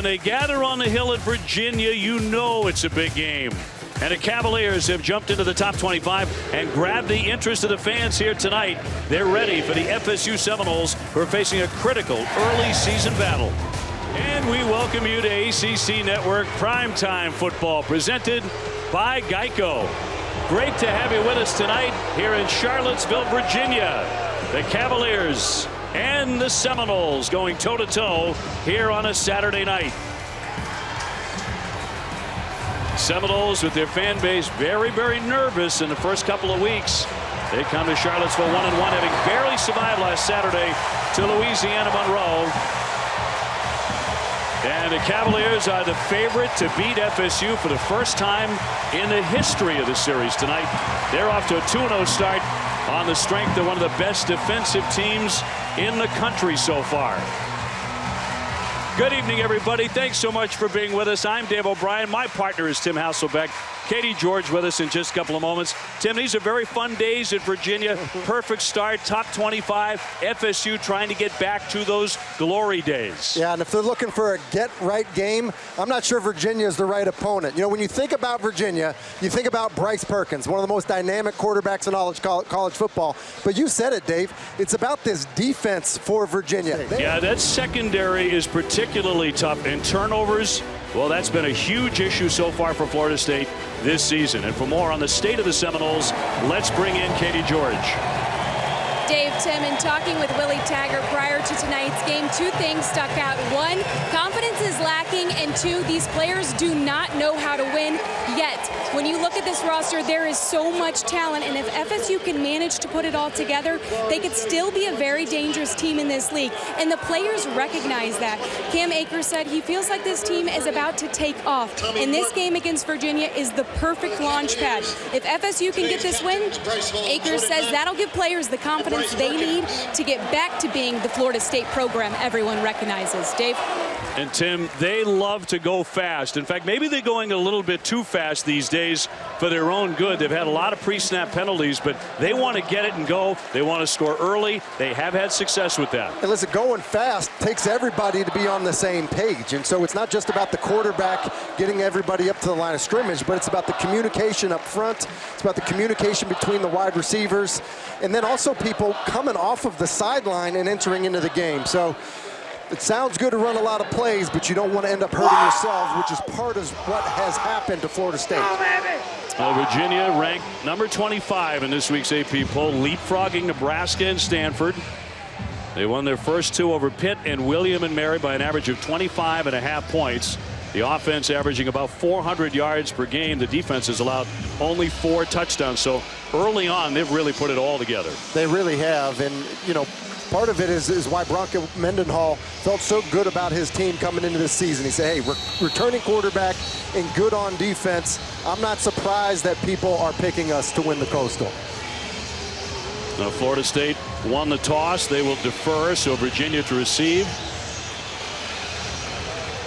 when they gather on the hill at Virginia, you know it's a big game. And the Cavaliers have jumped into the top 25 and grabbed the interest of the fans here tonight. They're ready for the FSU Seminoles, who are facing a critical early season battle. And we welcome you to ACC Network Primetime Football, presented by Geico. Great to have you with us tonight here in Charlottesville, Virginia. The Cavaliers and the Seminoles going toe-to-toe here on a Saturday night. Seminoles with their fan base very, very nervous in the first couple of weeks. They come to Charlottesville 1-1, having barely survived last Saturday to Louisiana Monroe. And the Cavaliers are the favorite to beat FSU for the first time in the history of the series tonight. They're off to a 2-0 start on the strength of one of the best defensive teams in the country so far. Good evening, everybody. Thanks so much for being with us. I'm Dave O'Brien. My partner is Tim Hasselbeck. Katie George with us in just a couple of moments. Tim, these are very fun days at Virginia. Perfect start, top 25. FSU trying to get back to those glory days. Yeah, and if they're looking for a get-right game, I'm not sure Virginia is the right opponent. You know, when you think about Virginia, you think about Bryce Perkins, one of the most dynamic quarterbacks in all college football. But you said it, Dave. It's about this defense for Virginia. Yeah, that secondary is particularly tough. And turnovers, well, that's been a huge issue so far for Florida State this season. And for more on the state of the Seminoles, let's bring in Katie George. Dave, Tim, and talking with Willie Taggart prior to tonight's game, two things stuck out. One, confidence is lacking, and two, these players do not know how to win yet. When you look at this roster, there is so much talent, and if FSU can manage to put it all together, they could still be a very dangerous team in this league, and the players recognize that. Cam Akers said he feels like this team is about to take off, and this game against Virginia is the perfect launch pad. If FSU can get this win, Akers says that'll give players the confidence they need to get back to being the Florida State program everyone recognizes. Dave? And Tim, they love to go fast. In fact, maybe they're going a little bit too fast these days for their own good. They've had a lot of pre-snap penalties, but they want to get it and go. They want to score early. They have had success with that. And listen, going fast takes everybody to be on the same page. And so it's not just about the quarterback getting everybody up to the line of scrimmage, but it's about the communication up front. It's about the communication between the wide receivers, and then also people coming off of the sideline and entering into the game. So it sounds good to run a lot of plays, but you don't want to end up hurting yourself, which is part of what has happened to Florida State. Virginia ranked number 25 in this week's AP poll, leapfrogging Nebraska and Stanford. They won their first two over Pitt and William and Mary by an average of 25.5 points. The offense averaging about 400 yards per game. The defense has allowed only 4 touchdowns. So early on, they've really put it all together. They really have. And, you know, part of it is why Bronco Mendenhall felt so good about his team coming into this season. He said, hey, returning quarterback and good on defense. I'm not surprised that people are picking us to win the Coastal. Now, Florida State won the toss. They will defer, so Virginia to receive.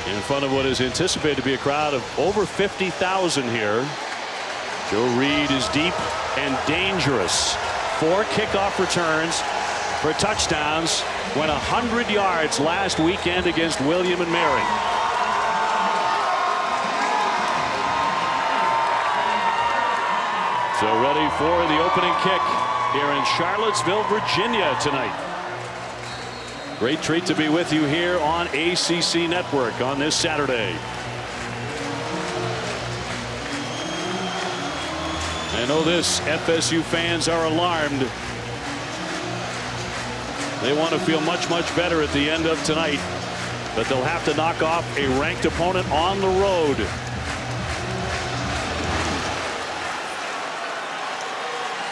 In front of what is anticipated to be a crowd of over 50,000 here. Joe Reed is deep and dangerous. 4 kickoff returns for touchdowns. Went 100 yards last weekend against William and Mary. So ready for the opening kick here in Charlottesville, Virginia tonight. Great treat to be with you here on ACC Network on this Saturday. I know this, FSU fans are alarmed. They want to feel much, much better at the end of tonight, but they'll have to knock off a ranked opponent on the road.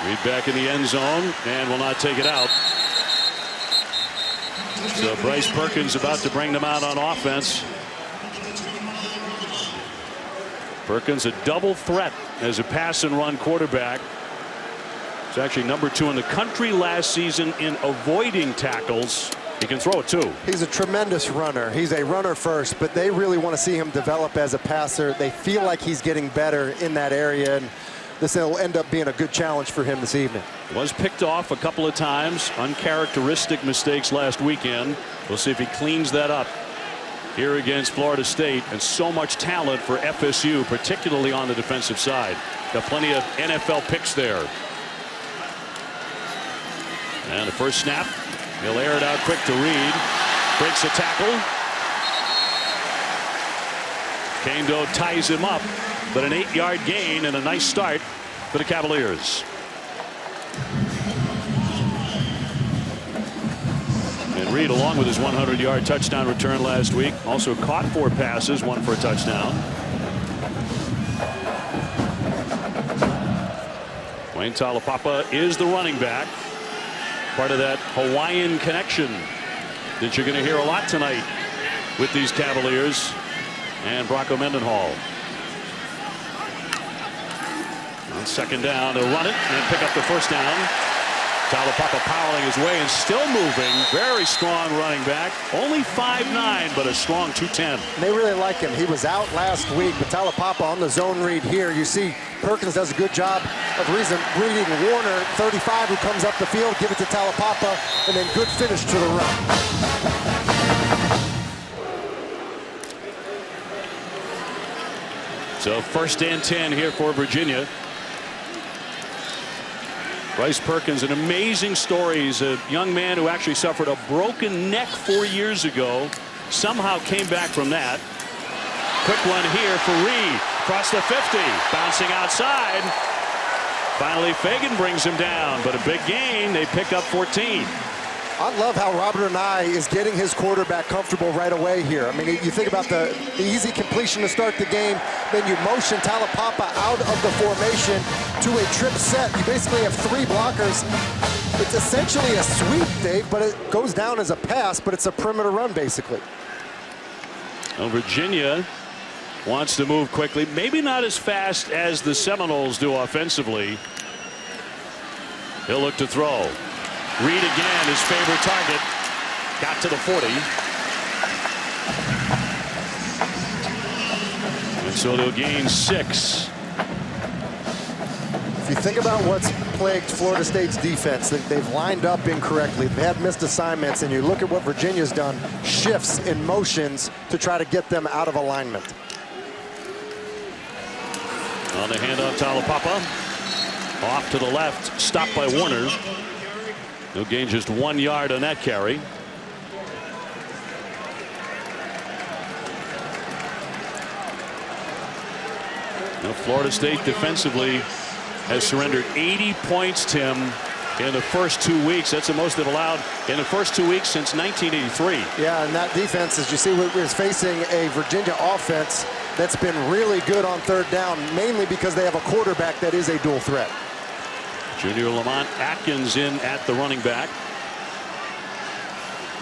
Reed back in the end zone and will not take it out. So Bryce Perkins about to bring them out on offense. Perkins a double threat as a pass and run quarterback. He's actually number 2 in the country last season in avoiding tackles. He can throw it too. He's a tremendous runner. He's a runner first, but they really want to see him develop as a passer. They feel like he's getting better in that area, and this will end up being a good challenge for him this evening. Was picked off a couple of times. Uncharacteristic mistakes last weekend. We'll see if he cleans that up. here against Florida State, and so much talent for FSU, particularly on the defensive side. Got plenty of NFL picks there. And the first snap, he'll air it out quick to Reed. Breaks a tackle. Kendo ties him up, but an 8-yard gain and a nice start for the Cavaliers. And Reed, along with his 100-yard touchdown return last week, also caught 4 passes, 1 for a touchdown. Wayne Talapapa is the running back. Part of that Hawaiian connection that you're going to hear a lot tonight with these Cavaliers and Bronco Mendenhall. On second down, they'll run it and pick up the first down. Talapapa powering his way and still moving. Very strong running back. Only 5'9", but a strong 210. They really like him. He was out last week, but Talapapa on the zone read here. You see Perkins does a good job of reading Warner, 35, who comes up the field, give it to Talapapa, and then good finish to the run. So 1st and 10 here for Virginia. Bryce Perkins, an amazing story. He's a young man who actually suffered a broken neck 4 years ago. Somehow came back from that. Quick one here for Reed. Across the 50. Bouncing outside. Finally, Fagan brings him down, but a big gain. They pick up 14. I love how Robert Anae is getting his quarterback comfortable right away here. I mean, you think about the easy completion to start the game, then you motion Talapapa out of the formation to a trip set. You basically have 3 blockers. It's essentially a sweep, Dave, but it goes down as a pass, but it's a perimeter run, basically. Well, Virginia wants to move quickly, maybe not as fast as the Seminoles do offensively. He'll look to throw. Reed again, his favorite target. Got to the 40. And so they'll gain 6. If you think about what's plagued Florida State's defense, they've lined up incorrectly. They've had missed assignments, and you look at what Virginia's done, shifts in motions to try to get them out of alignment. On the handoff, Talapapa. Off to the left, stopped by Warner. He'll gain just 1 yard on that carry. Now Florida State defensively has surrendered 80 points, Tim, in the first 2 weeks. That's the most they've allowed in the first 2 weeks since 1983. Yeah, and that defense, as you see, is facing a Virginia offense that's been really good on 3rd down, mainly because they have a quarterback that is a dual threat. Junior Lamont Atkins in at the running back.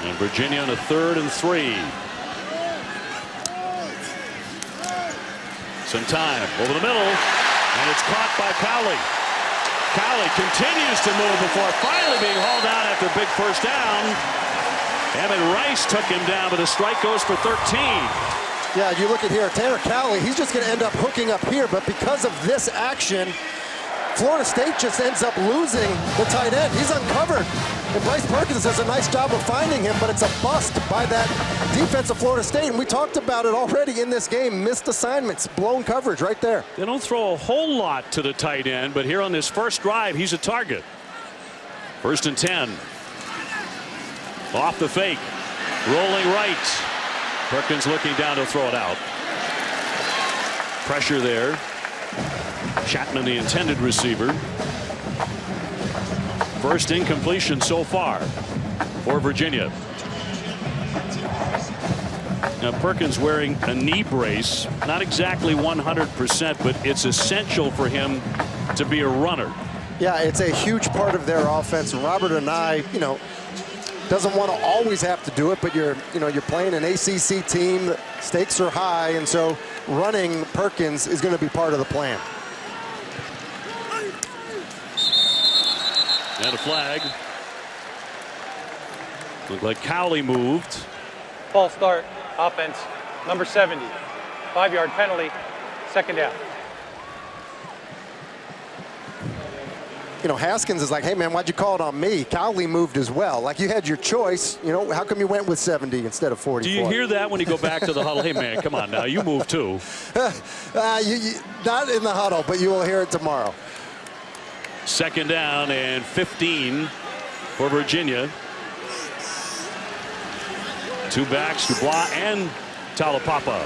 And Virginia on a 3rd and 3. Some time over the middle, and it's caught by Cowley. Cowley continues to move before finally being hauled down after a big first down. Emmett Rice took him down, but the strike goes for 13. Yeah, you look at here, Tanner Cowley, he's just going to end up hooking up here, but because of this action, Florida State just ends up losing the tight end. He's uncovered, and Bryce Perkins does a nice job of finding him, but it's a bust by that defense of Florida State, and we talked about it already in this game. Missed assignments, blown coverage right there. They don't throw a whole lot to the tight end, but here on this first drive, he's a target. 1st and 10. Off the fake. Rolling right. Perkins looking down to throw it out. Pressure there. Chapman, the intended receiver. First incompletion so far for Virginia. Now Perkins wearing a knee brace, not exactly 100%, but it's essential for him to be a runner. Yeah, it's a huge part of their offense. Robert Anae, doesn't want to always have to do it, but you're playing an ACC team. The stakes are high, and so running Perkins is going to be part of the plan. And a flag. Looked like Cowley moved. False start, offense, number 70. 5-yard penalty, 2nd down. Haskins is like, hey, man, why'd you call it on me? Cowley moved as well. Like, you had your choice. How come you went with 70 instead of 44? Do you hear that when you go back to the huddle? Hey, man, come on now. You move too. Not in the huddle, but you will hear it tomorrow. 2nd down and 15 for Virginia. 2 backs, Dubois and Talapapa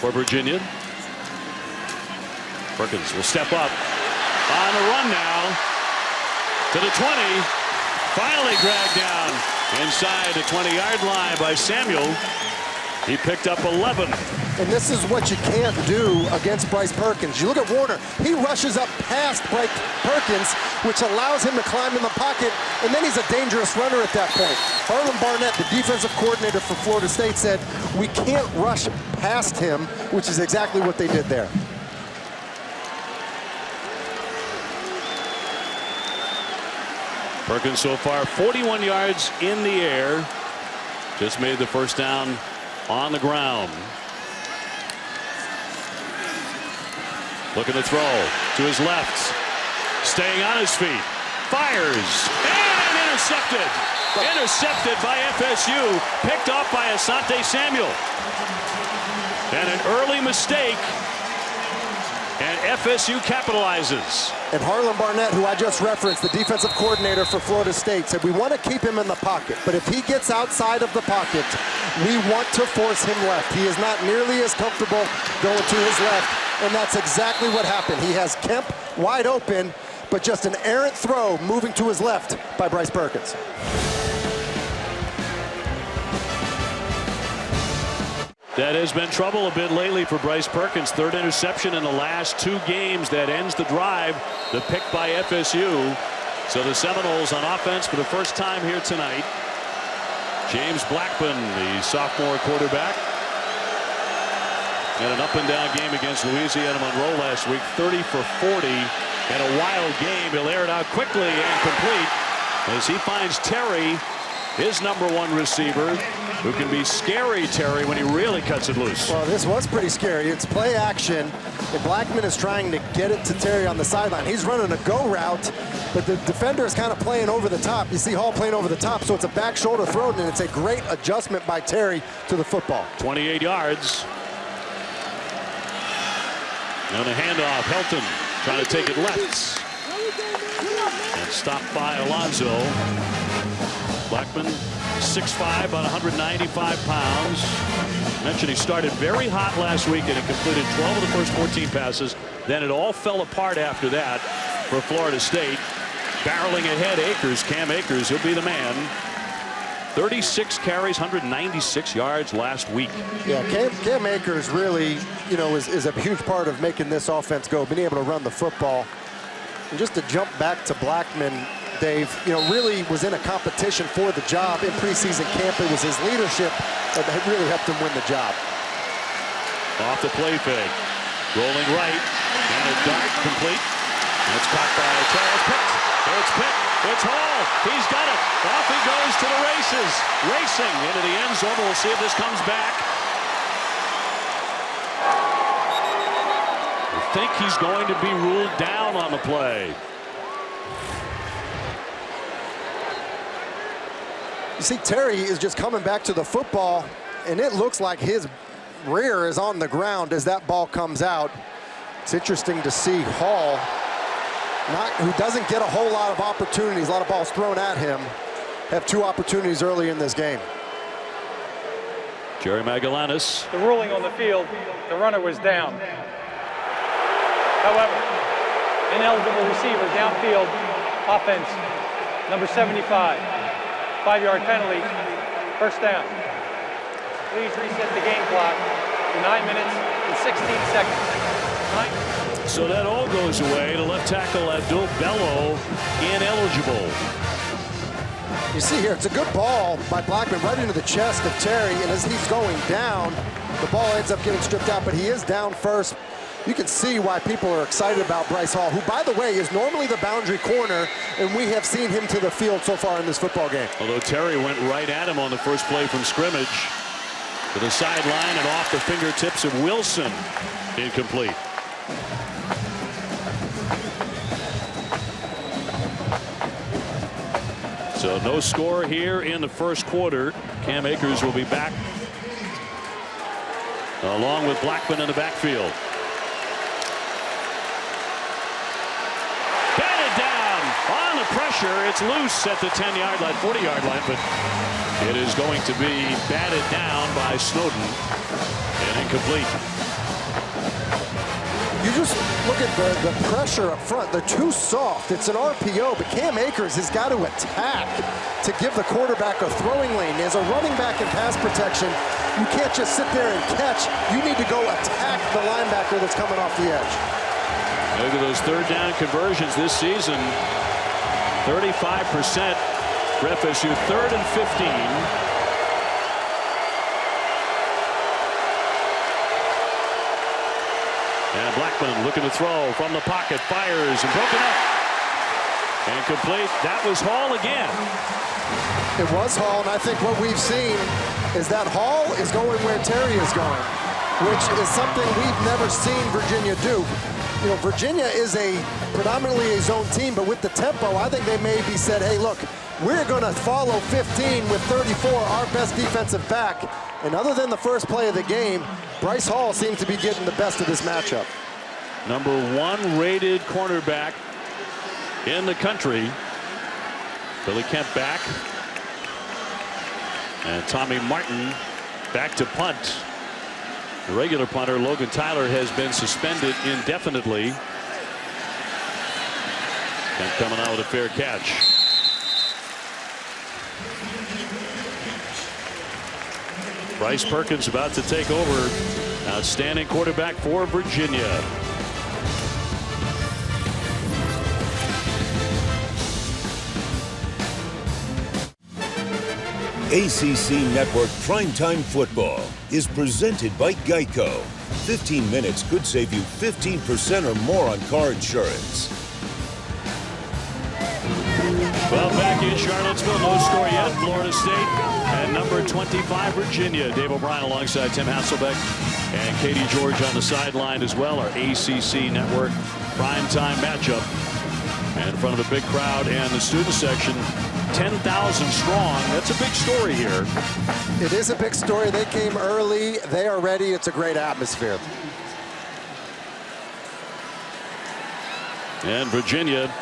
for Virginia. Perkins will step up on the run now to the 20. Finally dragged down inside the 20-yard line by Samuel. He picked up 11. And this is what you can't do against Bryce Perkins. You look at Warner. He rushes up past Bryce Perkins, which allows him to climb in the pocket, and then he's a dangerous runner at that point. Harlan Barnett, the defensive coordinator for Florida State, said, we can't rush past him, which is exactly what they did there. Perkins so far 41 yards in the air. Just made the 1st down on the ground. Looking to throw to his left. Staying on his feet. Fires. And intercepted. Intercepted by FSU. Picked off by Asante Samuel. And an early mistake. And FSU capitalizes. And Harlan Barnett, who I just referenced, the defensive coordinator for Florida State, said we want to keep him in the pocket, but if he gets outside of the pocket, we want to force him left. He is not nearly as comfortable going to his left, and that's exactly what happened. He has Kemp wide open, but just an errant throw moving to his left by Bryce Perkins. That has been trouble a bit lately for Bryce Perkins. 3rd interception in the last 2 games. That ends the drive. The pick by FSU. So the Seminoles on offense for the first time here tonight. James Blackman, the sophomore quarterback. And an up-and-down game against Louisiana Monroe last week. 30 for 40 and a wild game. He'll air it out quickly and complete as he finds Terry, his #1 receiver, who can be scary, Terry, when he really cuts it loose. Well, this was pretty scary. It's play action, and Blackman is trying to get it to Terry on the sideline. He's running a go route, but the defender is kind of playing over the top. You see Hall playing over the top, so it's a back shoulder throw, and it's a great adjustment by Terry to the football. 28 yards. And a handoff. Helton trying to take it left. And stopped by Alonzo. Blackman, 6'5", about 195 pounds. Mentioned he started very hot last week and he completed 12 of the first 14 passes. Then it all fell apart after that for Florida State. Barreling ahead, Akers, Cam Akers, he'll be the man. 36 carries, 196 yards last week. Yeah, Cam Akers really, is a huge part of making this offense go, being able to run the football. And just to jump back to Blackman, Dave, really was in a competition for the job in preseason camp. It was his leadership that really helped him win the job. Off the play fake. Rolling right. And a dart complete. And it's caught by Charles. Picked. It's picked. It's Hall. He's got it. Off he goes to the races. Racing into the end zone. We'll see if this comes back. I think he's going to be ruled down on the play. You see, Terry is just coming back to the football, and it looks like his rear is on the ground as that ball comes out. It's interesting to see Hall, who doesn't get a whole lot of opportunities, a lot of balls thrown at him, have 2 opportunities early in this game. Jerry Magellanes. The ruling on the field, the runner was down. However, ineligible receiver, downfield, offense, number 75. 5-yard penalty, 1st down. Please reset the game clock to 9 minutes and 16 seconds. 9. So that all goes away to left tackle Abdul Bello, ineligible. You see here, it's a good ball by Blackman right into the chest of Terry, and as he's going down, the ball ends up getting stripped out, but he is down first. You can see why people are excited about Bryce Hall, who, by the way, is normally the boundary corner, and we have seen him to the field so far in this football game. Although Terry went right at him on the first play from scrimmage. To the sideline and off the fingertips of Wilson. Incomplete. So no score here in the first quarter. Cam Akers will be back along with Blackman in the backfield. Batted down on the pressure. It's loose at the 10-yard line, 40-yard line, but it is going to be batted down by Snowden and incomplete. You just look at the pressure up front. They're too soft. It's an RPO, but Cam Akers has got to attack to give the quarterback a throwing lane. As a running back in pass protection, you can't just sit there and catch. You need to go attack the linebacker that's coming off the edge. Look at those third down conversions this season. 35% for FSU, 3rd and 15. And Blackman looking to throw from the pocket, fires and broken up. And complete. That was Hall again. It was Hall, and I think what we've seen is that Hall is going where Terry is going, which is something we've never seen Virginia do. You know, Virginia is predominantly a zone team, but with the tempo, I think they maybe said, hey, look, we're going to follow 15 with 34, our best defensive back. And other than the first play of the game, Bryce Hall seems to be getting the best of this matchup. Number 1 rated cornerback in the country. Billy Kemp back. And Tommy Martin back to punt. The regular punter, Logan Tyler, has been suspended indefinitely. And coming out with a fair catch. Bryce Perkins about to take over. Outstanding quarterback for Virginia. ACC Network Primetime Football is presented by Geico. 15 minutes could save you 15% or more on car insurance. Well, back in Charlottesville, no score yet. Florida State and number 25 Virginia. Dave O'Brien alongside Tim Hasselbeck and Katie George on the sideline as well. Our ACC Network primetime matchup. And in front of a big crowd and the student section, 10,000 strong. That's a big story here. It is a big story. They came early. They are ready. It's a great atmosphere. And Virginia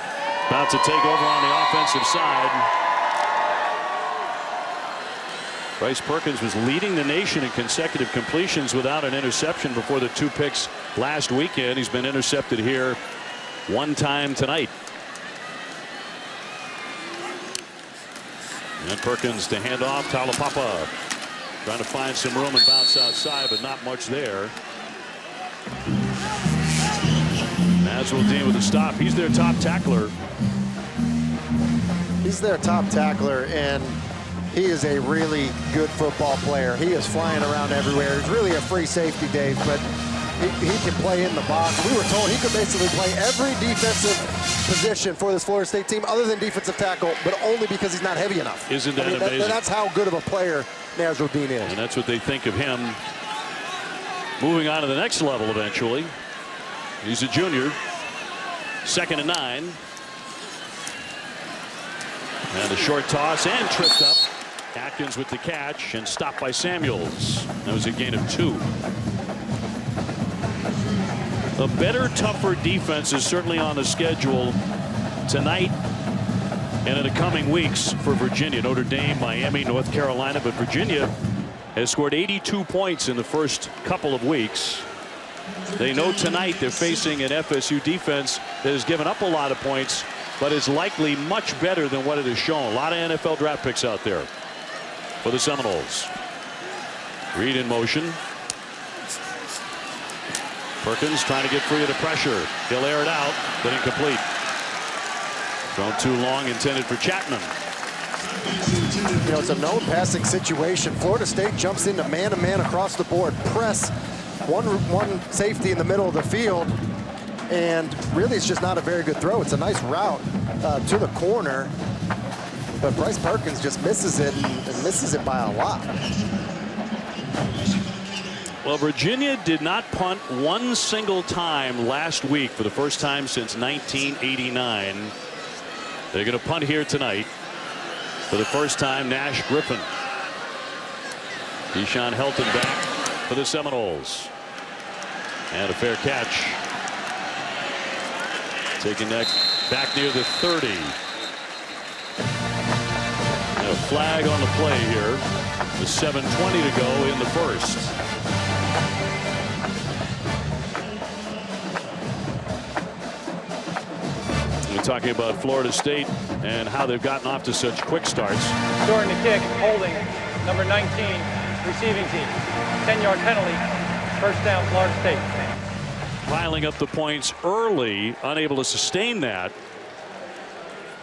about to take over on the offensive side. Bryce Perkins was leading the nation in consecutive completions without an interception before the 2 picks last weekend. He's been intercepted here 1 time tonight. And Perkins to hand off. Talapapa trying to find some room and bounce outside, but not much there. Nasruddin with a stop. He's their top tackler. He's their top tackler, and he is a really good football player. He is flying around everywhere. He's really a free safety, Dave, but he can play in the box. We were told he could basically play every defensive position for this Florida State team other than defensive tackle, but only because he's not heavy enough. Isn't that amazing? That's how good of a player Nasruddin is. And that's what they think of him moving on to the next level eventually. He's a junior. 2nd and 9. And a short toss and tripped up. Atkins with the catch and stopped by Samuels. That was a gain of 2. A better, tougher defense is certainly on the schedule tonight and in the coming weeks for Virginia. Notre Dame, Miami, North Carolina, but Virginia has scored 82 points in the first couple of weeks. They know tonight they're facing an FSU defense that has given up a lot of points, but is likely much better than what it has shown. A lot of NFL draft picks out there for the Seminoles. Reed in motion. Perkins trying to get free of the pressure. He'll air it out, but incomplete. Thrown too long, intended for Chapman. You know, it's a known passing situation. Florida State jumps into man-to-man across the board. Press one safety in the middle of the field, and really it's just not a very good throw. It's a nice route to the corner, but Bryce Perkins just misses it and misses it by a lot. Well, Virginia did not punt one single time last week for the first time since 1989. They're going to punt here tonight. For the first time, Nash Griffin. Deshaun Helton back for the Seminoles. And a fair catch. Taking that back near the 30. And a flag on the play here. With 7:20 to go in the first. We're talking about Florida State and how they've gotten off to such quick starts. During the kick, holding, number 19, receiving team. 10-yard penalty, first down, Florida State. Piling up the points early, unable to sustain that.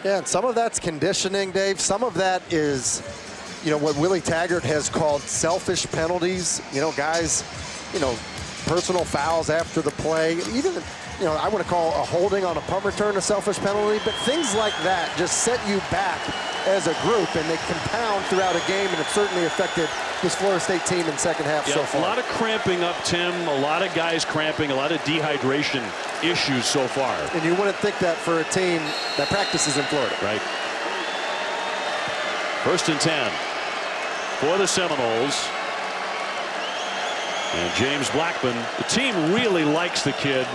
Yeah, and some of that's conditioning, Dave. Some of that is, you know, what Willie Taggart has called selfish penalties. You know, guys, you know, personal fouls after the play. Even, you know, I want to call a holding on a punt return a selfish penalty, but things like that just set you back as a group, and they compound throughout a game, and it certainly affected this Florida State team in second half so far. A lot of cramping up, Tim. A lot of guys cramping, a lot of dehydration issues so far. And you wouldn't think that for a team that practices in Florida. Right. 1st and 10 for the Seminoles. And James Blackman, the team really likes the kid.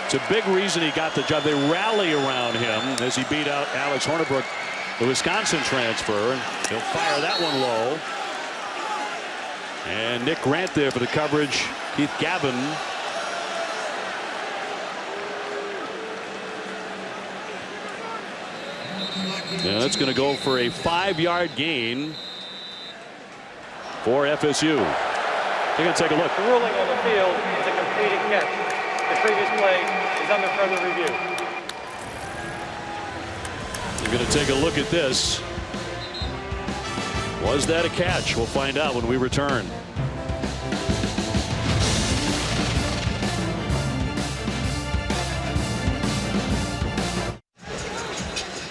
It's a big reason he got the job. They rally around him as he beat out Alex Hornibrook, the Wisconsin transfer. He'll fire that one low. And Nick Grant there for the coverage. Keith Gavin. Yeah, that's going to go for a 5-yard gain for FSU. We're going to take a look. The ruling on the field is a completed catch. The previous play is under further review. We're going to take a look at this. Was that a catch? We'll find out when we return.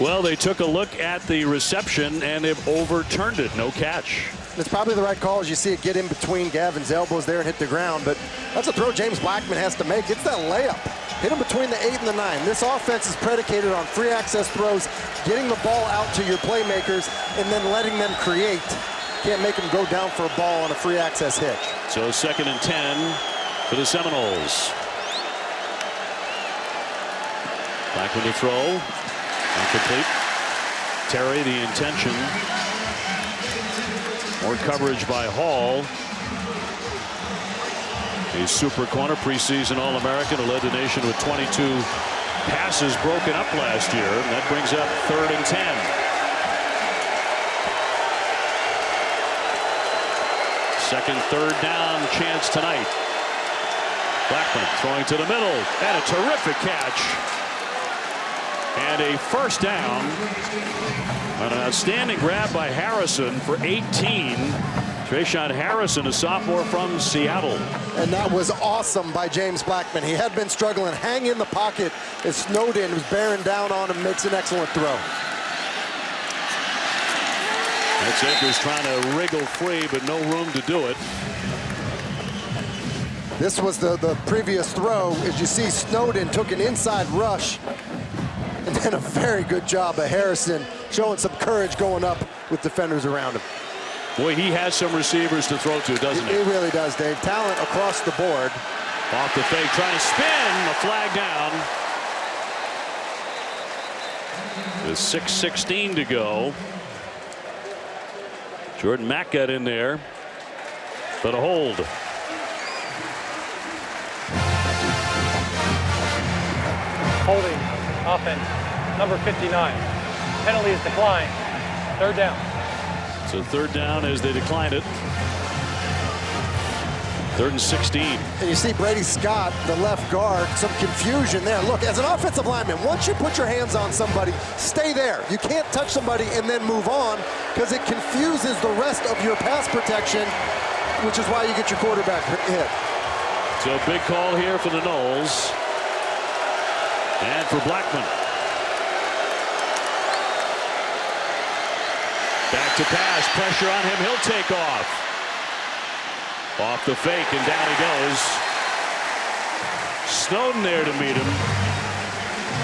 Well, they took a look at the reception and they've overturned it. No catch. It's probably the right call as you see it get in between Gavin's elbows there and hit the ground, but that's a throw James Blackman has to make. It's that layup. Hit him between the 8 and the 9. This offense is predicated on free access throws, getting the ball out to your playmakers, and then letting them create. Can't make them go down for a ball on a free access hitch. So 2nd and 10 for the Seminoles. Blackman to throw. Incomplete. Terry, the intention. More coverage by Hall. A super corner, preseason All-American who led the nation with 22 passes broken up last year. And that brings up 3rd and 10. Second, 3rd down chance tonight. Blackman throwing to the middle. And a terrific catch. And a first down. An outstanding grab by Harrison for 18. Trayshawn Harrison, a sophomore from Seattle. And that was awesome by James Blackman. He had been struggling. Hang in the pocket as Snowden was bearing down on him. Makes an excellent throw. That's Akers trying to wriggle free, but no room to do it. This was the previous throw. As you see, Snowden took an inside rush. And then a very good job of Harrison showing some courage going up with defenders around him. Boy, he has some receivers to throw to, doesn't he? He really does, Dave. Talent across the board. Off the fake, trying to spin, a flag down. With 6:16 to go. Jordan Mack got in there, but a hold. Holding, offense, number 59. Penalty is declined. 3rd down. So 3rd down as they declined it. 3rd and 16. And you see Brady Scott, the left guard, some confusion there. Look, as an offensive lineman, once you put your hands on somebody, stay there. You can't touch somebody and then move on because it confuses the rest of your pass protection, which is why you get your quarterback hit. So a big call here for the Noles. And for Blackman. Back to pass, pressure on him, he'll take off. Off the fake, and down he goes. Snowden there to meet him.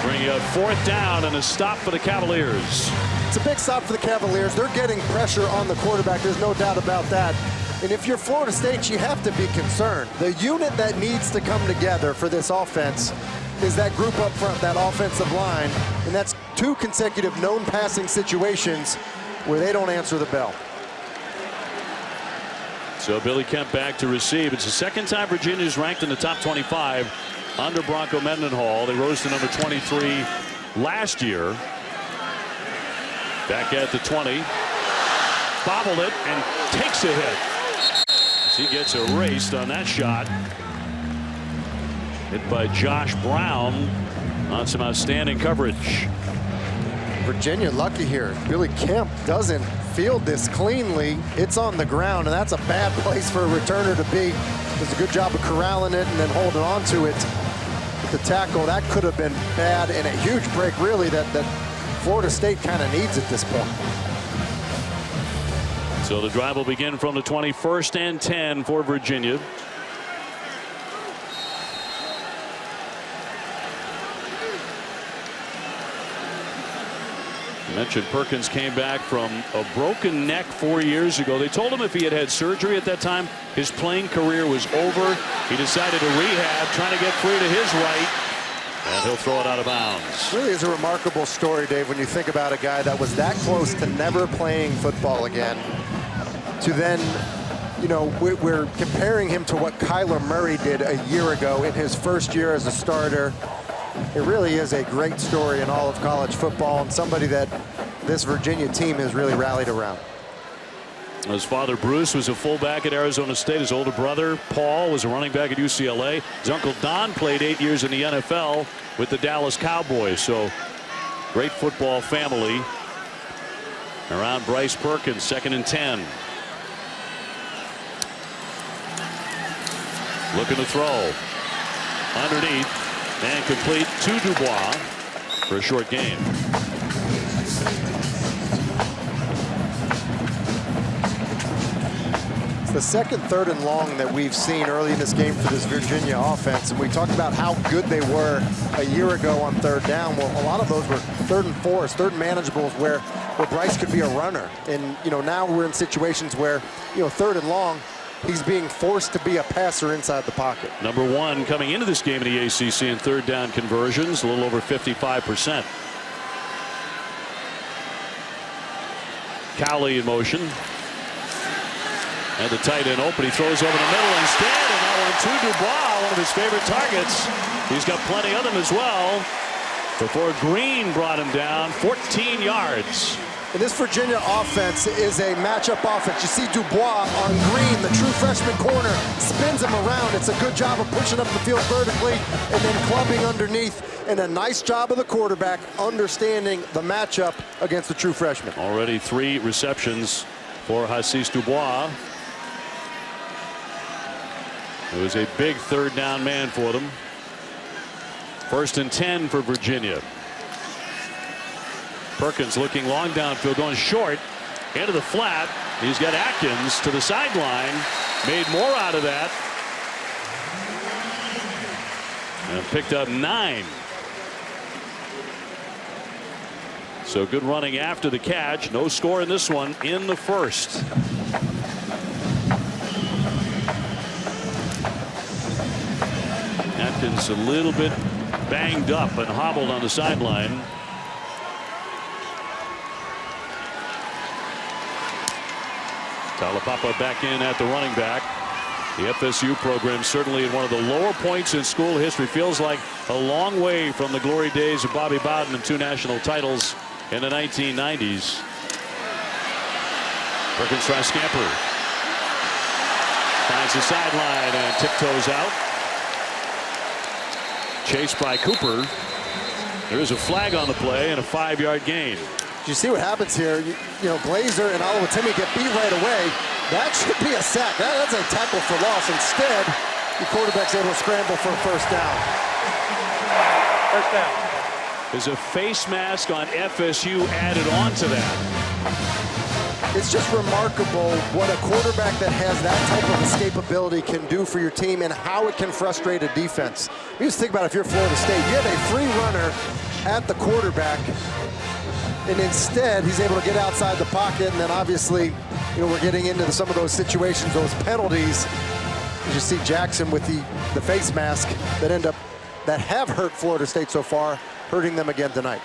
Bringing up 4th down and a stop for the Cavaliers. It's a big stop for the Cavaliers. They're getting pressure on the quarterback. There's no doubt about that. And if you're Florida State, you have to be concerned. The unit that needs to come together for this offense is that group up front, that offensive line. And that's 2 consecutive known passing situations where they don't answer the bell. So Billy Kemp back to receive. It's the second time Virginia's ranked in the top 25 under Bronco Mendenhall. They rose to number 23 last year. Back at the 20. Bobbled it and takes a hit. As he gets erased on that shot. Hit by Josh Brown on some outstanding coverage. Virginia lucky here. Billy Kemp doesn't field this cleanly. It's on the ground, and that's a bad place for a returner to be. Does a good job of corralling it and then holding on to it. With the tackle, that could have been bad, and a huge break, really, that Florida State kind of needs at this point. So the drive will begin from the 21st and 10 for Virginia. I mentioned Perkins came back from a broken neck 4 years ago. They told him if he had had surgery at that time, his playing career was over. He decided to rehab, trying to get free to his right, and he'll throw it out of bounds. Really is a remarkable story, Dave, when you think about a guy that was that close to never playing football again, to then, you know, we're comparing him to what Kyler Murray did a year ago in his first year as a starter. It really is a great story in all of college football, and somebody that this Virginia team has really rallied around. His father Bruce was a fullback at Arizona State. His older brother Paul was a running back at UCLA. His uncle Don played 8 years in the NFL with the Dallas Cowboys. So great football family around Bryce Perkins. 2nd and 10. Looking to throw underneath. And complete to Dubois for a short gain. It's the second 3rd and long that we've seen early in this game for this Virginia offense. And we talked about how good they were a year ago on 3rd down. Well, a lot of those were 3rd and 4s, 3rd and manageables where Bryce could be a runner. And, you know, now we're in situations where, you know, 3rd and long, he's being forced to be a passer inside the pocket. Number 1 coming into this game in the ACC in 3rd down conversions, a little over 55%. Cowley in motion. And the tight end open. He throws over the middle instead, and that one to Dubois, one of his favorite targets. He's got plenty of them as well. Before Green brought him down, 14 yards. And this Virginia offense is a matchup offense. You see Dubois on Green, the true freshman corner, spins him around. It's a good job of pushing up the field vertically and then clubbing underneath. And a nice job of the quarterback understanding the matchup against the true freshman. Already 3 receptions for Hassis Dubois. It was a big 3rd down man for them. 1st and 10 for Virginia. Perkins looking long downfield, going short into the flat. He's got Atkins to the sideline. Made more out of that. And picked up 9. So good running after the catch. No score in this one in the 1st. Atkins a little bit banged up and hobbled on the sideline. Talapapa back in at the running back. The FSU program certainly at one of the lower points in school history. Feels like a long way from the glory days of Bobby Bowden and 2 national titles in the 1990s. Perkins tries scamper. Finds the sideline and tiptoes out. Chased by Cooper. There is a flag on the play and a 5-yard gain. You see what happens here. You know, Glazer and Oluwatimi get beat right away. That should be a sack. That's a tackle for loss. Instead, the quarterback's able to scramble for a 1st down. 1st down. There's a face mask on FSU added on to that. It's just remarkable what a quarterback that has that type of escapability can do for your team and how it can frustrate a defense. You just think about if you're Florida State, you have a free runner at the quarterback. And instead, he's able to get outside the pocket, and then obviously, we're getting into some of those situations, those penalties. As you see Jackson with the face mask that have hurt Florida State so far, hurting them again tonight.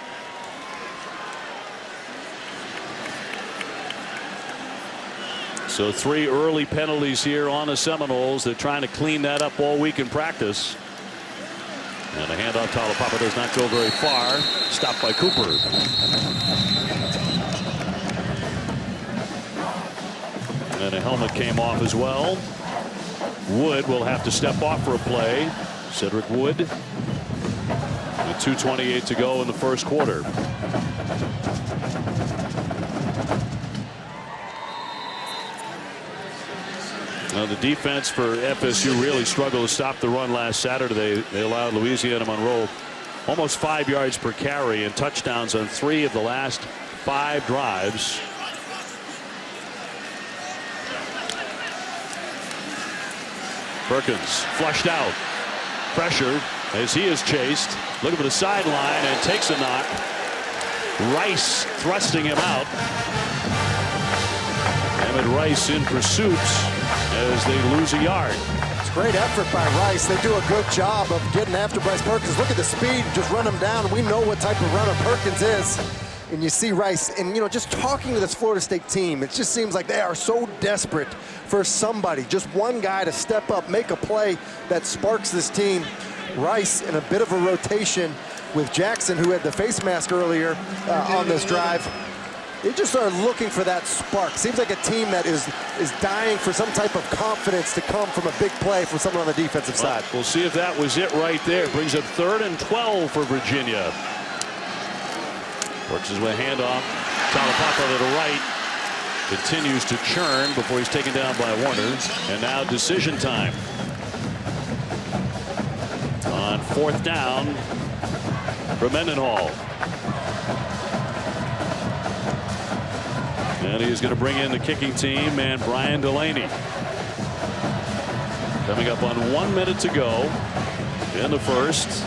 So 3 early penalties here on the Seminoles. They're trying to clean that up all week in practice. And the handoff, Talapapa does not go very far. Stopped by Cooper. And a helmet came off as well. Wood will have to step off for a play. Cedric Wood. With 2:28 to go in the first quarter. Now the defense for FSU really struggled to stop the run last Saturday. They allowed Louisiana Monroe almost 5 yards per carry and touchdowns on 3 of the last 5 drives. Perkins flushed out. Pressure as he is chased. Looking for the sideline and takes a knock. Rice thrusting him out. Emmett Rice in pursuit as they lose a yard. It's great effort by Rice. They do a good job of getting after Bryce Perkins. Look at the speed, just run him down. We know what type of runner Perkins is. And you see Rice, and just talking to this Florida State team, it just seems like they are so desperate for somebody, just one guy to step up, make a play that sparks this team. Rice in a bit of a rotation with Jackson, who had the face mask earlier on this drive. They just are looking for that spark. Seems like a team that is dying for some type of confidence to come from a big play from someone on the defensive side. We'll see if that was it right there. Brings up 3rd and 12 for Virginia. Works his way handoff. Talapapa to the right. Continues to churn before he's taken down by Warner. And now decision time. On 4th down for Mendenhall. And he's going to bring in the kicking team and Brian Delaney. Coming up on 1 minute to go in the first.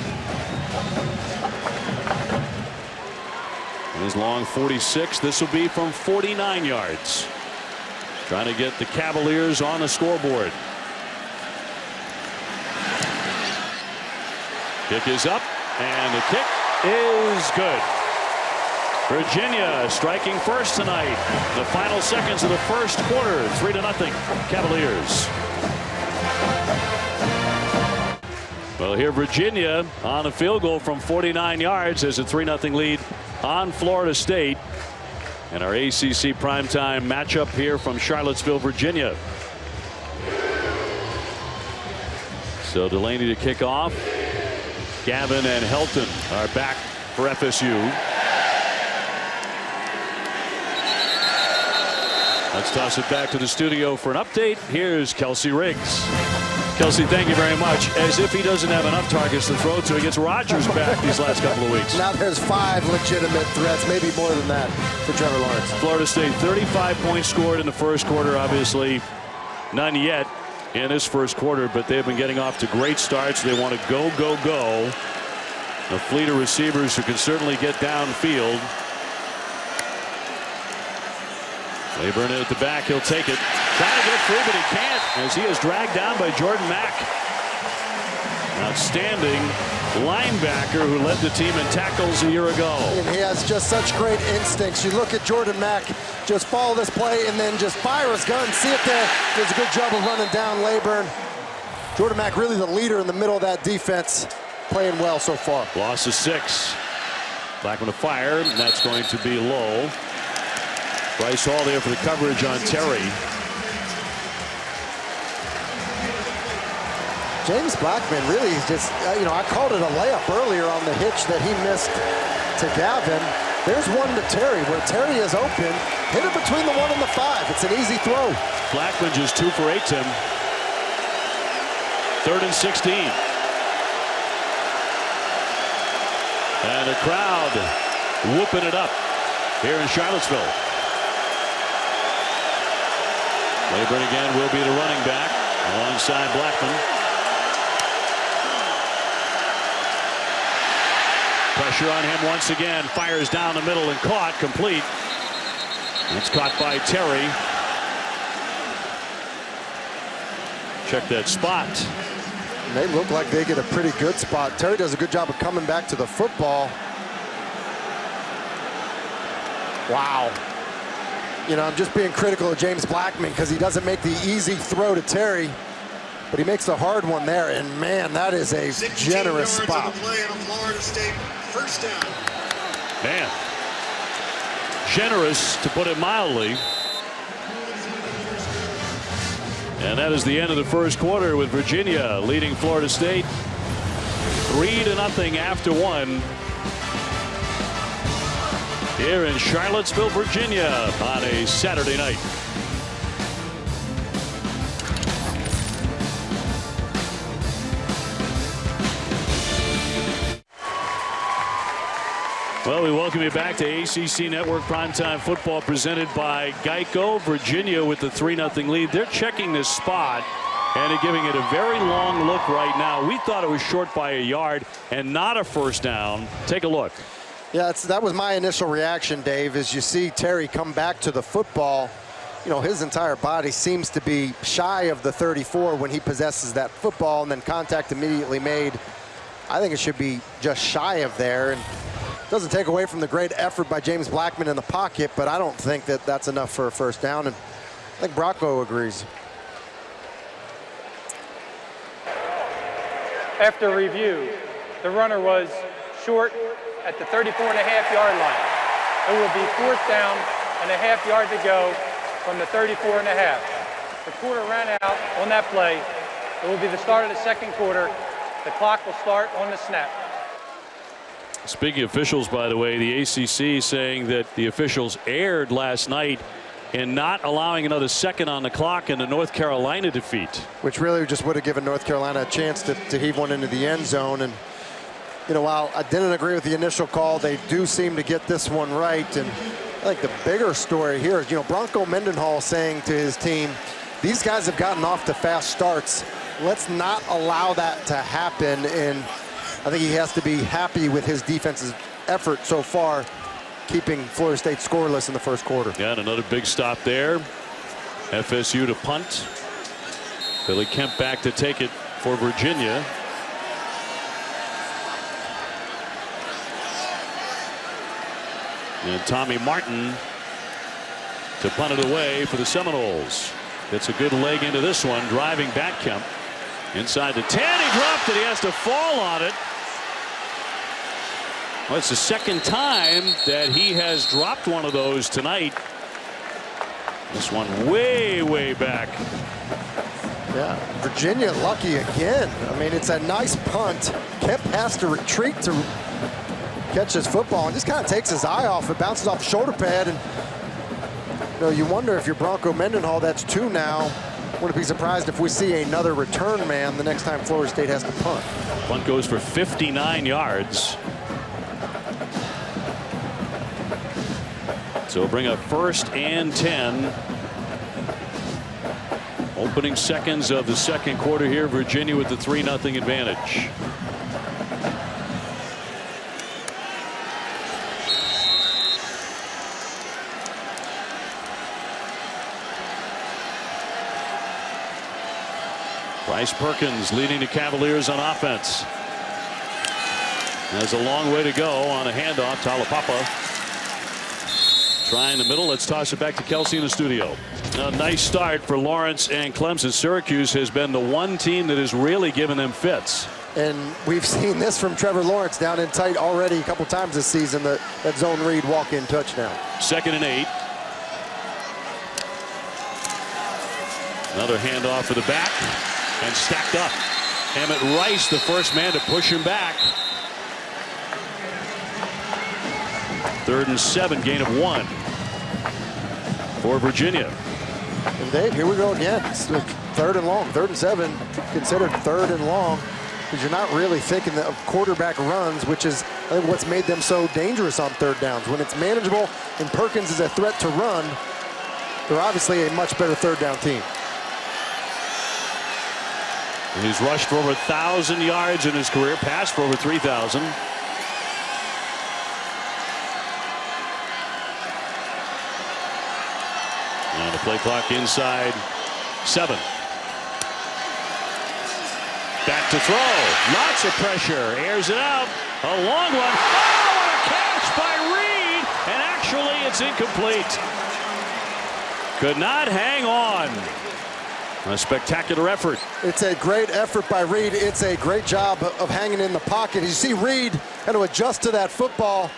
And his long 46. This will be from 49 yards. Trying to get the Cavaliers on the scoreboard. Kick is up, and the kick is good. Virginia striking first tonight. The final seconds of the first quarter, 3-0 Cavaliers. Well, here Virginia on a field goal from 49 yards as a 3-0 lead on Florida State. And our ACC primetime matchup here from Charlottesville, Virginia. So Delaney to kick off. Gavin and Helton are back for FSU. Let's toss it back to the studio for an update. Here's Kelsey Riggs. Kelsey, thank you very much. As if he doesn't have enough targets to throw to, he gets Rodgers back these last couple of weeks. Now there's 5 legitimate threats, maybe more than that for Trevor Lawrence. Florida State 35 points scored in the first quarter. Obviously none yet in this first quarter, but they've been getting off to great starts. They want to go, go, go. A fleet of receivers who can certainly get downfield. Claiborne at the back, he'll take it. Trying to get through, but he can't as he is dragged down by Jordan Mack. Outstanding linebacker who led the team in tackles a year ago. And he has just such great instincts. You look at Jordan Mack, just follow this play and then just fire his gun. See it there. Does a good job of running down Claiborne. Jordan Mack really the leader in the middle of that defense, playing well so far. Loss of 6. Blackman to fire, and that's going to be low. Bryce Hall there for the coverage on Terry. James Blackman really is just, I called it a layup earlier on the hitch that he missed to Gavin. There's one to Terry, where Terry is open. Hit it between the 1 and the 5. It's an easy throw. Blackman just 2 for 8, Tim. 3rd and 16. And the crowd whooping it up here in Charlottesville. Claiborne again will be the running back alongside Blackman. Pressure on him once again. Fires down the middle and caught. Complete. It's caught by Terry. Check that spot. And they look like they get a pretty good spot. Terry does a good job of coming back to the football. Wow. You know, I'm just being critical of James Blackman because he doesn't make the easy throw to Terry, but he makes the hard one there. And man, that is a generous spot. On the play on Florida State first down. Man, generous to put it mildly. And that is the end of the first quarter with Virginia leading Florida State 3-0 after one. Here in Charlottesville, Virginia on a Saturday night. Well, we welcome you back to ACC Network Primetime Football presented by Geico. Virginia with the 3-0 lead. They're checking this spot and they're giving it a very long look right now. We thought it was short by a yard and not a first down. Take a look. Yeah, that was my initial reaction, Dave, as you see Terry come back to the football. You know, his entire body seems to be shy of the 34 when he possesses that football, and then contact immediately made. I think it should be just shy of there. And doesn't take away from the great effort by James Blackman in the pocket, but I don't think that that's enough for a first down. And I think Bronco agrees. After review, the runner was short at the 34.5-yard line. It will be 4th down and a half yard to go from the 34.5. The quarter ran out on that play. It will be the start of the second quarter. The clock will start on the snap. Speaking of officials, by the way, the ACC saying that the officials erred last night in not allowing another second on the clock in the North Carolina defeat. Which really just would have given North Carolina a chance to heave one into the end zone. And you know, while I didn't agree with the initial call, they do seem to get this one right. And I think the bigger story here is, you know, Bronco Mendenhall saying to his team, these guys have gotten off to fast starts. Let's not allow that to happen. And I think he has to be happy with his defense's effort so far, keeping Florida State scoreless in the first quarter. Yeah, and another big stop there. FSU to punt. Billy Kemp back to take it for Virginia. And Tommy Martin to punt it away for the Seminoles. Gets a good leg into this one, driving back Kemp. Inside the 10, he dropped it. He has to fall on it. Well, it's the second time that he has dropped one of those tonight. This one way, way back. Yeah, Virginia lucky again. I mean, it's a nice punt. Kemp has to retreat to catch his football and just kind of takes his eye off. It bounces off the shoulder pad, and you know, you wonder if you're Bronco Mendenhall, that's 2 now. Wouldn't be surprised if we see another return man the next time Florida State has to punt. Punt goes for 59 yards. So we'll bring up 1st and 10. Opening seconds of the second quarter here. Virginia with the 3-0 advantage. Bryce Perkins leading the Cavaliers on offense. There's a long way to go on a handoff. Talapapa trying the middle. Let's toss it back to Kelsey in the studio. A nice start for Lawrence and Clemson. Syracuse has been the one team that has really given them fits. And we've seen this from Trevor Lawrence down in tight already a couple times this season. That zone read walk-in touchdown. 2nd and 8. Another handoff for the back. And stacked up. Emmett Rice, the first man to push him back. 3rd and 7, gain of 1 for Virginia. And Dave, here we go again. It's 3rd and long, 3rd and 7, considered 3rd and long, because you're not really thinking of quarterback runs, which is I think what's made them so dangerous on 3rd downs. When it's manageable and Perkins is a threat to run, they're obviously a much better 3rd down team. And he's rushed for over 1,000 yards in his career, passed for over 3,000. The play clock inside 7. Back to throw. Lots of pressure. Airs it out. A long one. Oh, what a catch by Reed. And actually, it's incomplete. Could not hang on. A spectacular effort. It's a great effort by Reed. It's a great job of hanging in the pocket. You see Reed kind of adjust to that football.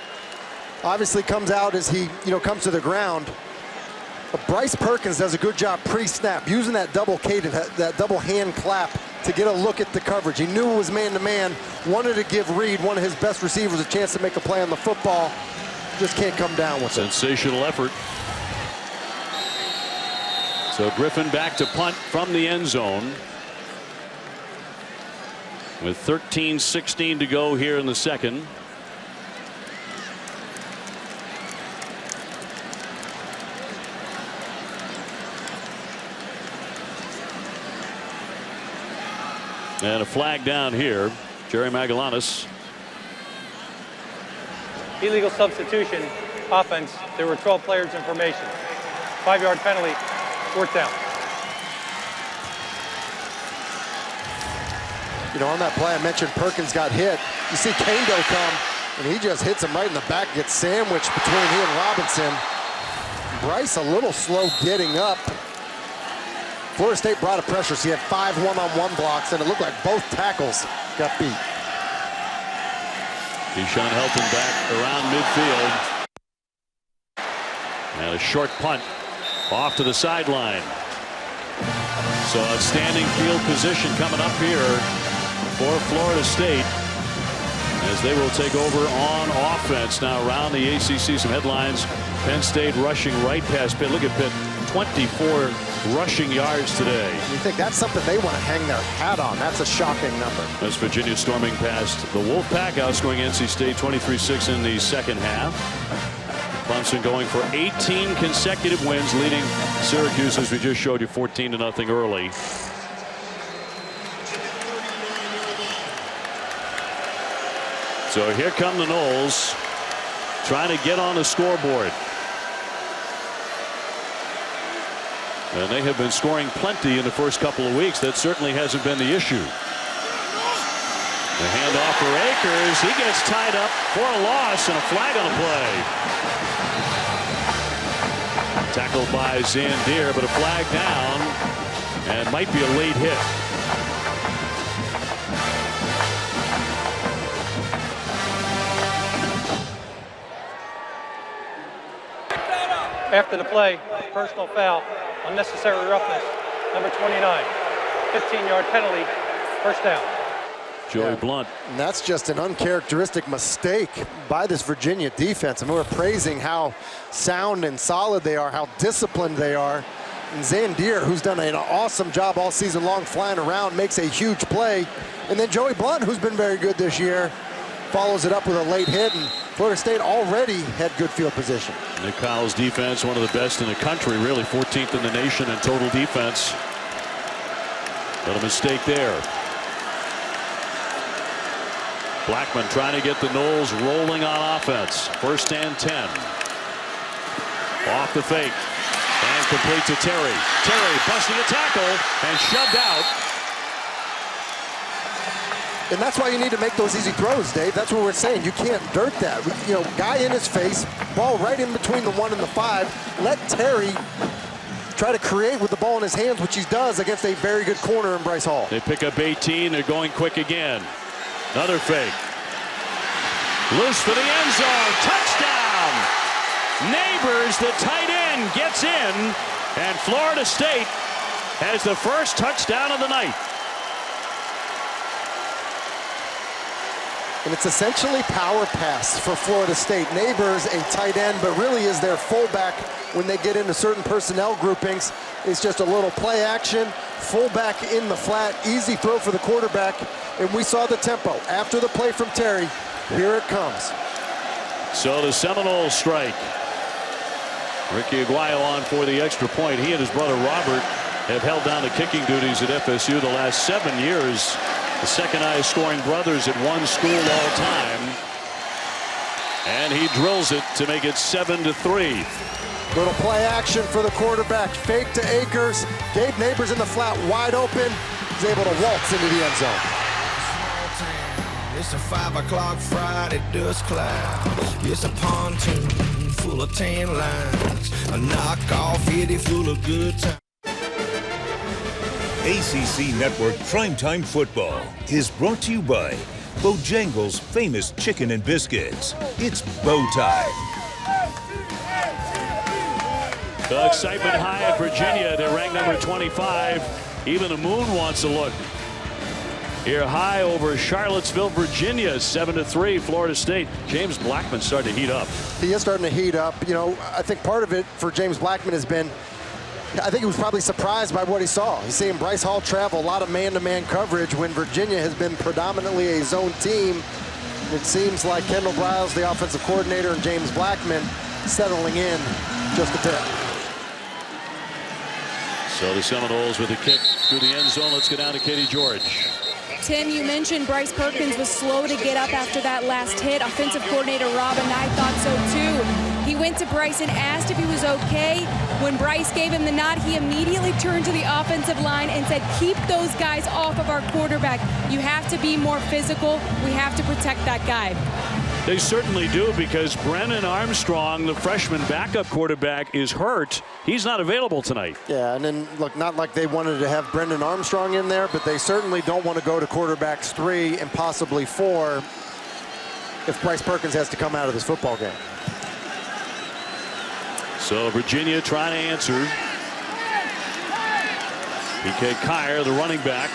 Obviously comes out as he, comes to the ground. But Bryce Perkins does a good job pre-snap, using that double cadence, that double hand clap to get a look at the coverage. He knew it was man-to-man, wanted to give Reed, one of his best receivers, a chance to make a play on the football. Just can't come down with it. Sensational effort. So Griffin back to punt from the end zone. With 13:16 to go here in the second. And a flag down here. Jerry Magellanes. Illegal substitution offense. There were 12 players in formation. 5-yard penalty. 4th down. On that play I mentioned, Perkins got hit. You see Kando come, and he just hits him right in the back, gets sandwiched between he and Robinson. Bryce a little slow getting up. Florida State brought a pressure, so he had 5 one-on-one blocks, and it looked like both tackles got beat. Deshaun Helton back around midfield. And a short punt off to the sideline. So outstanding field position coming up here for Florida State as they will take over on offense. Now around the ACC, some headlines. Penn State rushing right past Pitt. Look at Pitt, 24 rushing yards today. You think that's something they want to hang their hat on. That's a shocking number. As Virginia storming past the Wolfpack, outscoring NC State 23-6 in the second half. Clemson going for 18 consecutive wins, leading Syracuse, as we just showed you, 14-0 early. So here come the Noles trying to get on the scoreboard. And they have been scoring plenty in the first couple of weeks. That certainly hasn't been the issue. The handoff for Akers. He gets tied up for a loss and a flag on the play. Tackled by Zandier, but a flag down and might be a late hit. After the play, personal foul, unnecessary roughness, number 29, 15-yard penalty, 1st down. Joey Blunt. And that's just an uncharacteristic mistake by this Virginia defense. I mean, we're praising how sound and solid they are, how disciplined they are. And Zandier, who's done an awesome job all season long flying around, makes a huge play. And then Joey Blunt, who's been very good this year, follows it up with a late hit. And Florida State already had good field position. Nick Kyle's defense, one of the best in the country, really 14th in the nation in total defense. But a mistake there. Blackman trying to get the Noles rolling on offense. 1st and 10. Off the fake. And complete to Terry. Terry busting a tackle and shoved out. And that's why you need to make those easy throws, Dave. That's what we're saying. You can't dirt that. Guy in his face, ball right in between the 1 and the 5. Let Terry try to create with the ball in his hands, which he does against a very good corner in Bryce Hall. They pick up 18. They're going quick again. Another fake. Loose for the end zone. Touchdown. Neighbors, the tight end, gets in. And Florida State has the first touchdown of the night. And it's essentially power pass for Florida State. Neighbors, a tight end, but really is their fullback when they get into certain personnel groupings. It's just a little play action, fullback in the flat, easy throw for the quarterback. And we saw the tempo after the play from Terry. Here it comes. So the Seminoles strike. Ricky Aguayo on for the extra point. He and his brother Robert have held down the kicking duties at FSU the last 7 years. The second highest scoring brothers at one school all time. And he drills it to make it 7-3. Little play action for the quarterback. Fake to Akers. Gabe Neighbors in the flat, wide open. He's able to waltz into the end zone. It's a 5 o'clock Friday dust cloud. It's a pontoon full of tan lines. A knockoff hitty full of good time. ACC Network Primetime Football is brought to you by Bojangles' famous chicken and biscuits. It's bow tie. The excitement high at Virginia. They're ranked number 25. Even the moon wants a look. Here high over Charlottesville, Virginia, 7-3, Florida State. James Blackman starting to heat up. He is starting to heat up. You know, I think part of it for James Blackman has been, I think he was probably surprised by what he saw. He's seeing Bryce Hall travel a lot of man-to-man coverage when Virginia has been predominantly a zone team. It seems like Kendall Briles, the offensive coordinator, and James Blackman settling in just a bit. So the Seminoles with a kick through the end zone. Let's get down to Katie George. Tim, you mentioned Bryce Perkins was slow to get up after that last hit. Offensive coordinator Rob and I thought so too. He went to Bryce and asked if he was okay. When Bryce gave him the nod, he immediately turned to the offensive line and said, keep those guys off of our quarterback. You have to be more physical. We have to protect that guy. They certainly do, because Brennan Armstrong, the freshman backup quarterback, is hurt. He's not available tonight. Yeah, and then, look, not like they wanted to have Brendan Armstrong in there, but they certainly don't want to go to quarterbacks 3 and possibly 4 if Bryce Perkins has to come out of this football game. So Virginia trying to answer. PK Kier, the running back,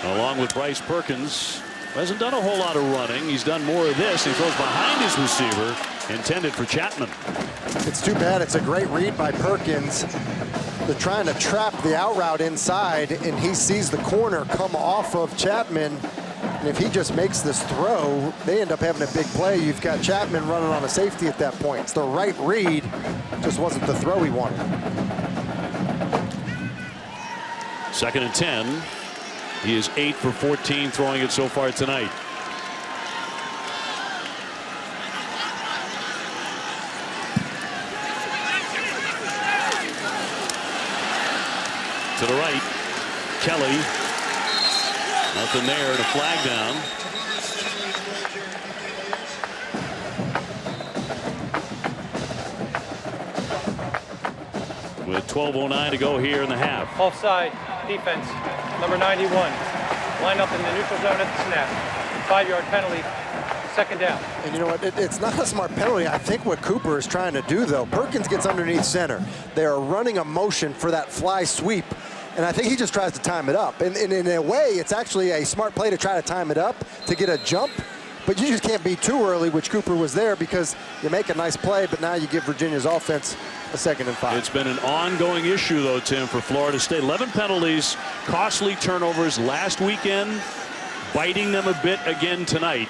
along with Bryce Perkins. Hasn't done a whole lot of running. He's done more of this. He throws behind his receiver, intended for Chapman. It's too bad. It's a great read by Perkins. They're trying to trap the out route inside, and he sees the corner come off of Chapman. And if he just makes this throw, they end up having a big play. You've got Chapman running on a safety at that point. It's the right read, just wasn't the throw he wanted. 2nd and 10. He is 8 for 14 throwing it so far tonight. To the right, Kelly. Nothing there, and a flag down. With 12:09 to go here in the half. Offside defense, number 91. Line up in the neutral zone at the snap. 5-yard penalty, 2nd down. And you know what? It's not a smart penalty. I think what Cooper is trying to do, though, Perkins gets underneath center. They are running a motion for that fly sweep, and I think he just tries to time it up. And in a way, it's actually a smart play to try to time it up to get a jump, but you just can't be too early, which Cooper was there, because you make a nice play, but now you give Virginia's offense a 2nd and 5. It's been an ongoing issue, though, Tim, for Florida State. 11 penalties, costly turnovers last weekend, biting them a bit again tonight,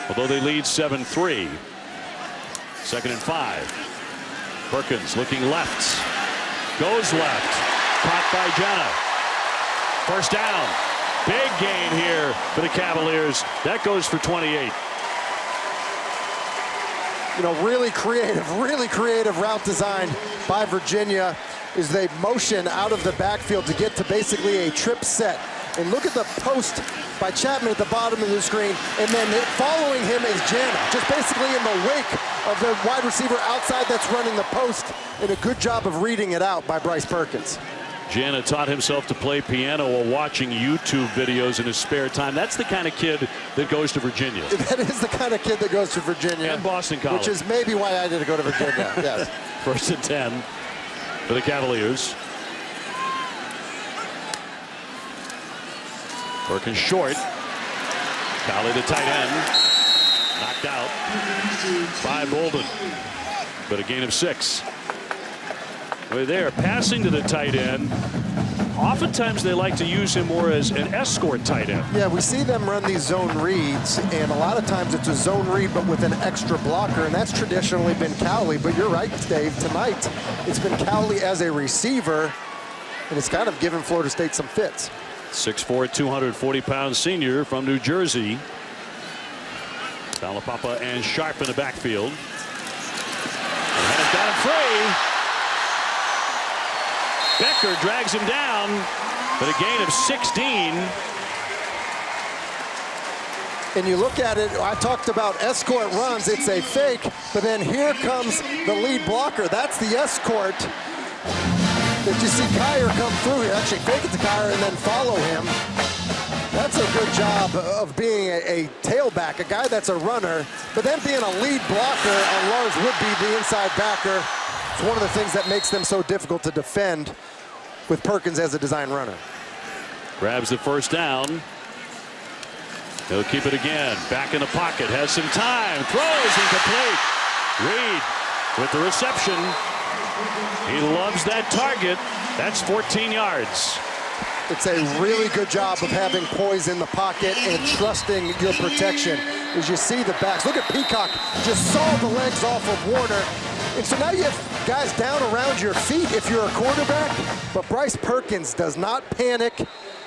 although they lead 7-3. 2nd and 5. Perkins looking left. Goes left. Caught by Jenna. 1st down. Big gain here for the Cavaliers. That goes for 28. You know, really creative route design by Virginia as they motion out of the backfield to get to basically a trip set. And look at the post by Chapman at the bottom of the screen, and then following him is Jana, just basically in the wake of the wide receiver outside that's running the post, and a good job of reading it out by Bryce Perkins. Jana taught himself to play piano while watching YouTube videos in his spare time. That's the kind of kid that goes to Virginia. That is the kind of kid that goes to Virginia. And Boston College. Which is maybe why I did go to Virginia, yes. 1st and 10 for the Cavaliers. Perkins short. Cowley, the tight end. Knocked out by Bolden. But a gain of 6. We're there, passing to the tight end. Oftentimes they like to use him more as an escort tight end. Yeah, we see them run these zone reads, and a lot of times it's a zone read but with an extra blocker, and that's traditionally been Cowley. But you're right, Dave, tonight it's been Cowley as a receiver, and it's kind of given Florida State some fits. 6'4", 240-pound senior from New Jersey. Talapapa and Sharp in the backfield. Ahead of got him free. Becker drags him down, but a gain of 16. And you look at it, I talked about escort runs. It's a fake, but then here comes the lead blocker. That's the escort. Did you see Kyer come through here? Actually fake it to Kyer and then follow him. That's a good job of being a tailback, a guy that's a runner, but then being a lead blocker on Lars Woodby, the inside backer. It's one of the things that makes them so difficult to defend with Perkins as a design runner. Grabs the first down. He'll keep it again. Back in the pocket. Has some time. Throws incomplete. Reed with the reception. He loves that target. That's 14 yards. It's a really good job of having poise in the pocket and trusting your protection. As you see the backs, look at Peacock, just saw the legs off of Warner. And so now you have guys down around your feet if you're a quarterback, but Bryce Perkins does not panic.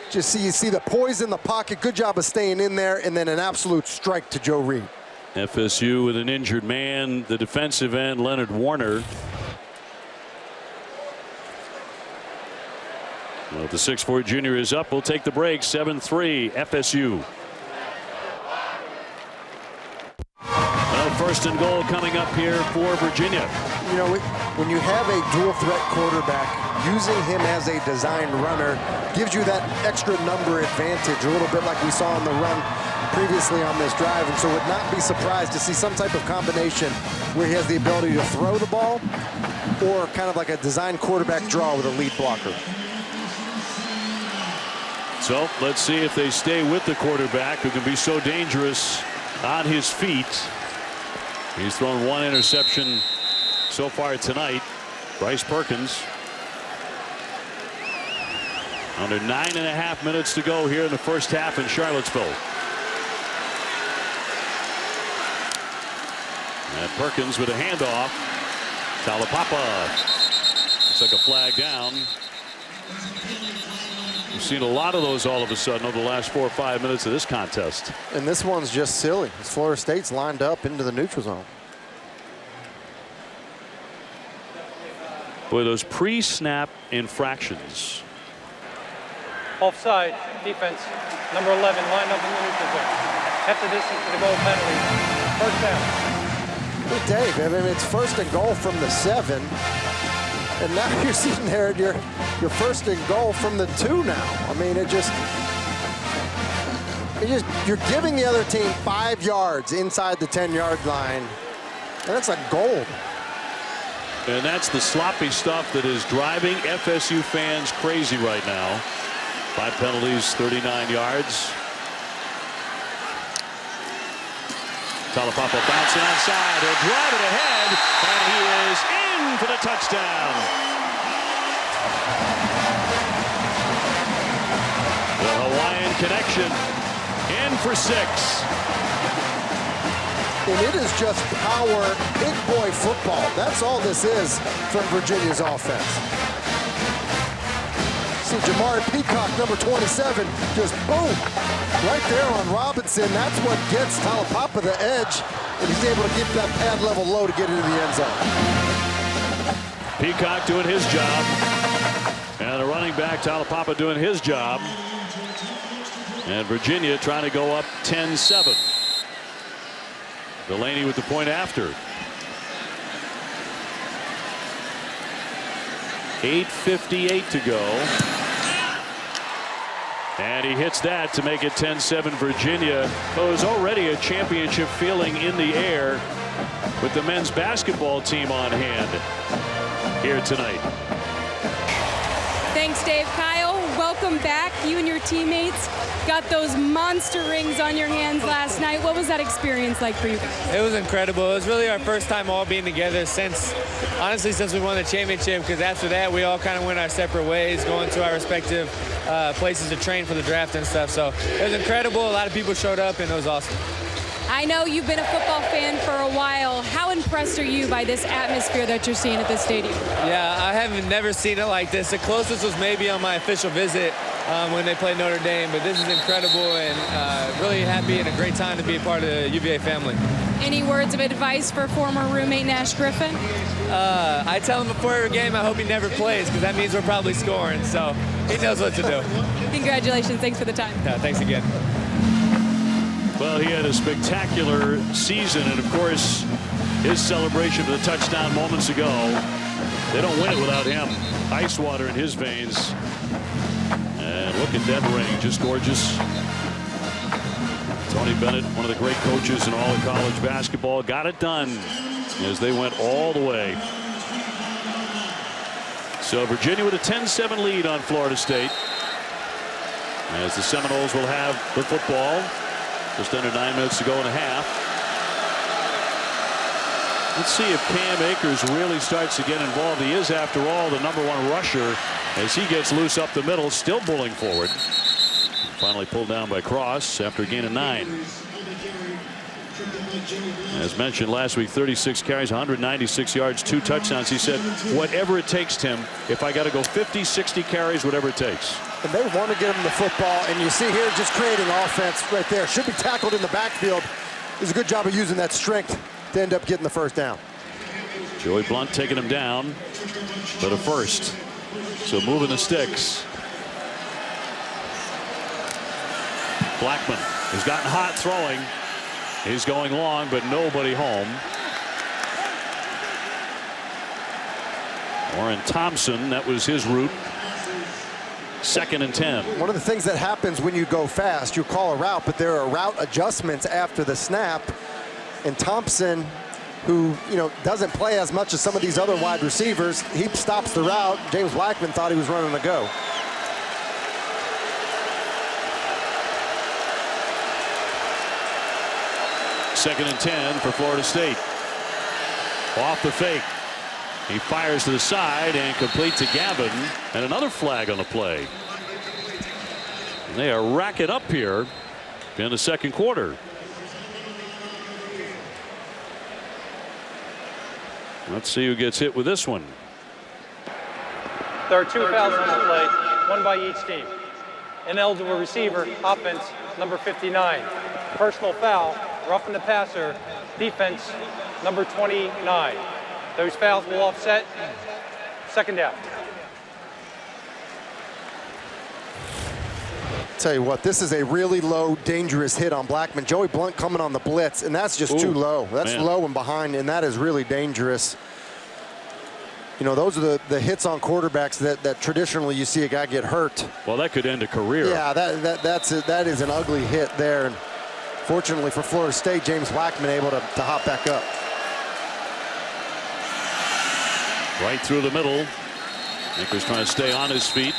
Just you see the poise in the pocket, good job of staying in there, and then an absolute strike to Joe Reed. FSU with an injured man, the defensive end, Leonard Warner. Well, the 6'4" junior is up. We'll take the break. 7-3 FSU. First and goal coming up here for Virginia. You know, when you have a dual threat quarterback, using him as a design runner gives you that extra number advantage, a little bit like we saw on the run previously on this drive. And so would not be surprised to see some type of combination where he has the ability to throw the ball or kind of like a design quarterback draw with a lead blocker. So let's see if they stay with the quarterback who can be so dangerous on his feet. He's thrown one interception so far tonight. Bryce Perkins. Under 9.5 minutes to go here in the first half in Charlottesville. And Perkins with a handoff. Talapapa. Looks like a flag down. We've seen a lot of those all of a sudden over the last 4 or 5 minutes of this contest. And this one's just silly. Florida State's lined up into the neutral zone. Boy, those pre-snap infractions. Offside, defense, number 11, lined up in the neutral zone. Half the distance to the goal penalty. First down. Hey, Dave, I mean, it's first and goal from the 7. And now you're sitting there at your first and goal from the 2 now. I mean, you're giving the other team 5 yards inside the 10-yard line. And that's like gold. And that's the sloppy stuff that is driving FSU fans crazy right now. 5 penalties, 39 yards. Talapapa bouncing outside. He'll drive it ahead, and he is in for the touchdown. The Hawaiian connection in for 6. And it is just power, big boy football. That's all this is from Virginia's offense. See Jamari Peacock, number 27, just boom, right there on Robinson. That's what gets Talapapa the edge, and he's able to keep that pad level low to get into the end zone. Peacock doing his job, and the running back Talapapa doing his job, and Virginia trying to go up 10-7. Delaney with the point after. 8:58 to go. And he hits that to make it 10-7 Virginia. Well, there's already a championship feeling in the air with the men's basketball team on hand here tonight. Thanks, Dave. Kyle, welcome back. You and your teammates got those monster rings on your hands last night. What was that experience like for you guys? It was incredible. It was really our first time all being together since we won the championship, because after that we all kind of went our separate ways, going to our respective places to train for the draft and stuff. So it was incredible. A lot of people showed up, and it was awesome. I know you've been a football fan for a while. How impressed are you by this atmosphere that you're seeing at this stadium? Yeah, I haven't never seen it like this. The closest was maybe on my official visit when they played Notre Dame. But this is incredible, and really happy and a great time to be a part of the UVA family. Any words of advice for former roommate Nash Griffin? I tell him before every game I hope he never plays, because that means we're probably scoring. So he knows what to do. Congratulations. Thanks for the time. Thanks again. Well, he had a spectacular season, and of course, his celebration of the touchdown moments ago. They don't win it without him. Ice water in his veins. And look at that ring, just gorgeous. Tony Bennett, one of the great coaches in all of college basketball, got it done as they went all the way. So Virginia with a 10-7 lead on Florida State, as the Seminoles will have the football. Just under 9 minutes to go and a half. Let's see if Cam Akers really starts to get involved. He is, after all, the #1 rusher as he gets loose up the middle, still pulling forward. Finally pulled down by Cross after a gain of 9. As mentioned last week, 36 carries, 196 yards, 2 touchdowns. He said, whatever it takes, Tim, if I got to go 50, 60 carries, whatever it takes. And they want to get him the football, and you see here just creating offense right there. Should be tackled in the backfield. Does a good job of using that strength to end up getting the first down. Joey Blunt taking him down, but a first. So moving the sticks. Blackman has gotten hot throwing. He's going long, but nobody home. Warren Thompson, that was his route. 2nd and 10. One of the things that happens when you go fast, you call a route, but there are route adjustments after the snap. And Thompson, who doesn't play as much as some of these other wide receivers, he stops the route. James Blackman thought he was running a go. Second and 10 for Florida State. Off the fake. He fires to the side and complete to Gavin, and another flag on the play. And they are racking up here in the second quarter. Let's see who gets hit with this one. There are 2 fouls on the play, 1 by each team. Ineligible receiver, offense, number 59. Personal foul, roughing the passer, defense, number 29. Those fouls will offset. 2nd down. Tell you what, this is a really low, dangerous hit on Blackman. Joey Blunt coming on the blitz, and that's just too low. That's low and behind, and that is really dangerous. Those are the hits on quarterbacks that traditionally you see a guy get hurt. Well, that could end a career. Yeah, that is an ugly hit there. And fortunately for Florida State, James Blackman able to hop back up. Right through the middle. Akers trying to stay on his feet.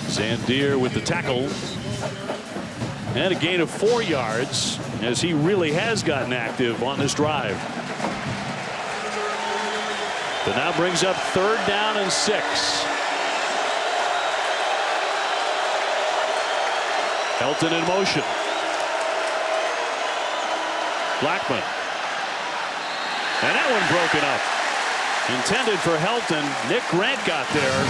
Zandier with the tackle. And a gain of 4 yards as he really has gotten active on this drive. But now brings up 3rd down and 6. Helton in motion. Blackman. And that one broken up. Intended for Helton. Nick Grant got there.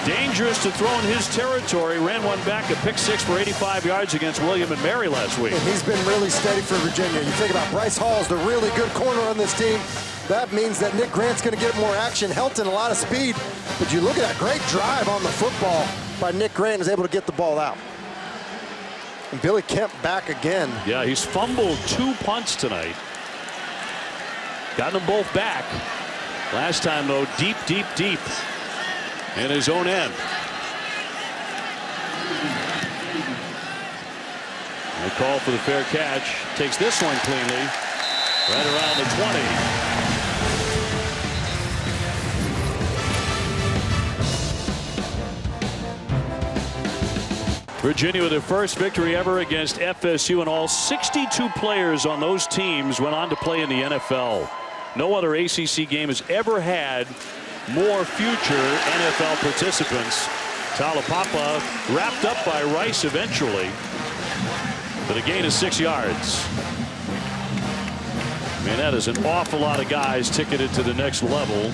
Dangerous to throw in his territory. Ran one back, a pick 6 for 85 yards against William and Mary last week. And he's been really steady for Virginia. You think about Bryce Hall's the really good corner on this team. That means that Nick Grant's going to get more action. Helton, a lot of speed. But you look at that great drive on the football by Nick Grant, is able to get the ball out. And Billy Kemp back again. Yeah, he's fumbled 2 punts tonight. Gotten them both back. Last time, though, deep in his own end. The call for the fair catch. Takes this one cleanly. Right around the 20. Virginia with their first victory ever against FSU, and all 62 players on those teams went on to play in the NFL. No other ACC game has ever had more future NFL participants. Talapapa wrapped up by Rice eventually, but a gain of 6 yards. Man, that is an awful lot of guys ticketed to the next level.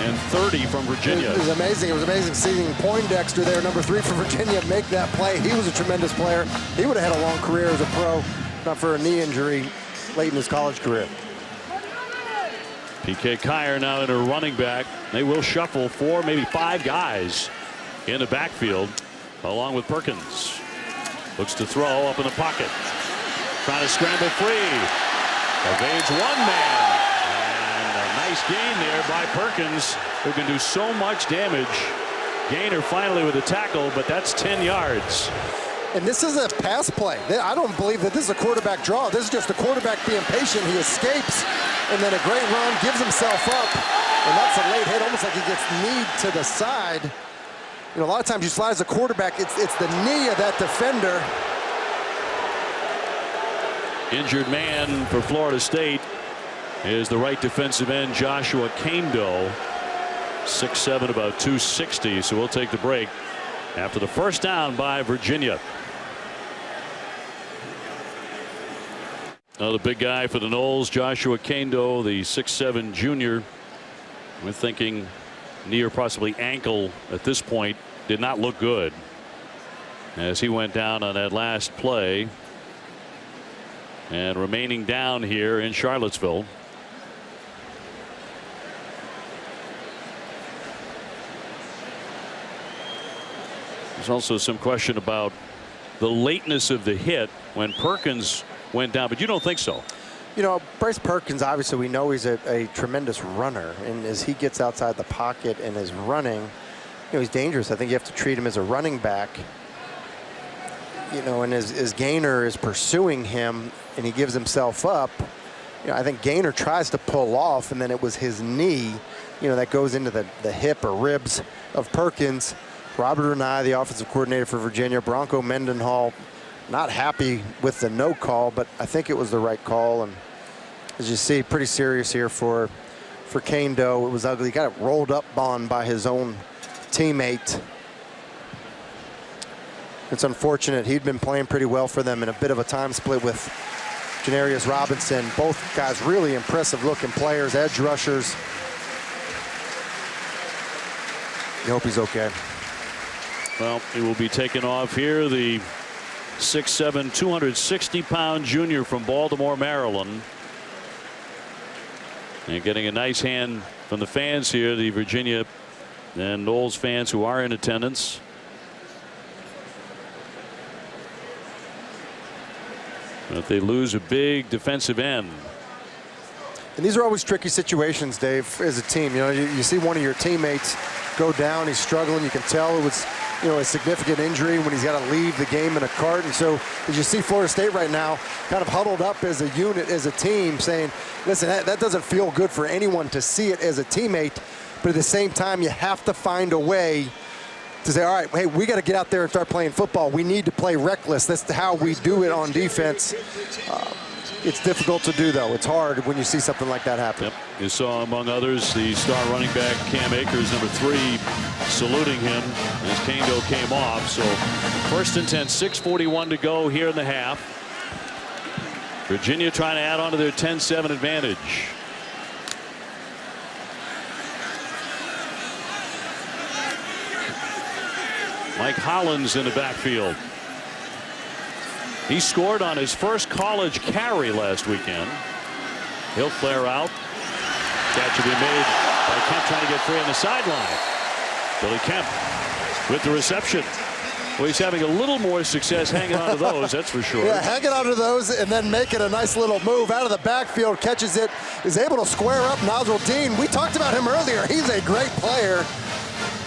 and 30 from Virginia. It was amazing. It was amazing seeing Poindexter there, number 3 for Virginia, make that play. He was a tremendous player. He would have had a long career as a pro, not for a knee injury late in his college career. PK Kier now in a running back. They will shuffle 4, maybe 5 guys in the backfield, along with Perkins. Looks to throw up in the pocket. Trying to scramble free. Evades one man. And a nice gain there by Perkins, who can do so much damage. Gainer finally with a tackle, but that's 10 yards. And this is a pass play. I don't believe that this is a quarterback draw. This is just a quarterback being patient. He escapes, and then a great run, gives himself up. And that's a late hit, almost like he gets kneed to the side. You know, a lot of times you slide as a quarterback, it's the knee of that defender. Injured man for Florida State is the right defensive end, Joshua Kando. 6'7", about 260, so we'll take the break after the first down by Virginia. Another big guy for the Noles, Joshua Kando, the 6'7" junior. We're thinking knee or possibly ankle at this point. Did not look good as he went down on that last play. And remaining down here in Charlottesville. There's also some question about the lateness of the hit when Perkins went down, but you don't think so? You know, Bryce Perkins, obviously we know he's a tremendous runner, and as he gets outside the pocket and is running, you know, he's dangerous. I think you have to treat him as a running back. You know, and as Gainer is pursuing him and he gives himself up, you know, I think Gainer tries to pull off, and then it was his knee, you know, that goes into the hip or ribs of Perkins. Robert Renai, the offensive coordinator for Virginia, Bronco Mendenhall, not happy with the no call, but I think it was the right call. And as you see, pretty serious here for Kando. It was ugly. He got it rolled up on by his own teammate. It's unfortunate. He'd been playing pretty well for them in a bit of a time split with Janarius Robinson. Both guys really impressive looking players, edge rushers. I hope he's okay. Well, he will be taken off here. The 6'7", 260-pound junior from Baltimore, Maryland. And getting a nice hand from the fans here, the Virginia and Noles fans who are in attendance. But they lose a big defensive end. And these are always tricky situations, Dave, as a team. You know, you see one of your teammates go down, he's struggling. You can tell it was, you know, a significant injury when he's got to leave the game in a cart. And so as you see Florida State right now kind of huddled up as a unit, as a team, saying, listen, that doesn't feel good for anyone to see it as a teammate. But at the same time, you have to find a way to say, all right, hey, we got to get out there and start playing football. We need to play reckless. That's how we do it on defense. It's difficult to do, though. It's hard when you see something like that happen. Yep. You saw, among others, the star running back Cam Akers, number 3, saluting him as Kando came off. So 1st and 10, 6:41 to go here in the half. Virginia trying to add on to their 10-7 advantage. Mike Hollins in the backfield. He scored on his first college carry last weekend. He'll flare out. Catch will be made by Kemp, trying to get free on the sideline. Billy Kemp with the reception. Well, he's having a little more success hanging on to those, that's for sure. Yeah, hanging on to those and then making a nice little move out of the backfield, catches it, is able to square up Nasruddin. We talked about him earlier. He's a great player.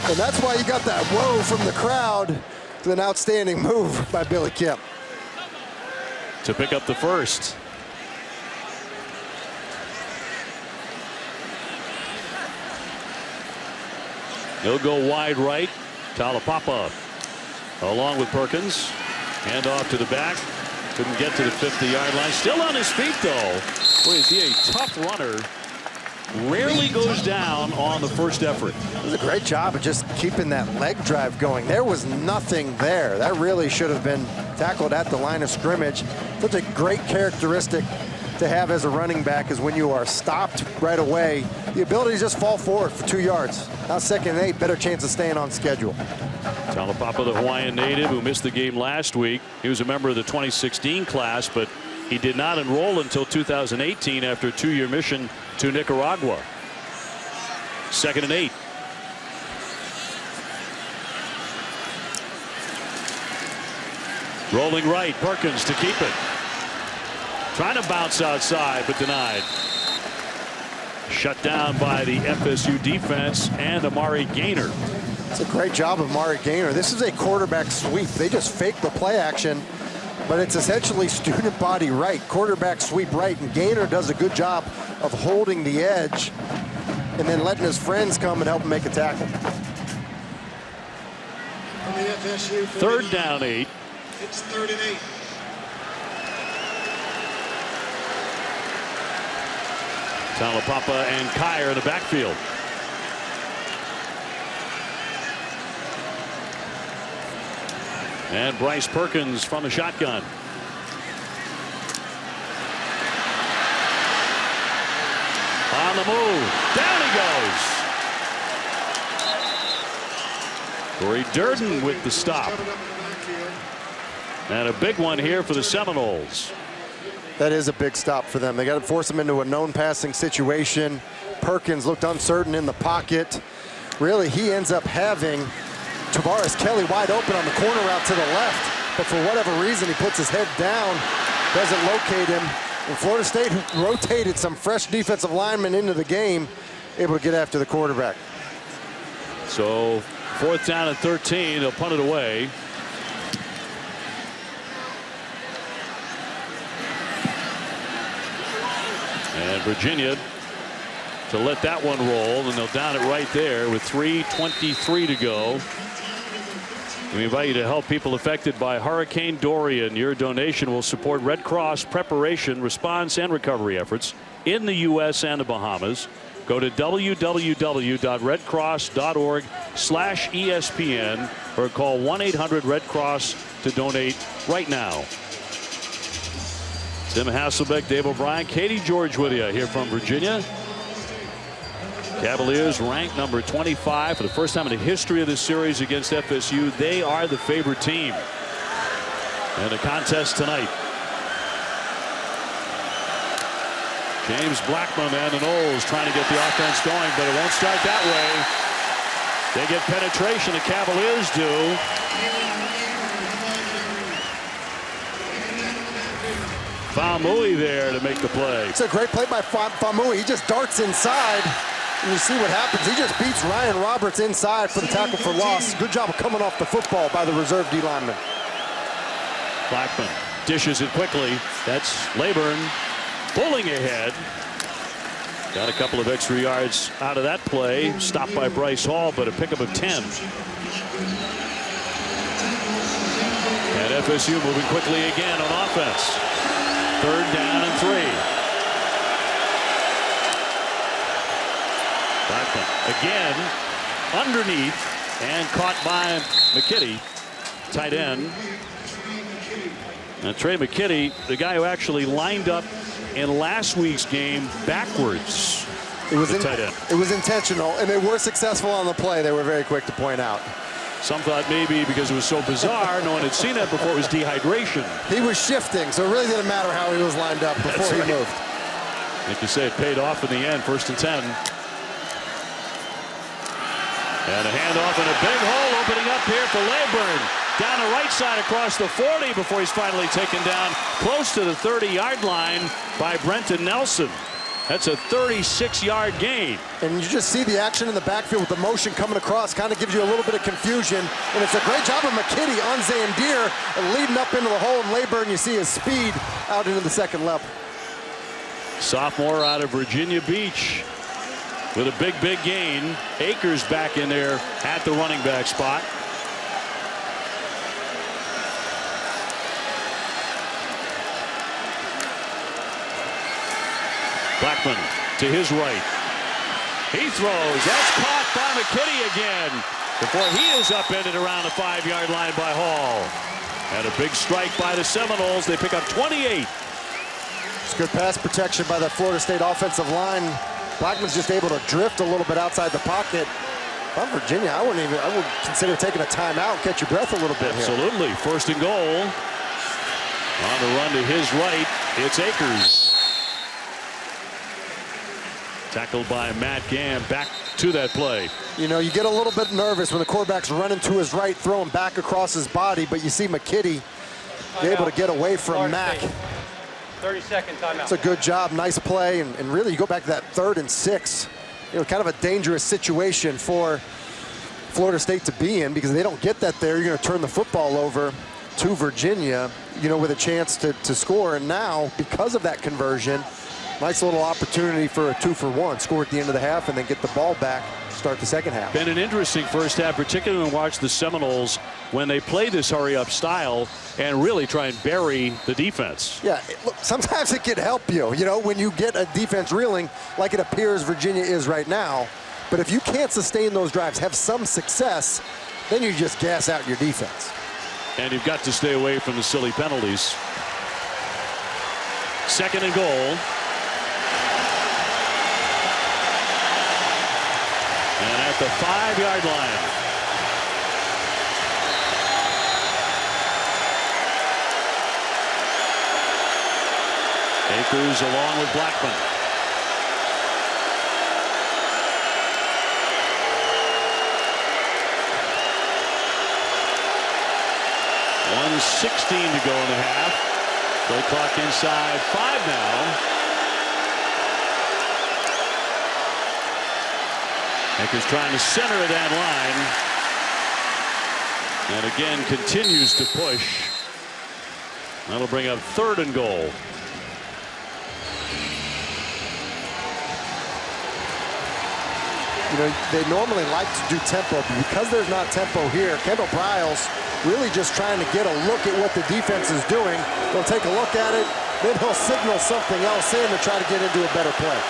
And that's why you got that whoa from the crowd. It's an outstanding move by Billy Kemp. To pick up the first. He'll go wide right. Talapapa along with Perkins. Hand off to the back. Couldn't get to the 50-yard line. Still on his feet, though. Boy, is he a tough runner. Rarely goes down on the first effort. It was a great job of just keeping that leg drive going. There was nothing there. That really should have been tackled at the line of scrimmage. Such a great characteristic to have as a running back is when you are stopped right away, the ability to just fall forward for 2 yards. Now 2nd and 8, better chance of staying on schedule. Talapapa, the Hawaiian native who missed the game last week. He was a member of the 2016 class, but he did not enroll until 2018 after a 2-year mission to Nicaragua. 2nd and 8. Rolling right, Perkins to keep it. Trying to bounce outside, but denied. Shut down by the FSU defense and Amari Gaynor. It's a great job of Amari Gaynor. This is a quarterback sweep. They just fake the play action, but it's essentially student body right, quarterback sweep right, and Gaynor does a good job of holding the edge and then letting his friends come and help him make a tackle. 3rd down 8. It's 3rd and 8. Talapapa and Kyer in the backfield. And Bryce Perkins from the shotgun. On the move. Down he goes. Corey Durden with the stop. And a big one here for the Seminoles. That is a big stop for them. They got to force him into a known passing situation. Perkins looked uncertain in the pocket. Really, he ends up having Tavares Kelly wide open on the corner route to the left. But for whatever reason, he puts his head down, doesn't locate him. And Florida State, who rotated some fresh defensive linemen into the game, able to get after the quarterback. So 4th down and 13. They'll punt it away. And Virginia to let that one roll, and they'll down it right there with 3:23 to go. We invite you to help people affected by Hurricane Dorian. Your donation will support Red Cross preparation, response, and recovery efforts in the U.S. and the Bahamas. Go to www.redcross.org/ESPN or call 1-800-RED-CROSS to donate right now. Tim Hasselbeck, Dave O'Brien, Katie George with you here from Virginia. Cavaliers ranked number 25 for the first time in the history of this series against FSU. They are the favorite team in the contest tonight. James Blackman and the Noles trying to get the offense going, but it won't start that way. They get penetration, the Cavaliers do. Famui there to make the play. It's a great play by Famui. He just darts inside. And you see what happens. He just beats Ryan Roberts inside for the tackle for loss. Good job of coming off the football by the reserve D lineman. Blackman dishes it quickly. That's Layburn pulling ahead. Got a couple of extra yards out of that play. Stopped by Bryce Hall, but a pickup of 10. And FSU moving quickly again on offense. 3rd down and 3. Blackman again underneath and caught by McKitty, tight end. And Trey McKitty, the guy who actually lined up in last week's game backwards. It was tight end. It was intentional, and they were successful on the play. They were very quick to point out. Some thought maybe because it was so bizarre, no one had seen that before, it was dehydration. He was shifting, so it really didn't matter how he was lined up before he moved. Like you say, it paid off in the end. 1st and 10. And a handoff and a big hole opening up here for Layburn. Down the right side across the 40 before he's finally taken down close to the 30-yard line by Brenton Nelson. That's a 36-yard gain. And you just see the action in the backfield with the motion coming across. Kind of gives you a little bit of confusion. And it's a great job of McKitty on Zandier and leading up into the hole. And Layburn, you see his speed out into the 2nd level. Sophomore out of Virginia Beach with a big gain. Akers back in there at the running back spot. Blackman to his right. He throws. That's caught by McKitty again before he is upended around the 5-yard line by Hall. And a big strike by the Seminoles. They pick up 28. It's good pass protection by the Florida State offensive line. Blackman's just able to drift a little bit outside the pocket. If I'm Virginia, I would consider taking a timeout, catch your breath a little bit. Absolutely. Here. First and goal. On the run to his right, it's Akers. Tackled by Matt Gam. Back to that play. You know, you get a little bit nervous when the quarterback's running to his right, throwing back across his body, but you see McKitty be able to get away from Mack. 30-second timeout. It's a good job, nice play, and really you go back to that 3rd and 6. You know, kind of a dangerous situation for Florida State to be in because if they don't get that there, you're going to turn the football over to Virginia, you know, with a chance to score. And now, because of that conversion, nice little opportunity for a 2-for-1. Score at the end of the half and then get the ball back, start the second half. Been an interesting first half, particularly when we watch the Seminoles when they play this hurry-up style and really try and bury the defense. Yeah, look, sometimes it can help you, you know, when you get a defense reeling like it appears Virginia is right now. But if you can't sustain those drives, have some success, then you just gas out your defense. And you've got to stay away from the silly penalties. Second and goal. And at the 5-yard line. Akers along with Blackman. .116 to go in the half. Play clock inside 5 now. Akers trying to center that line. And again continues to push. That'll bring up 3rd and goal. You know, they normally like to do tempo, but because there's not tempo here, Kendall Briles really just trying to get a look at what the defense is doing. He'll take a look at it, then he'll signal something else in to try to get into a better play.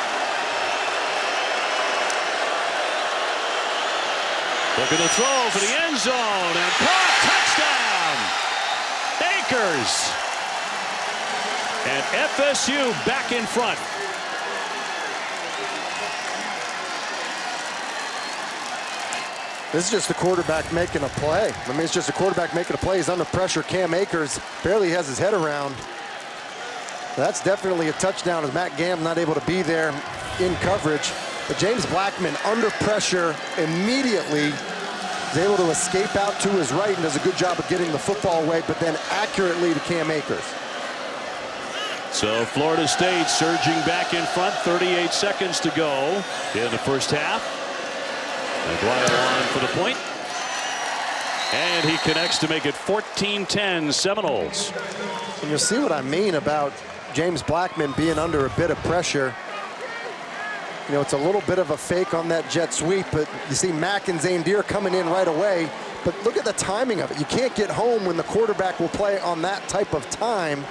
Looking to throw for the end zone and caught. Touchdown! Akers. And FSU back in front. This is just the quarterback making a play. I mean, it's just a quarterback making a play. He's under pressure. Cam Akers barely has his head around. That's definitely a touchdown as Matt Gam not able to be there in coverage. But James Blackman under pressure immediately is able to escape out to his right and does a good job of getting the football away, but then accurately to Cam Akers. So Florida State surging back in front. 38 seconds to go in the first half. McGuire on for the point. And he connects to make it 14-10 Seminoles. And you'll see what I mean about James Blackman being under a bit of pressure. You know, it's a little bit of a fake on that jet sweep, but you see Mack and Zane Deere coming in right away. But look at the timing of it. You can't get home when the quarterback will play on that type of time.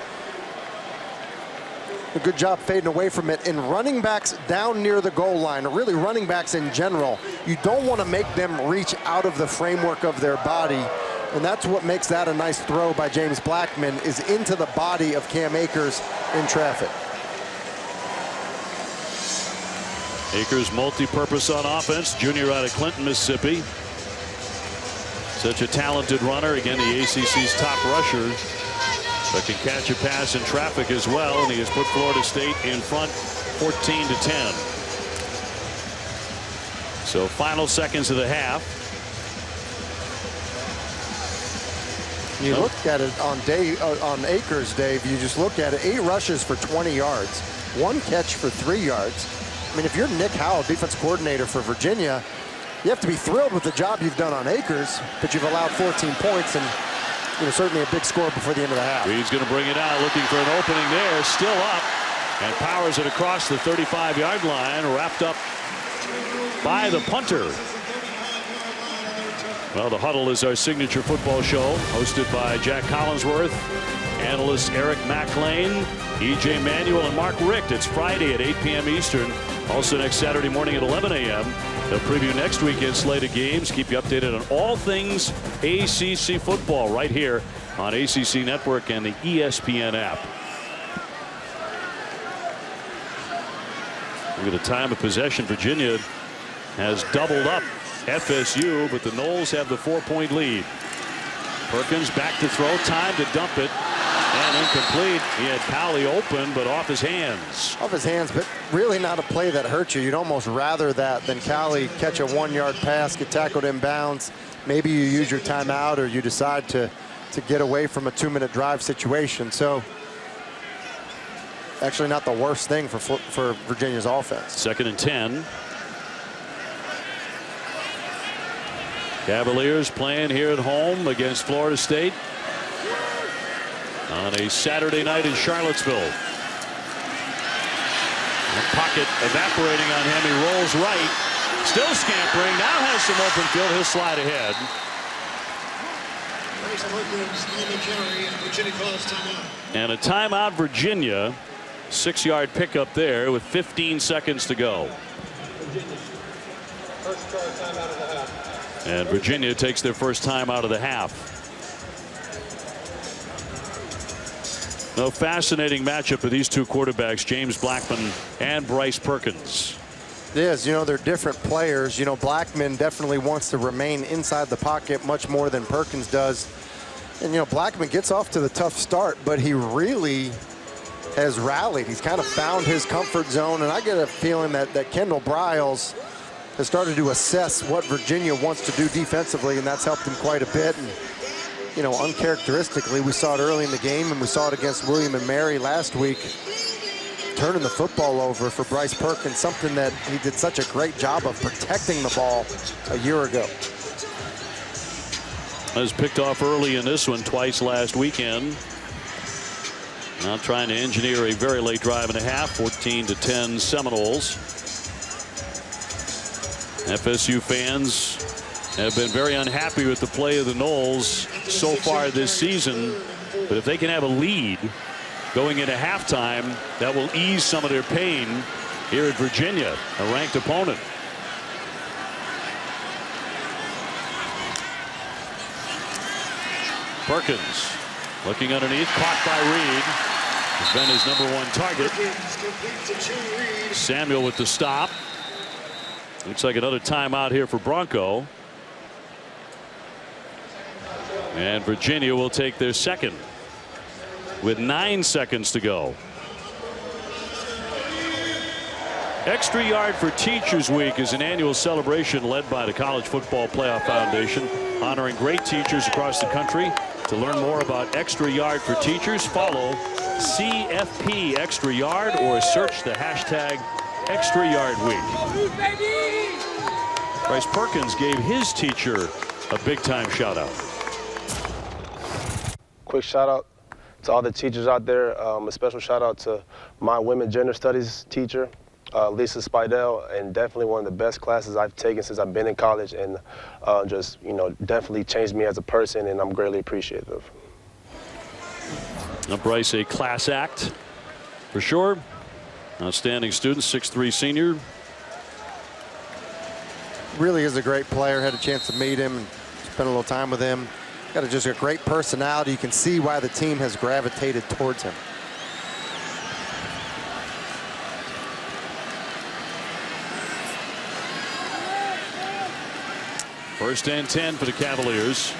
A good job fading away from it. And running backs down near the goal line, or really running backs in general, you don't want to make them reach out of the framework of their body. And that's what makes that a nice throw by James Blackman, is into the body of Cam Akers in traffic. Akers multi-purpose on offense, junior out of Clinton, Mississippi. Such a talented runner. Again, the ACC's top rusher. But can catch a pass in traffic as well, and he has put Florida State in front 14-10. So final seconds of the half. You look at it on Akers, Dave, you just look at it, 8 rushes for 20 yards, 1 catch for 3 yards. I mean, if you're Nick Howell, defense coordinator for Virginia, you have to be thrilled with the job you've done on Akers, but you've allowed 14 points and certainly a big score before the end of the half. Reed's going to bring it out, looking for an opening there, still up, and powers it across the 35-yard line, wrapped up by the punter. Well, the Huddle is our signature football show, hosted by Jack Collinsworth, analysts Eric McLean, E.J. Manuel, and Mark Richt. It's Friday at 8 p.m. Eastern. Also next Saturday morning at 11 a.m. They'll preview next weekend's slate of games. Keep you updated on all things ACC football right here on ACC Network and the ESPN app. Look at the time of possession. Virginia has doubled up FSU, but the Noles have the 4-point lead. Perkins back to throw, time to dump it, and incomplete. He had Powley open, but off his hands. Off his hands, but really not a play that hurts you. You'd almost rather that than Cowley catch a 1-yard pass, get tackled in bounds. Maybe you use your timeout, or you decide to get away from a 2-minute drive situation. So actually not the worst thing for Virginia's offense. 2nd and 10. Cavaliers playing here at home against Florida State on a Saturday night in Charlottesville. The pocket evaporating on him. He rolls right, still scampering, now has some open field. He'll slide ahead. Bryce Perkins on the carry, and Virginia calls timeout. And a timeout, Virginia. 6-yard pickup there with 15 seconds to go. First timeout of the half. And Virginia takes their first time out of the half. No, fascinating matchup of these two quarterbacks, James Blackman and Bryce Perkins. It is. You know, they're different players. You know, Blackman definitely wants to remain inside the pocket much more than Perkins does. And, you know, Blackman gets off to the tough start, but he really has rallied. He's kind of found his comfort zone, and I get a feeling that Kendall Briles has started to assess what Virginia wants to do defensively, and that's helped him quite a bit. And, you know, uncharacteristically, we saw it early in the game, and we saw it against William and Mary last week, turning the football over for Bryce Perkins, something that he did such a great job of protecting the ball a year ago. Was picked off early in this one twice last weekend. Now trying to engineer a very late drive and a half. 14-10 Seminoles. FSU fans have been very unhappy with the play of the Noles so far this season, but if they can have a lead going into halftime, that will ease some of their pain here at Virginia, a ranked opponent. Perkins looking underneath, caught by Reed. Has been his #1 target. Samuel with the stop. Looks like another timeout here for Bronco. And Virginia will take their second with 9 seconds to go. Extra Yard for Teachers Week is an annual celebration led by the College Football Playoff Foundation, honoring great teachers across the country. To learn more about Extra Yard for Teachers, follow CFP Extra Yard or search the hashtag Extra Yard Week. Bryce Perkins gave his teacher a big-time shout-out. Quick shout-out to all the teachers out there. A special shout-out to my women gender studies teacher, Lisa Spidell, and definitely one of the best classes I've taken since I've been in college, and just, you know, definitely changed me as a person, and I'm greatly appreciative. Now Bryce, a class act for sure. Outstanding student, 6'3" senior. Really is a great player. Had a chance to meet him and spend a little time with him. Got just a great personality. You can see why the team has gravitated towards him. First and 10 for the Cavaliers.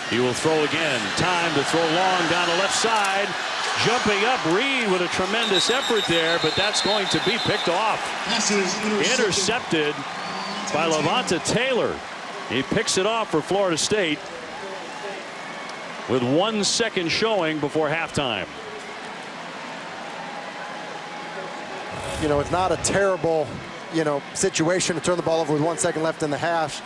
He will throw again. Time to throw long down the left side. Jumping up, Reed with a tremendous effort there, but that's going to be picked off. Intercepted by Levante Taylor. He picks it off for Florida State with 1 second showing before halftime. You know, it's not a terrible, you know, situation to turn the ball over with 1 second left in the half.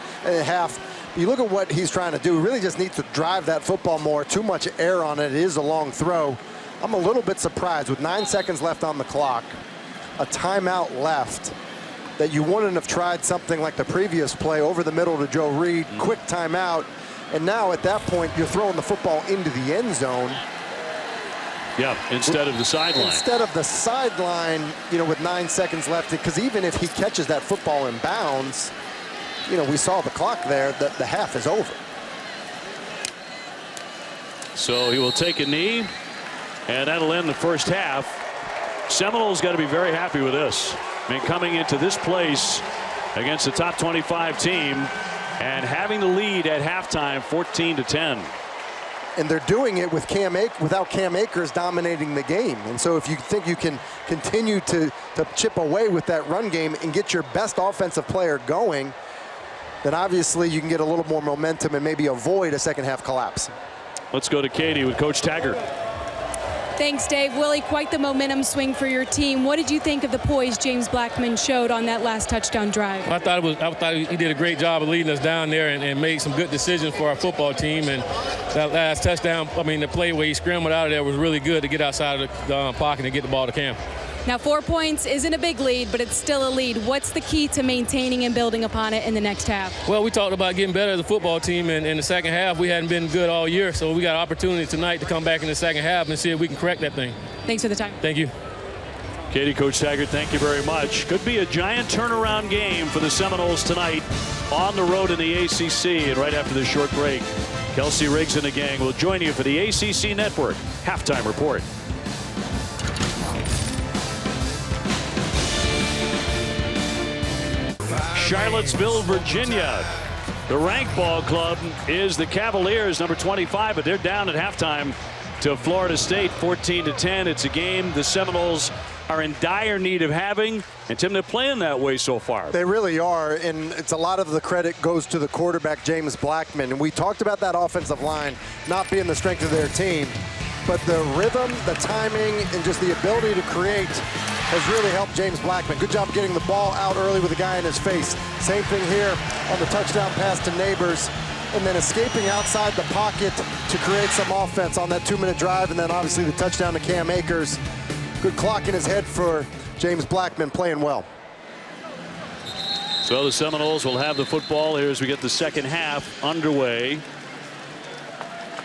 You look at what he's trying to do. He really just needs to drive that football more. Too much air on it. It is a long throw. I'm a little bit surprised with 9 seconds left on the clock, a timeout left, that you wouldn't have tried something like the previous play over the middle to Joe Reed, quick timeout, and now at that point you're throwing the football into the end zone. Yeah, instead of the sideline. Instead of the sideline, you know, with 9 seconds left, because even if he catches that football in bounds, you know, we saw the clock there, that the half is over. So he will take a knee, and that'll end the first half. Seminoles got to be very happy with this. I mean, coming into this place against a top 25 team and having the lead at halftime 14-10. And they're doing it with without Cam Akers dominating the game. And so if you think you can continue to chip away with that run game and get your best offensive player going, then obviously you can get a little more momentum and maybe avoid a second half collapse. Let's go to Katie with Coach Taggart. Thanks, Dave. Willie, quite the momentum swing for your team. What did you think of the poise James Blackman showed on that last touchdown drive? I thought he did a great job of leading us down there and made some good decisions for our football team. And that last touchdown, the play where he scrambled out of there was really good to get outside of the pocket and get the ball to Cam. Now, 4 points isn't a big lead, but it's still a lead. What's the key to maintaining and building upon it in the next half? Well, we talked about getting better as a football team, and in the second half, we hadn't been good all year, so we got an opportunity tonight to come back in the second half and see if we can correct that thing. Thanks for the time. Thank you. Katie, Coach Taggart, thank you very much. Could be a giant turnaround game for the Seminoles tonight on the road in the ACC. And right after this short break, Kelsey Riggs and the gang will join you for the ACC Network Halftime Report. Charlottesville, Virginia. The ranked ball club is the Cavaliers, number 25, but they're down at halftime to Florida State, 14-10. It's a game the Seminoles are in dire need of having, and Tim, they're playing that way so far. They really are, and it's a lot of the credit goes to the quarterback, James Blackman. And we talked about that offensive line not being the strength of their team, but the rhythm, the timing, and just the ability to create has really helped James Blackman. Good job getting the ball out early with a guy in his face. Same thing here on the touchdown pass to Neighbors, and then escaping outside the pocket to create some offense on that 2-minute drive, and then obviously the touchdown to Cam Akers. Good clock in his head for James Blackman, playing well. So the Seminoles will have the football here as we get the second half underway.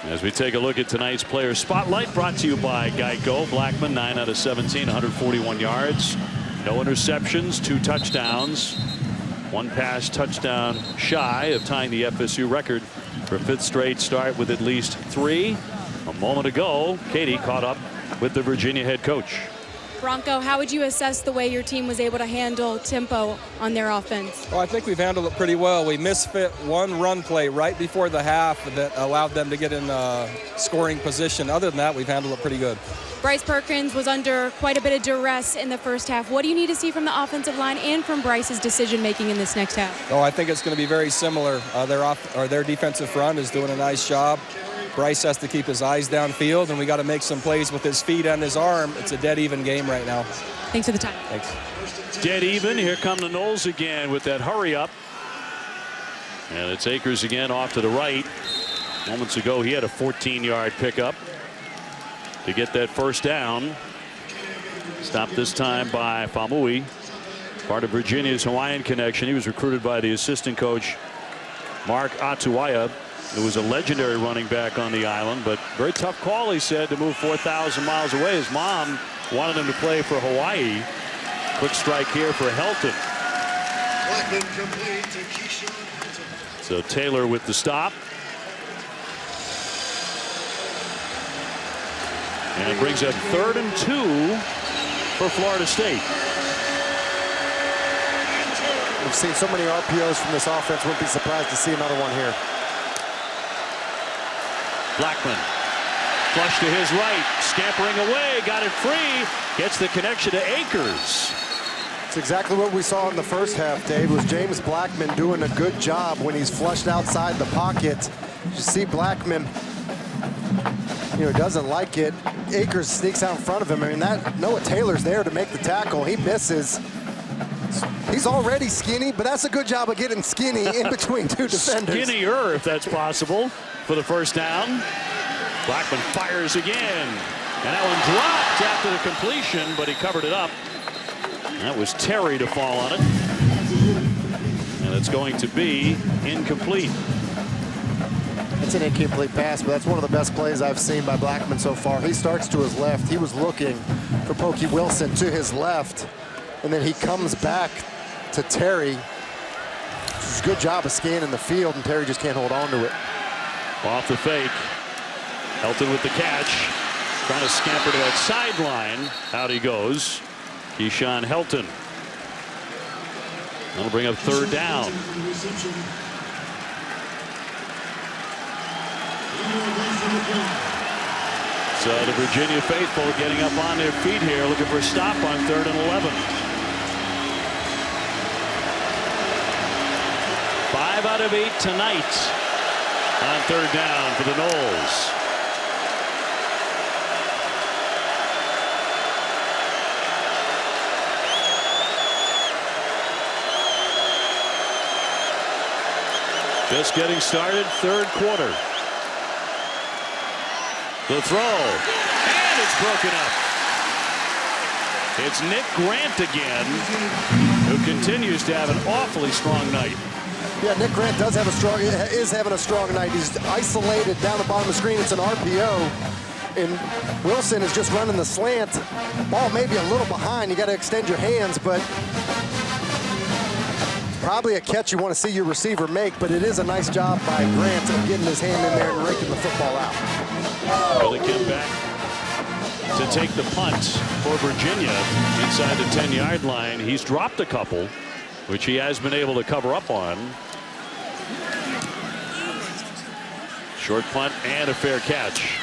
As we take a look at tonight's player spotlight, brought to you by Geico. Blackman, 9 out of 17, 141 yards, no interceptions, 2 touchdowns, 1 pass touchdown shy of tying the FSU record for a 5th straight start with at least 3. A moment ago, Katie caught up with the Virginia head coach. Bronco, how would you assess the way your team was able to handle tempo on their offense? Well, I think we've handled it pretty well. We misfit one run play right before the half that allowed them to get in scoring position. Other than that, we've handled it pretty good. Bryce Perkins was under quite a bit of duress in the first half. What do you need to see from the offensive line and from Bryce's decision-making in this next half? Oh, I think it's going to be very similar. Their defensive front is doing a nice job. Bryce has to keep his eyes downfield, and we got to make some plays with his feet and his arm. It's a dead even game right now. Thanks for the time. Thanks. Dead even. Here come the Noles again with that hurry up. And it's Akers again off to the right. Moments ago, he had a 14-yard pickup to get that first down. Stopped this time by Famui, part of Virginia's Hawaiian connection. He was recruited by the assistant coach, Mark Atuaya, who was a legendary running back on the island, but very tough call, he said, to move 4,000 miles away. His mom wanted him to play for Hawaii. Quick strike here for Helton. So Taylor with the stop. And it brings up 3rd and 2 for Florida State. We've seen so many RPOs from this offense, wouldn't be surprised to see another one here. Blackman, flush to his right, scampering away, got it free, gets the connection to Akers. It's exactly what we saw in the first half, Dave, was James Blackman doing a good job when he's flushed outside the pocket. You see Blackman, doesn't like it. Akers sneaks out in front of him. I mean, Noah Taylor's there to make the tackle. He misses. He's already skinny, but that's a good job of getting skinny in between 2 defenders. Skinnier, if that's possible, for the first down. Blackman fires again. And that one dropped after the completion, but he covered it up. That was Terry to fall on it. And it's going to be incomplete. It's an incomplete pass, but that's one of the best plays I've seen by Blackman so far. He starts to his left. He was looking for Pokey Wilson to his left, and then he comes back to Terry. It's a good job of scanning the field, and Terry just can't hold on to it. Off the fake. Helton with the catch. Trying to scamper to that sideline. Out he goes. Keyshawn Helton. That'll bring up third down. So the Virginia faithful getting up on their feet here, looking for a stop on 3rd and 11. 5 out of 8 tonight on 3rd down for the Noles. Just getting started, 3rd quarter. The throw, and it's broken up. It's Nick Grant again, who continues to have an awfully strong night. Yeah, Nick Grant is having a strong night. He's isolated down the bottom of the screen. It's an RPO, and Wilson is just running the slant. Ball maybe a little behind. You got to extend your hands, but probably a catch you want to see your receiver make, but it is a nice job by Grant of getting his hand in there and raking the football out. Billy Kim back to take the punt for Virginia inside the 10-yard line. He's dropped a couple, which he has been able to cover up on. Short punt and a fair catch.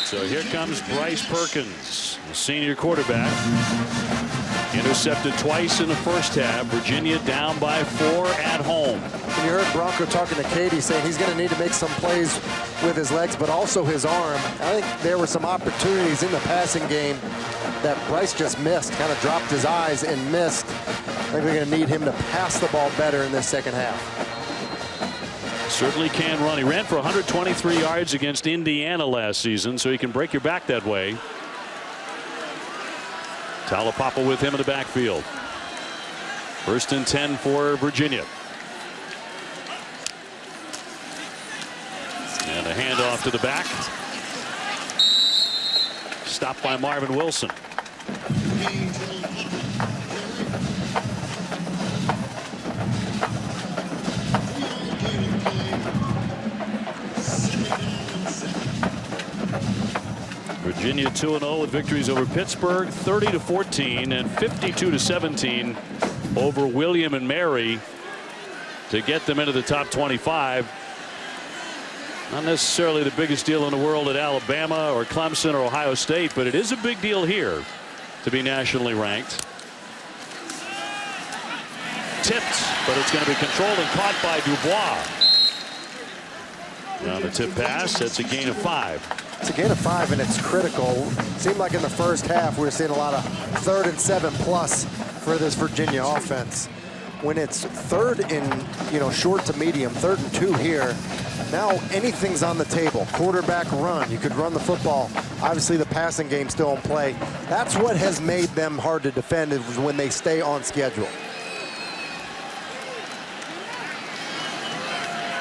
So here comes Bryce Perkins, the senior quarterback. Intercepted twice in the first half. Virginia down by 4 at home. And you heard Bronco talking to Katie saying he's going to need to make some plays with his legs, but also his arm. I think there were some opportunities in the passing game that Bryce just missed, kind of dropped his eyes and missed. I think we're going to need him to pass the ball better in this second half. Certainly can run. He ran for 123 yards against Indiana last season, so he can break your back that way. Talapapa with him in the backfield. 1st and 10 for Virginia. And a handoff to the back. Stopped by Marvin Wilson. Virginia 2-0 with victories over Pittsburgh 30-14 and 52-17 over William and Mary to get them into the top 25. Not necessarily the biggest deal in the world at Alabama or Clemson or Ohio State, but it is a big deal here to be nationally ranked. Tipped, but it's going to be controlled and caught by Dubois. On the tip pass, that's a gain of 5. It's a gain of 5, and it's critical. Seemed like in the first half we were seeing a lot of 3rd and 7+ for this Virginia offense. When it's 3rd and short to medium, 3rd and 2 here, now anything's on the table. Quarterback run, you could run the football. Obviously the passing game still in play. That's what has made them hard to defend, is when they stay on schedule.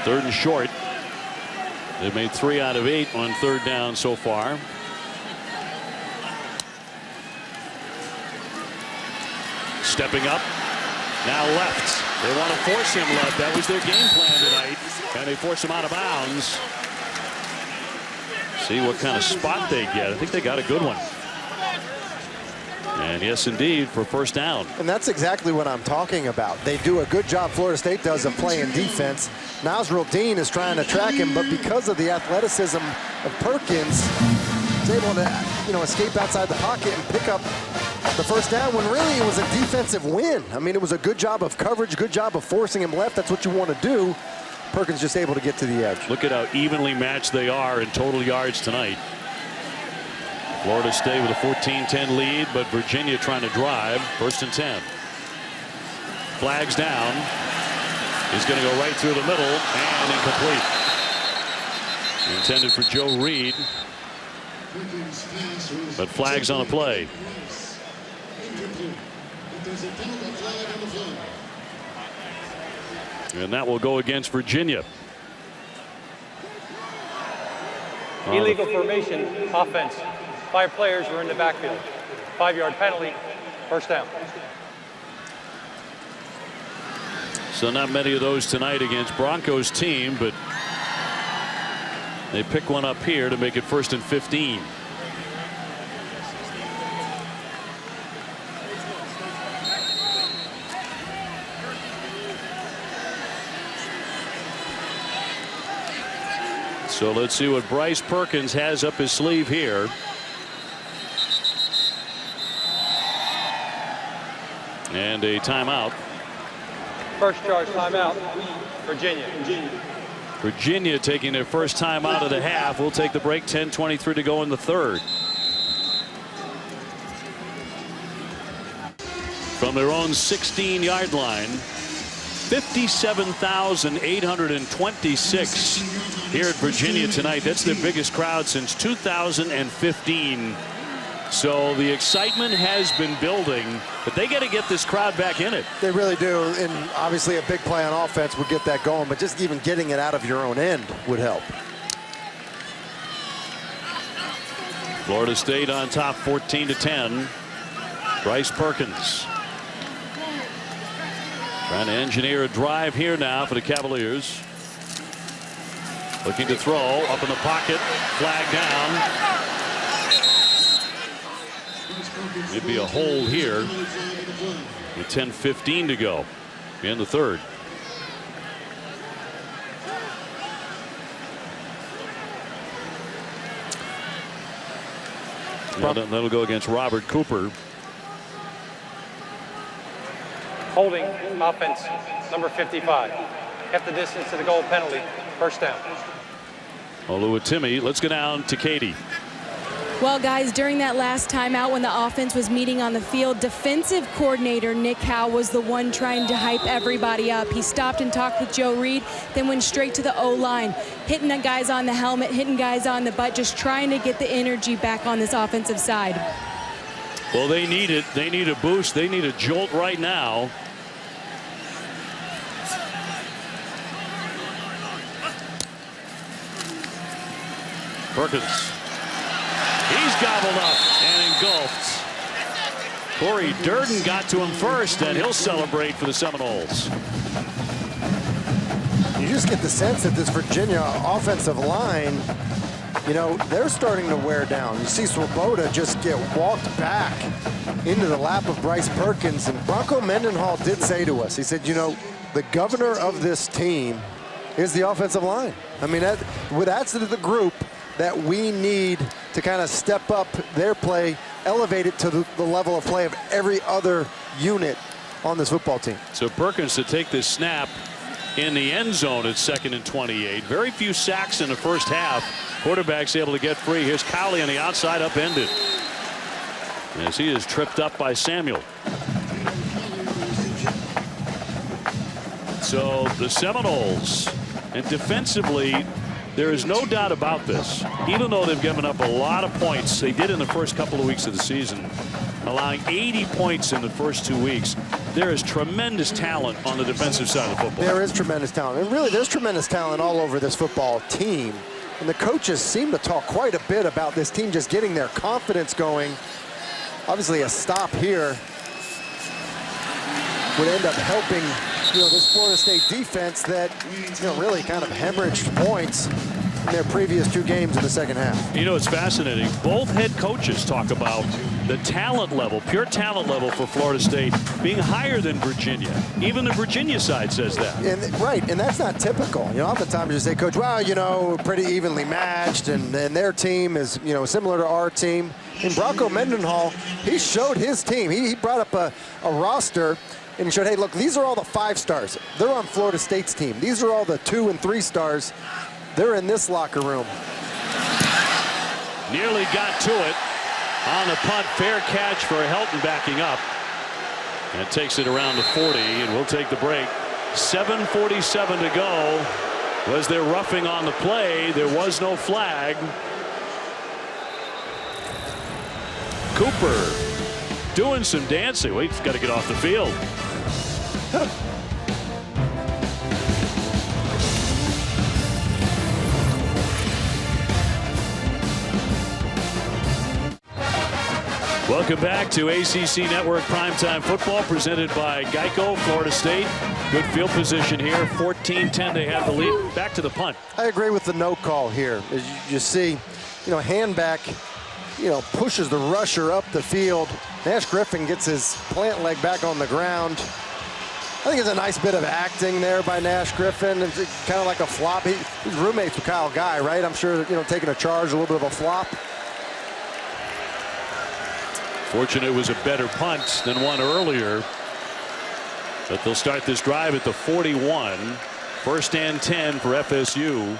3rd and short. They've made 3 out of 8 on 3rd down so far. Stepping up. Now left. They want to force him left. That was their game plan tonight. And they force him out of bounds. See what kind of spot they get. I think they got a good one. And yes, indeed, for 1st down. And that's exactly what I'm talking about. They do a good job, Florida State does, of playing defense. Nasrul Dean is trying to track him, but because of the athleticism of Perkins, he's able to, escape outside the pocket and pick up the 1st down when really it was a defensive win. I mean, it was a good job of coverage, good job of forcing him left. That's what you want to do. Perkins just able to get to the edge. Look at how evenly matched they are in total yards tonight. Florida State with a 14-10 lead, but Virginia trying to drive. 1st and 10. Flags down. He's going to go right through the middle and incomplete. Intended for Joe Reed, but flags on the play. And that will go against Virginia. Illegal formation, offense. 5 players were in the backfield. 5-yard penalty, 1st down. So not many of those tonight against Broncos team, but They pick one up here to make it 1st and 15. So let's see what Bryce Perkins has up his sleeve here. And a timeout. First charge timeout, Virginia. Virginia taking their first time out of the half. We'll take the break. 10:23 to go in the third. From their own 16-yard line, 57,826 here at Virginia tonight. That's their biggest crowd since 2015. So the excitement has been building, but they got to get this crowd back in it. They really do, and obviously a big play on offense would get that going, but just even getting it out of your own end would help. Florida State on top 14-10. Bryce Perkins trying to engineer a drive here now for the Cavaliers. Looking to throw up in the pocket, flag down. It'd be a hold here with 10:15 to go in the third. That'll go against Robert Cooper. Holding offense, number 55. Kept the distance to the goal, penalty, first down. Oluwatimi, let's go down to Katie. Well, guys, during that last timeout when the offense was meeting on the field, defensive coordinator Nick Howe was the one trying to hype everybody up. He stopped and talked with Joe Reed, then went straight to the O-line, hitting the guys on the helmet, hitting guys on the butt, just trying to get the energy back on this offensive side. Well, they need it. They need a boost. They need a jolt right now. Perkins. He's gobbled up and engulfed. Corey Durden got to him first, and he'll celebrate for the Seminoles. You just get the sense that this Virginia offensive line, you know, they're starting to wear down. You see Swoboda just get walked back into the lap of Bryce Perkins, and Bronco Mendenhall did say to us, he said, you know, the governor of this team is the offensive line. I mean, that's the group that we need to kind of step up their play, elevate it to the level of play of every other unit on this football team. So Perkins to take this snap in the end zone at 2nd and 28. Very few sacks in the first half. Quarterback's able to get free. Here's Cowley on the outside, upended, as he is tripped up by Samuel. So the Seminoles, and defensively, there is no doubt about this. Even though they've given up a lot of points, they did in the first couple of weeks of the season, allowing 80 points in the first 2 weeks. There is tremendous talent on the defensive side of football. There is tremendous talent. And really, there's tremendous talent all over this football team. And the coaches seem to talk quite a bit about this team just getting their confidence going. Obviously, a stop here would end up helping, you know, this Florida State defense that, you know, really kind of hemorrhaged points in their previous 2 games in the second half. You know, it's fascinating. Both head coaches talk about the talent level, pure talent level for Florida State being higher than Virginia. Even the Virginia side says that. And, right, and that's not typical. You know, oftentimes you say, Coach, well, you know, pretty evenly matched, and their team is, you know, similar to our team. And Bronco Mendenhall, he showed his team. He brought up a roster, and he showed, hey, look, these are all the 5 stars. They're on Florida State's team. These are all the 2 and 3 stars. They're in this locker room. Nearly got to it on the punt. Fair catch for Helton backing up. And takes it around to 40, and we'll take the break. 7:47 to go. Was there roughing on the play? There was no flag. Cooper doing some dancing. We've got to get off the field. Welcome back to ACC Network Primetime Football presented by Geico. Florida State, good field position here. 14-10, they have the lead. Back to the punt. I agree with the no call here. As you see, hand back, pushes the rusher up the field. Nash Griffin gets his plant leg back on the ground. I think it's a nice bit of acting there by Nash Griffin. It's kind of like a flop. He's roommates with Kyle Guy, right? I'm sure, taking a charge, a little bit of a flop. Fortunate it was a better punt than one earlier. But they'll start this drive at the 41. First and 10 for FSU.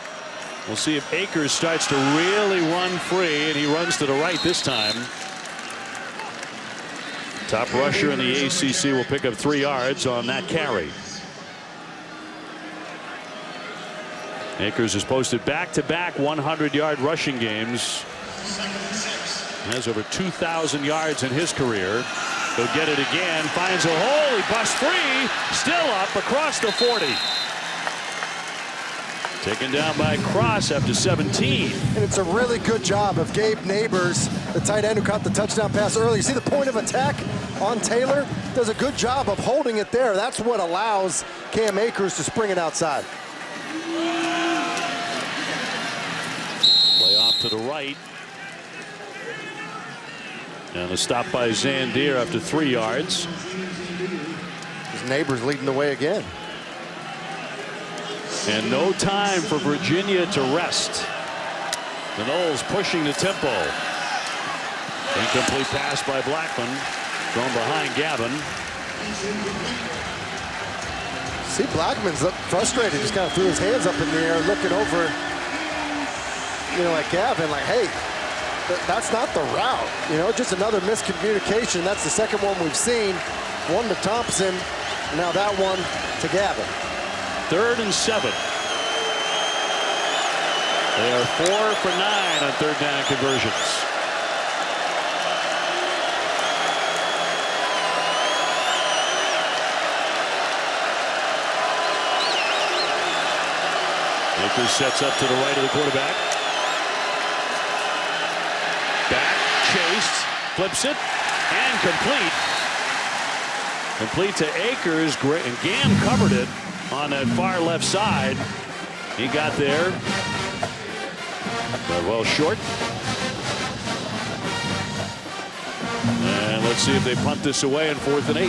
We'll see if Akers starts to really run free, and he runs to the right this time. Top rusher in the ACC will pick up 3 yards on that carry. Akers has posted back-to-back 100-yard rushing games. Has over 2,000 yards in his career. He'll get it again. Finds a hole. He busts free. Still up across the 40. Taken down by Cross after 17. And it's a really good job of Gabe Neighbors, the tight end who caught the touchdown pass early. You see the point of attack on Taylor? Does a good job of holding it there. That's what allows Cam Akers to spring it outside. Play off to the right. And a stop by Zandier after 3 yards. His Neighbors leading the way again. And no time for Virginia to rest. The Noles pushing the tempo. Incomplete pass by Blackman. Thrown behind Gavin. See, Blackman's frustrated. Just kind of threw his hands up in the air, looking over, at Gavin, like, hey, that's not the route. Just another miscommunication. That's the second one we've seen. One to Thompson. Now that one to Gavin. 3rd and 7. They are 4 for 9 on 3rd down conversions. Akers sets up to the right of the quarterback. Back, chased, flips it, and complete. Complete to Akers, and Gam covered it on that far left side. He got there, but well short. And let's see if they punt this away in 4th and 8.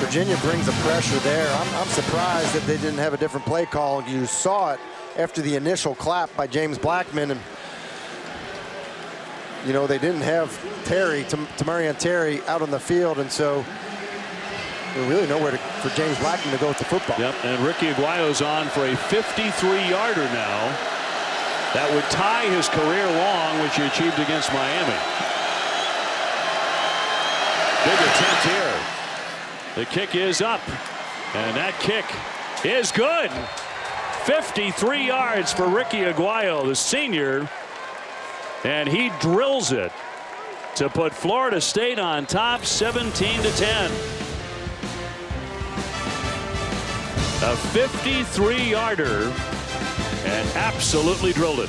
Virginia brings the pressure there. I'm surprised that they didn't have a different play call. You saw it after the initial clap by James Blackman, and they didn't have Tamarian Terry out on the field, and so there's really nowhere for James Blackman to go with the football. Yep, and Ricky Aguayo's on for a 53-yarder now. That would tie his career long, which he achieved against Miami. Big attempt here. The kick is up, and that kick is good. 53 yards for Ricky Aguayo, the senior, and he drills it to put Florida State on top, 17-10. A 53-yarder, and absolutely drilled it.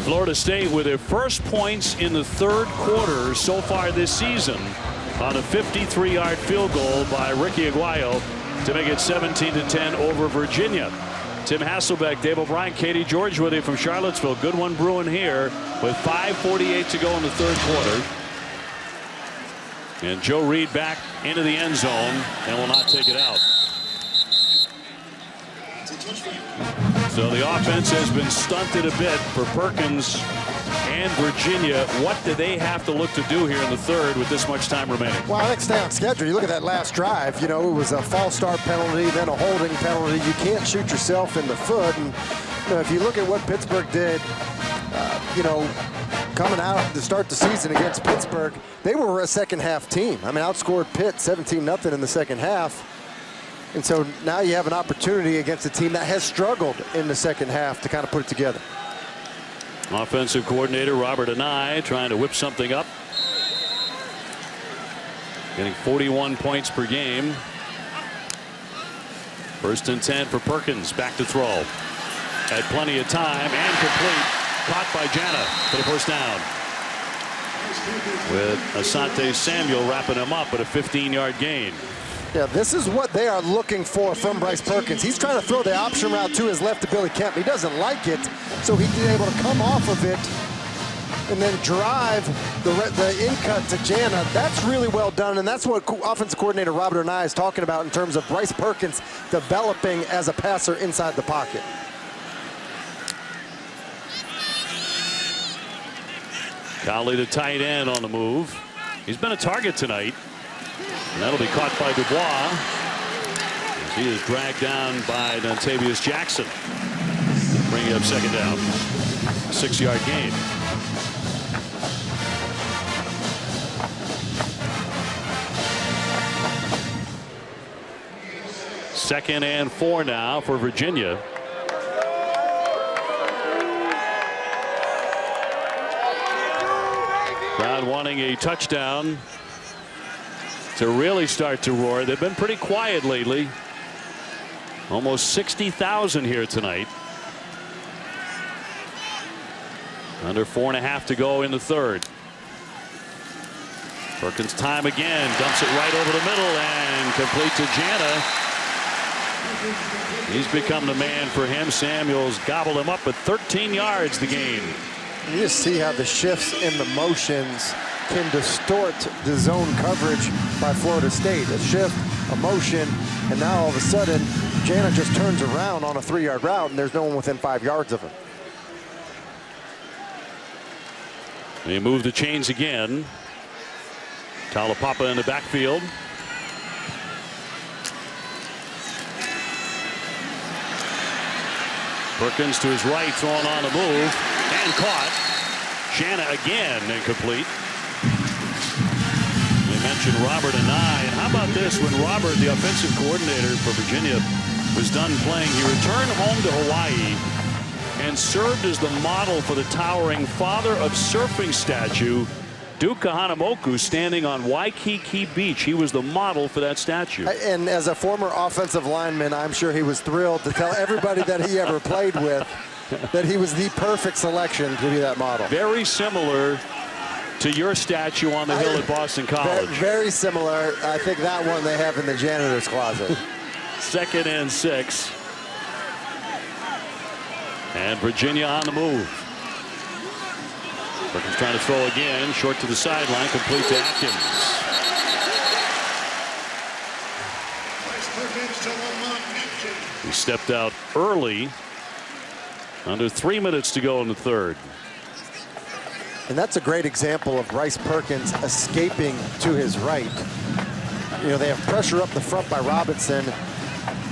Florida State with their first points in the 3rd quarter so far this season on a 53-yard field goal by Ricky Aguayo to make it 17-10 over Virginia. Tim Hasselbeck, Dave O'Brien, Katie George with you from Charlottesville. Good one brewing here with 5:48 to go in the 3rd quarter. And Joe Reed back into the end zone and will not take it out. So the offense has been stunted a bit for Perkins and Virginia. What do they have to look to do here in the 3rd with this much time remaining? Well, I think stay on schedule. You look at that last drive, it was a false start penalty, then a holding penalty. You can't shoot yourself in the foot. And, if you look at what Pittsburgh did, coming out to start the season against Pittsburgh, they were a second-half team. Outscored Pitt 17-0 in the second half. And so now you have an opportunity against a team that has struggled in the second half to kind of put it together. Offensive coordinator Robert Anai trying to whip something up. Getting 41 points per game. 1st and 10 for Perkins. Back to throw. Had plenty of time and complete. Caught by Jana for the 1st down. With Asante Samuel wrapping him up at a 15-yard gain. Yeah, this is what they are looking for from Bryce Perkins. He's trying to throw the option route to his left to Billy Kemp. He doesn't like it, so he's able to come off of it and then drive the in-cut to Jana. That's really well done, and that's what offensive coordinator Robert Anai is talking about in terms of Bryce Perkins developing as a passer inside the pocket. Cowley, the tight end, on the move. He's been a target tonight. And that'll be caught by Dubois. As he is dragged down by Dontavius Jackson. Bringing up 2nd down. 6-yard gain. Second and 4 now for Virginia. Crowd wanting a touchdown to really start to roar. They've been pretty quiet lately. Almost 60,000 here tonight. Under 4.5 to go in the 3rd. Perkins time again. Dumps it right over the middle and complete to Jana. He's become the man for him. Samuels gobbled him up at 13 yards the gain. You just see how the shifts in the motions can distort the zone coverage by Florida State. A shift, a motion, and now all of a sudden, Jana just turns around on a 3-yard route, and there's no one within 5 yards of him. They move the chains again. Talapapa in the backfield. Perkins to his right, throwing on the move, and caught. Jana again, incomplete. They mentioned Robert Anai, and how about this? When Robert, the offensive coordinator for Virginia, was done playing, he returned home to Hawaii and served as the model for the towering father of surfing statue, Duke Kahanamoku, standing on Waikiki Beach. He was the model for that statue. And as a former offensive lineman, I'm sure he was thrilled to tell everybody that he ever played with that he was the perfect selection to be that model. Very similar to your statue on the hill at Boston College. Very similar. I think that one they have in the janitor's closet. 2nd and 6. And Virginia on the move. Perkins trying to throw again. Short to the sideline. Complete to Atkins. He stepped out early. Under 3 minutes to go in the 3rd. And that's a great example of Bryce Perkins escaping to his right. You know, they have pressure up the front by Robinson,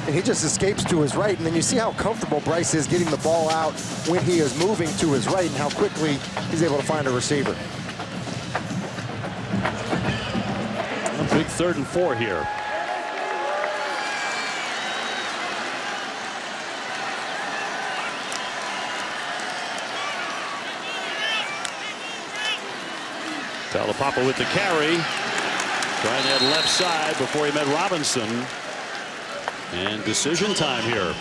and he just escapes to his right. And then you see how comfortable Bryce is getting the ball out when he is moving to his right and how quickly he's able to find a receiver. A big 3rd and 4 here. Talapapa with the carry. Trying that left side before he met Robinson. And decision time here.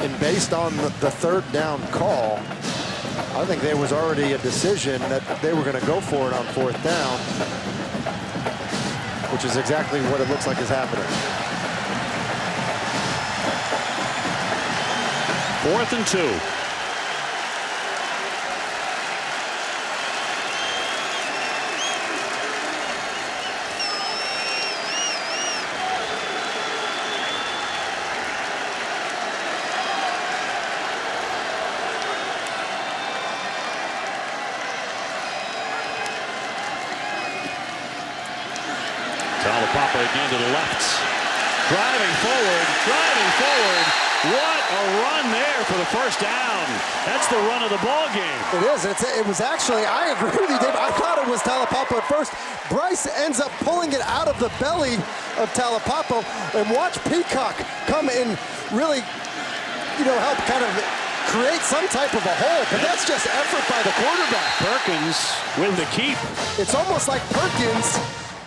And based on the 3rd down call, I think there was already a decision that they were going to go for it on 4th down, which is exactly what it looks like is happening. 4th and 2. Talapapa again to the left. Driving forward. What a run there for the 1st down. That's the run of the ball game. It is. It was actually, I agree with you, Dave. I thought it was Talapapa at first. Bryce ends up pulling it out of the belly of Talapapa. And watch Peacock come and really, help kind of create some type of a hole, but that's just effort by the quarterback. Perkins with the keep. It's almost like Perkins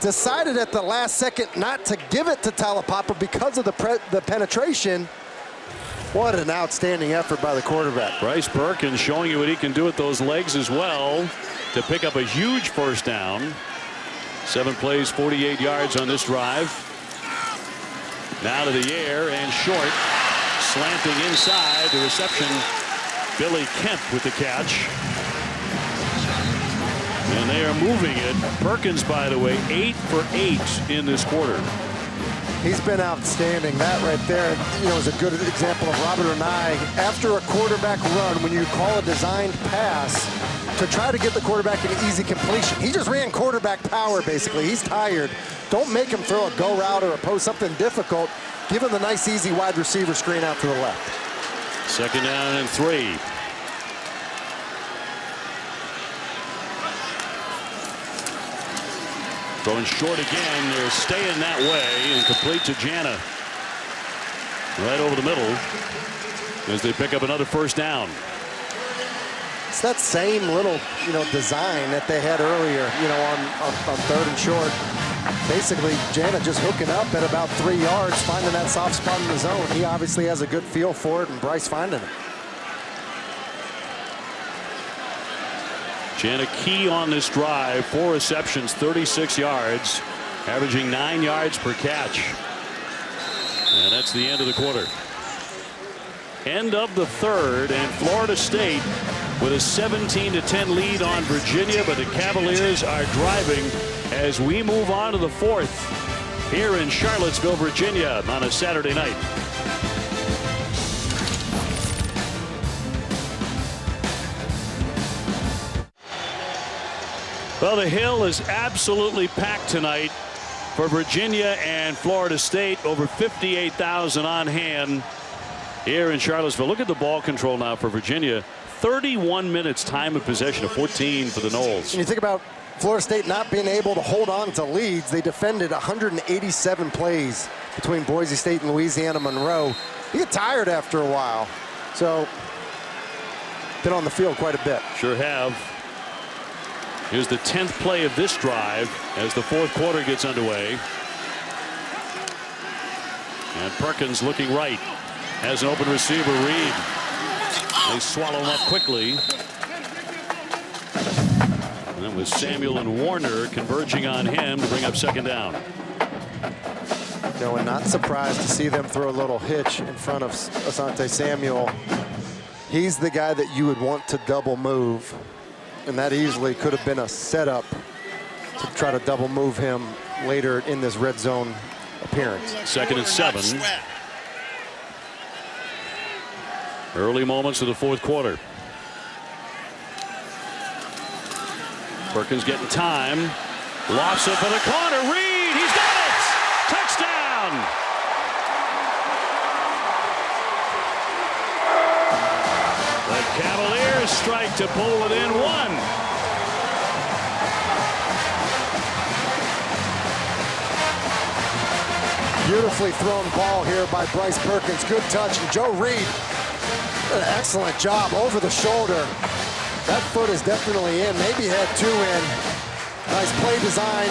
decided at the last second not to give it to Talapapa because of the penetration. What an outstanding effort by the quarterback. Bryce Perkins showing you what he can do with those legs as well to pick up a huge first down. 7 plays, 48 yards on this drive. Now to the air and short. Slanting inside. The reception. Billy Kemp with the catch. And they are moving it. Perkins, by the way, 8 for 8 in this quarter. He's been outstanding. That right there, is a good example of Robert and I. After a quarterback run, when you call a designed pass to try to get the quarterback an easy completion, he just ran quarterback power, basically. He's tired. Don't make him throw a go route or oppose something difficult. Give him the nice, easy wide receiver screen out to the left. 2nd down and 3. Throwing short again. They're staying that way and complete to Jana. Right over the middle as they pick up another first down. It's that same little, design that they had earlier, on 3rd and short. Basically, Jana just hooking up at about 3 yards, finding that soft spot in the zone. He obviously has a good feel for it, and Bryce finding it. Jana key on this drive, 4 receptions, 36 yards, averaging 9 yards per catch. And that's the end of the quarter. End of the 3rd, and Florida State with a 17-10 lead on Virginia, but the Cavaliers are driving as we move on to the 4th here in Charlottesville, Virginia on a Saturday night. Well, the Hill is absolutely packed tonight for Virginia and Florida State. Over 58,000 on hand here in Charlottesville. Look at the ball control now for Virginia. 31 minutes time of possession, of 14 for the Noles. And you think about Florida State not being able to hold on to leads. They defended 187 plays between Boise State and Louisiana Monroe. You get tired after a while. So, been on the field quite a bit. Sure have. Here's the 10th play of this drive as the 4th quarter gets underway. And Perkins looking right. Has an open receiver, Reed. They swallow him up quickly. And then with Samuel and Warner converging on him to bring up 2nd down. And not surprised to see them throw a little hitch in front of Asante Samuel. He's the guy that you would want to double move. And that easily could have been a setup to try to double move him later in this red zone appearance. 2nd and 7. Early moments of the 4th quarter. Perkins getting time. Lofts it for the corner. Reed, he's got it! Touchdown! The Cavaliers strike to pull within 1. Beautifully thrown ball here by Bryce Perkins. Good touch. And Joe Reed, an excellent job over the shoulder. That foot is definitely in. Maybe had 2 in. Nice play design.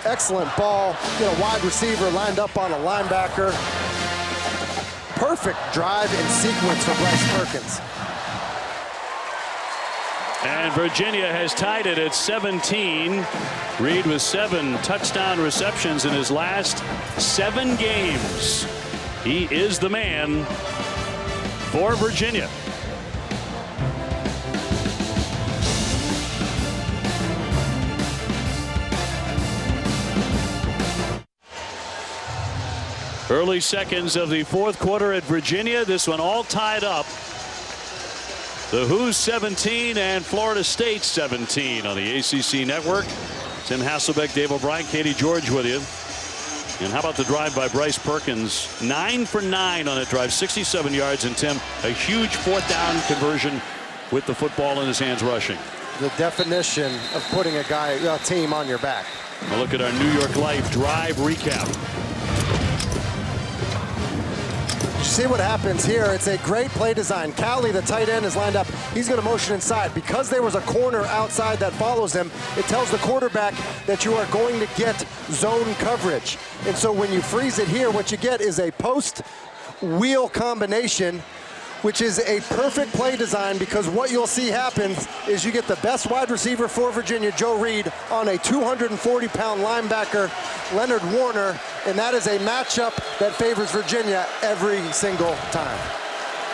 Excellent ball. Get a wide receiver lined up on a linebacker. Perfect drive in sequence for Bryce Perkins. And Virginia has tied it at 17. Reed with 7 touchdown receptions in his last 7 games. He is the man for Virginia. Early seconds of the 4th quarter at Virginia. This one all tied up. The Who's 17 and Florida State 17 on the ACC network. Tim Hasselbeck, Dave O'Brien, Katie George with you. And how about the drive by Bryce Perkins? 9 for 9 on that drive, 67 yards. And Tim, a huge 4th down conversion with the football in his hands rushing. The definition of putting a team on your back. A look at our New York Life drive recap. Did you see what happens here. It's a great play design. Callie, the tight end, is lined up. He's going to motion inside. Because there was a corner outside that follows him, it tells the quarterback that you are going to get zone coverage. And so when you freeze it here, what you get is a post-wheel combination, which is a perfect play design, because what you'll see happens is you get the best wide receiver for Virginia, Joe Reed, on a 240-pound linebacker, Leonard Warner, and that is a matchup that favors Virginia every single time.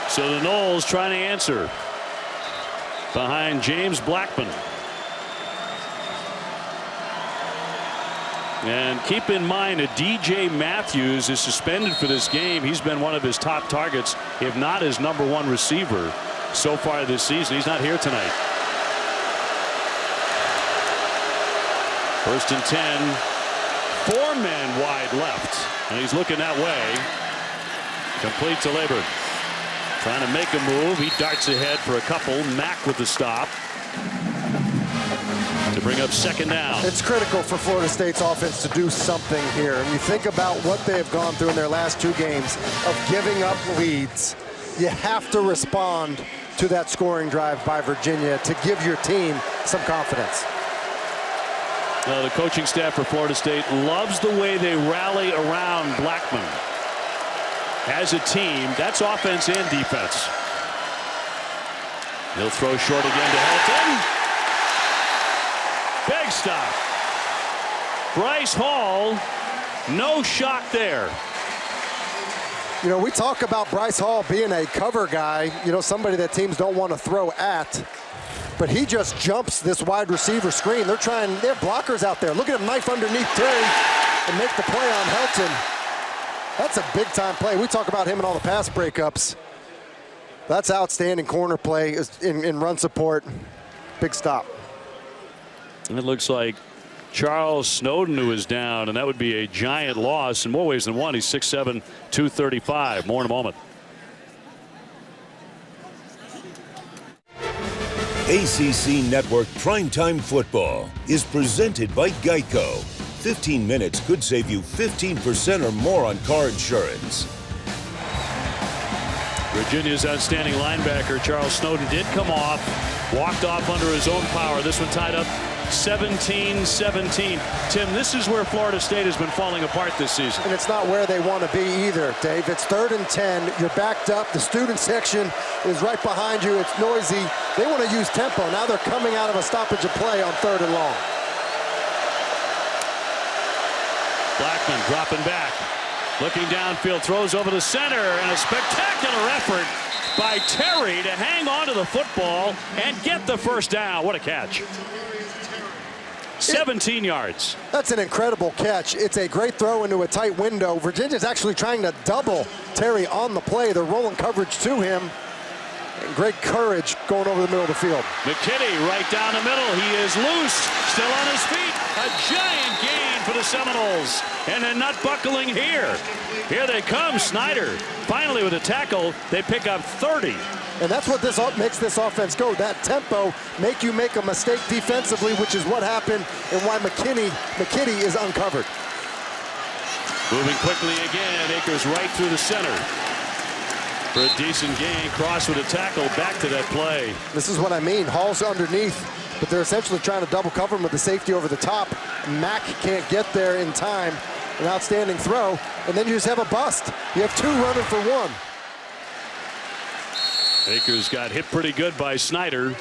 So the Noles trying to answer behind James Blackman. And keep in mind that DJ Matthews is suspended for this game. He's been one of his top targets, if not his #1 receiver so far this season. He's not here tonight. 1st and 10. 4 men wide left. And he's looking that way. Complete to Labor. Trying to make a move. He darts ahead for a couple. Mack with the stop to bring up 2nd down. It's critical for Florida State's offense to do something here. And you think about what they have gone through in their last 2 games of giving up leads. You have to respond to that scoring drive by Virginia to give your team some confidence. The coaching staff for Florida State loves the way they rally around Blackman. As a team, that's offense and defense. He'll throw short again to Helton. Big stop. Bryce Hall, no shock there. You know, we talk about Bryce Hall being a cover guy, you know, somebody that teams don't want to throw at. But he just jumps this wide receiver screen. They have blockers out there. Look at him knife underneath Terry and make the play on Helton. That's a big time play. We talk about him in all the pass breakups. That's outstanding corner play in run support. Big stop. And it looks like Charles Snowden, who is down, and that would be a giant loss in more ways than one. He's 6'7", 235. More in a moment. ACC Network Primetime Football is presented by Geico. 15 minutes could save you 15% or more on car insurance. Virginia's outstanding linebacker, Charles Snowden, did come off, walked off under his own power. This one tied up 17-17. Tim, this is where Florida State has been falling apart this season. And it's not where they want to be either, Dave. It's 3rd and 10. You're backed up. The student section is right behind you. It's noisy. They want to use tempo. Now they're coming out of a stoppage of play on 3rd and long. Blackman dropping back. Looking downfield, throws over the center, and a spectacular effort by Terry to hang on to the football and get the 1st down. What a catch. 17 yards. That's an incredible catch. It's a great throw into a tight window. Virginia's actually trying to double Terry on the play. They're rolling coverage to him. And great courage going over the middle of the field. McKinney right down the middle. He is loose, still on his feet. A giant gain for the Seminoles. And they're not buckling here. Here they come. Snyder finally with a tackle. They pick up 30. And that's what makes this offense go. That tempo make you make a mistake defensively, which is what happened and why McKinney is uncovered. Moving quickly again. Akers right through the center. For a decent gain. Cross with a tackle. Back to that play. This is what I mean. Hall's underneath, but they're essentially trying to double cover him with the safety over the top. Mack can't get there in time. An outstanding throw. And then you just have a bust. You have 2 running for 1. Akers got hit pretty good by Snyder.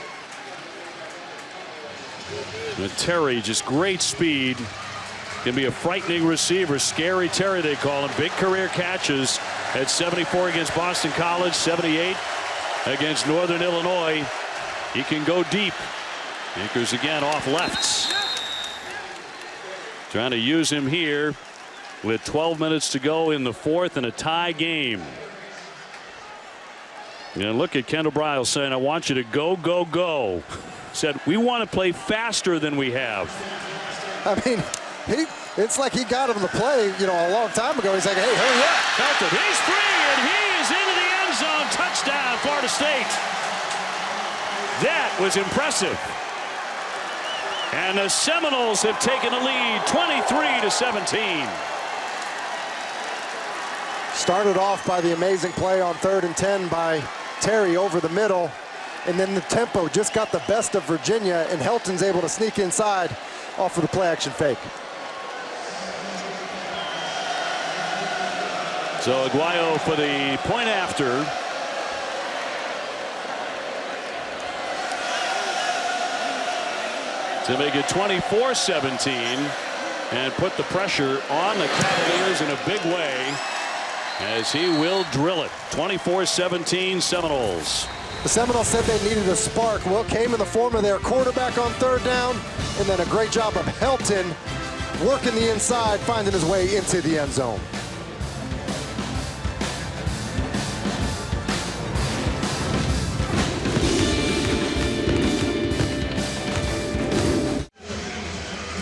And Terry, just great speed. Can be a frightening receiver. Scary Terry, they call him. Big career catches at 74 against Boston College, 78 against Northern Illinois. He can go deep. Akers again off lefts. Trying to use him here with 12 minutes to go in the 4th and a tie game. And look at Kendall Briles saying, I want you to go, go, go. Said, we want to play faster than we have. I mean, it's like he got him the play, you know, a long time ago. He's like, hey, hurry up. Helton, he's free, and he is into the end zone. Touchdown, Florida State. That was impressive. And the Seminoles have taken the lead 23-17. Started off by the amazing play on 3rd and 10 by Terry over the middle, and then the tempo just got the best of Virginia, and Helton's able to sneak inside off of the play action fake. So Aguayo for the point after. To make it 24-17 and put the pressure on the Cavaliers in a big way, as he will drill it. 24-17 Seminoles. The Seminoles said they needed a spark. Well, it came in the form of their quarterback on 3rd down, and then a great job of Helton working the inside, finding his way into the end zone.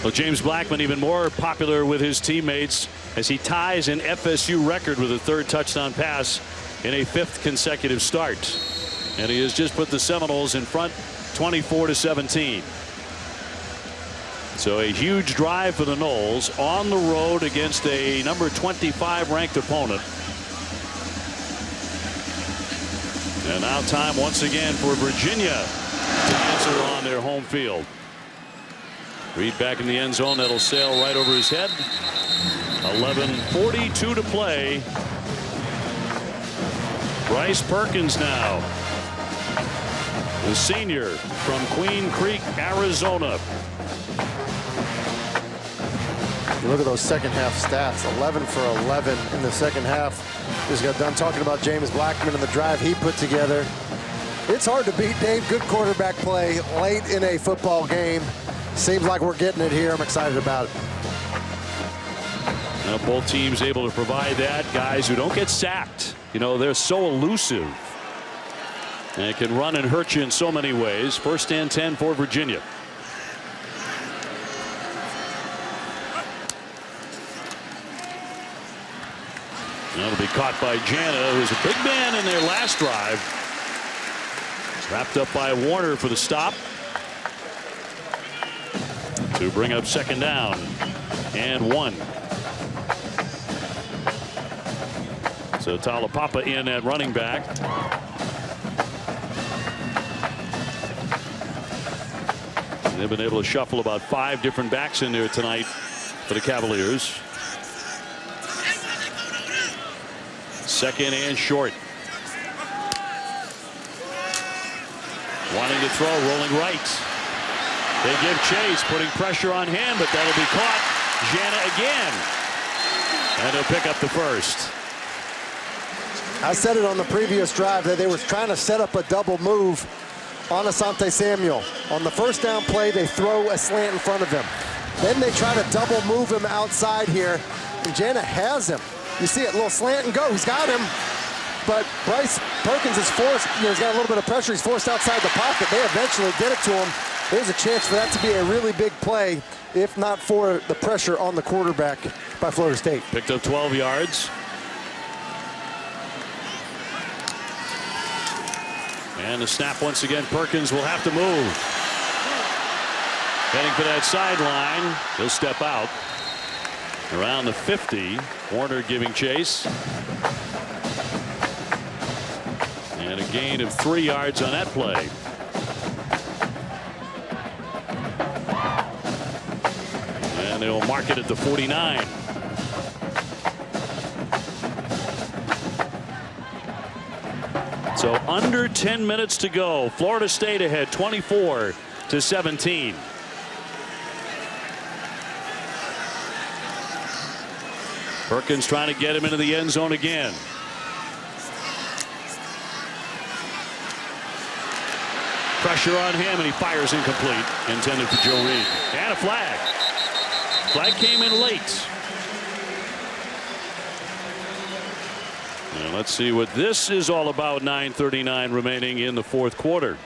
Well, James Blackman even more popular with his teammates as he ties an FSU record with a 3rd touchdown pass in a 5th consecutive start. And he has just put the Seminoles in front 24-17. So a huge drive for the Noles on the road against a number 25 ranked opponent. And now time once again for Virginia to answer on their home field. Reed back in the end zone. That'll sail right over his head. 11:42 to play. Bryce Perkins now, the senior from Queen Creek, Arizona. Look at those second half stats. 11 for 11 in the second half. Just got done talking about James Blackman and the drive he put together. It's hard to beat, Dave. Good quarterback play late in a football game. Seems like we're getting it here. I'm excited about it. Now both teams able to provide that. Guys who don't get sacked. You know, they're so elusive. And it can run and hurt you in so many ways. 1st and 10 for Virginia. That'll be caught by Jana, who's a big man in their last drive. Wrapped up by Warner for the stop. To bring up 2nd down and 1. So Talapapa in at running back. They've been able to shuffle about 5 different backs in there tonight for the Cavaliers. 2nd and short. Wanting to throw, rolling right. They give chase, putting pressure on him, but that'll be caught. Jana again. And he'll pick up the 1st. I said it on the previous drive that they were trying to set up a double move on Asante Samuel. On the 1st down play, they throw a slant in front of him. Then they try to double move him outside here, and Jana has him. You see it, little slant and go. He's got him. But Bryce Perkins is forced, he's got a little bit of pressure. He's forced outside the pocket. They eventually get it to him. There's a chance for that to be a really big play, if not for the pressure on the quarterback by Florida State. Picked up 12 yards. And the snap once again. Perkins will have to move. Heading for that sideline. He'll step out. Around the 50. Warner giving chase. And a gain of 3 yards on that play. And they'll mark it at the 49. So under 10 minutes to go. Florida State ahead 24-17. Perkins trying to get him into the end zone again. Pressure on him, and he fires incomplete. Intended for Joe Reed. And a flag. Flag came in late. Now let's see what this is all about. 9:39 remaining in the 4th quarter.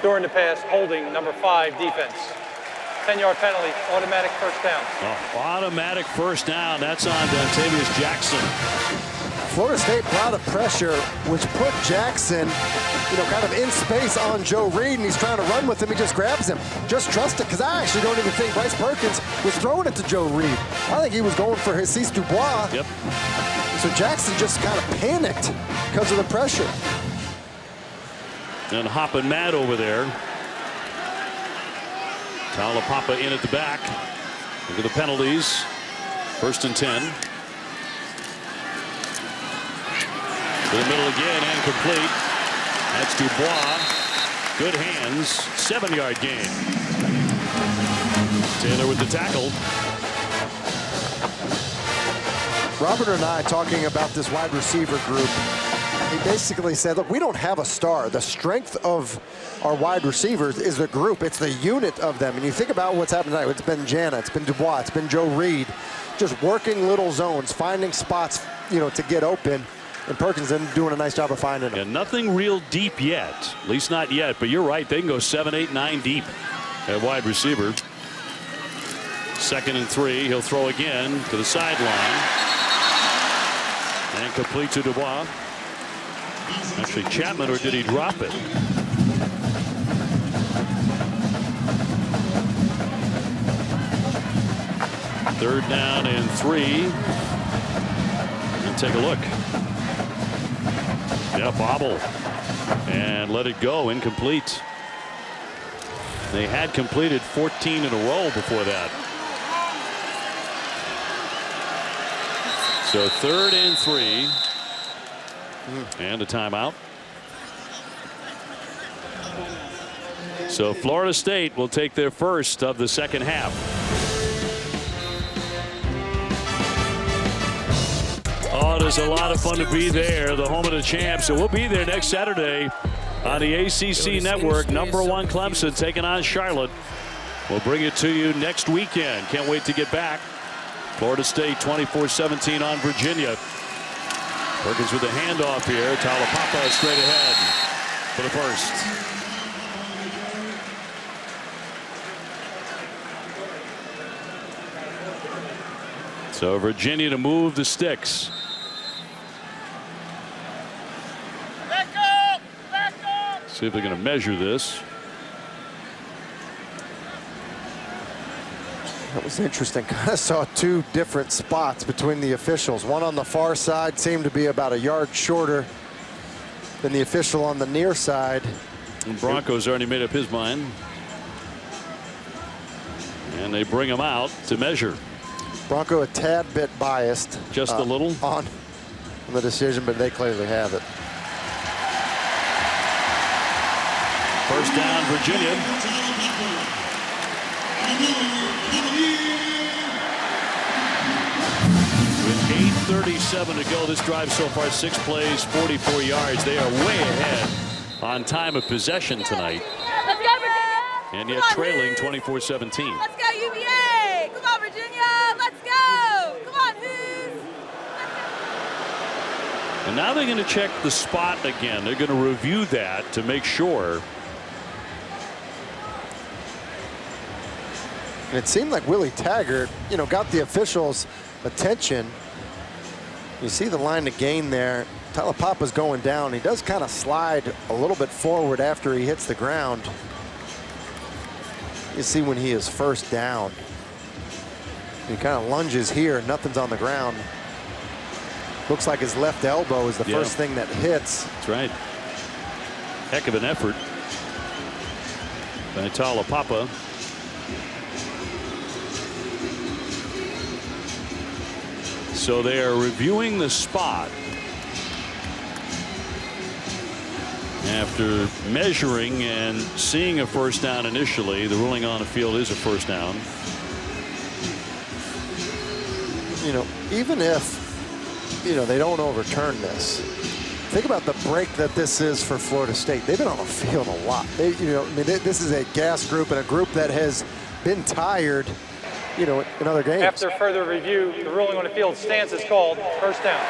During the pass, holding number 5 defense. 10-yard penalty, automatic 1st down. Oh, automatic 1st down. That's on Dontavius Jackson. Florida State brought a pressure, which put Jackson, kind of in space on Joe Reed, and he's trying to run with him. He just grabs him. Just trust it, because I actually don't even think Bryce Perkins was throwing it to Joe Reed. I think he was going for Jesus Dubois. Yep. So Jackson just kind of panicked because of the pressure. And hopping Matt over there. Taulapapa in at the back. Look at the penalties. 1st and 10. To the middle again and complete. That's Dubois. Good hands. 7-yard gain. Taylor with the tackle. Robert and I talking about this wide receiver group. He basically said, look, we don't have a star. The strength of our wide receivers is the group. It's the unit of them. And you think about what's happened tonight. It's been Jana. It's been Dubois. It's been Joe Reed. Just working little zones, finding spots, to get open. And Perkins then doing a nice job of finding them. And nothing real deep yet. At least not yet. But you're right. They can go 7, 8, 9 deep at wide receiver. 2nd and 3. He'll throw again to the sideline. And complete to Dubois. Actually Chapman, or did he drop it? Third down and 3. And take a look. Yeah, bobble. And let it go. Incomplete. They had completed 14 in a row before that. So 3rd and 3. And a timeout. So Florida State will take their first of the second half. Oh, it is a lot of fun to be there, the home of the champs. So we'll be there next Saturday on the ACC Network. #1 Clemson taking on Charlotte. We'll bring it to you next weekend. Can't wait to get back. Florida State 24-17 on Virginia. Perkins with the handoff here. Taulapapa straight ahead for the first. So Virginia to move the sticks. See if they're going to measure this. That was interesting. Kind of saw 2 different spots between the officials. One on the far side seemed to be about a yard shorter than the official on the near side. And Bronco's already made up his mind. And they bring him out to measure. Bronco a tad bit biased. Just a little? On the decision, but they clearly have it. First down, Virginia. With 8:37 to go, this drive so far 6 plays, 44 yards. They are way ahead on time of possession tonight. Let's go, Virginia! And yet trailing 24-17. Let's go, UVA! Come on, Virginia! Let's go! Come on, Hoos! And now they're going to check the spot again. They're going to review that to make sure. And it seemed like Willie Taggart, got the officials' attention. You see the line to gain there. Taulipapa's going down. He does kind of slide a little bit forward after he hits the ground. You see when he is first down. He kind of lunges here. Nothing's on the ground. Looks like his left elbow is the first thing that hits. That's right. Heck of an effort by Taulapapa. So they are reviewing the spot after measuring and seeing a first down initially. The ruling on the field is a first down. Even if they don't overturn this, think about the break that this is for Florida State. They've been on the field a lot. This is a gas group and a group that has been tired in other games. After further review, the ruling on the field stance is called first down.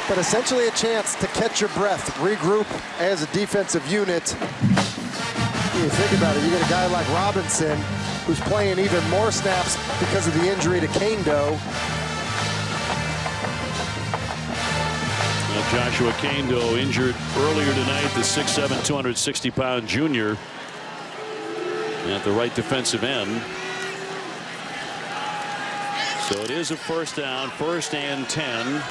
But essentially a chance to catch your breath, regroup as a defensive unit. You think about it, you get a guy like Robinson who's playing even more snaps because of the injury to Kane Doe. Joshua Kando injured earlier tonight, the 6'7", 260-pound junior at the right defensive end. So it is a first down, 1st and 10.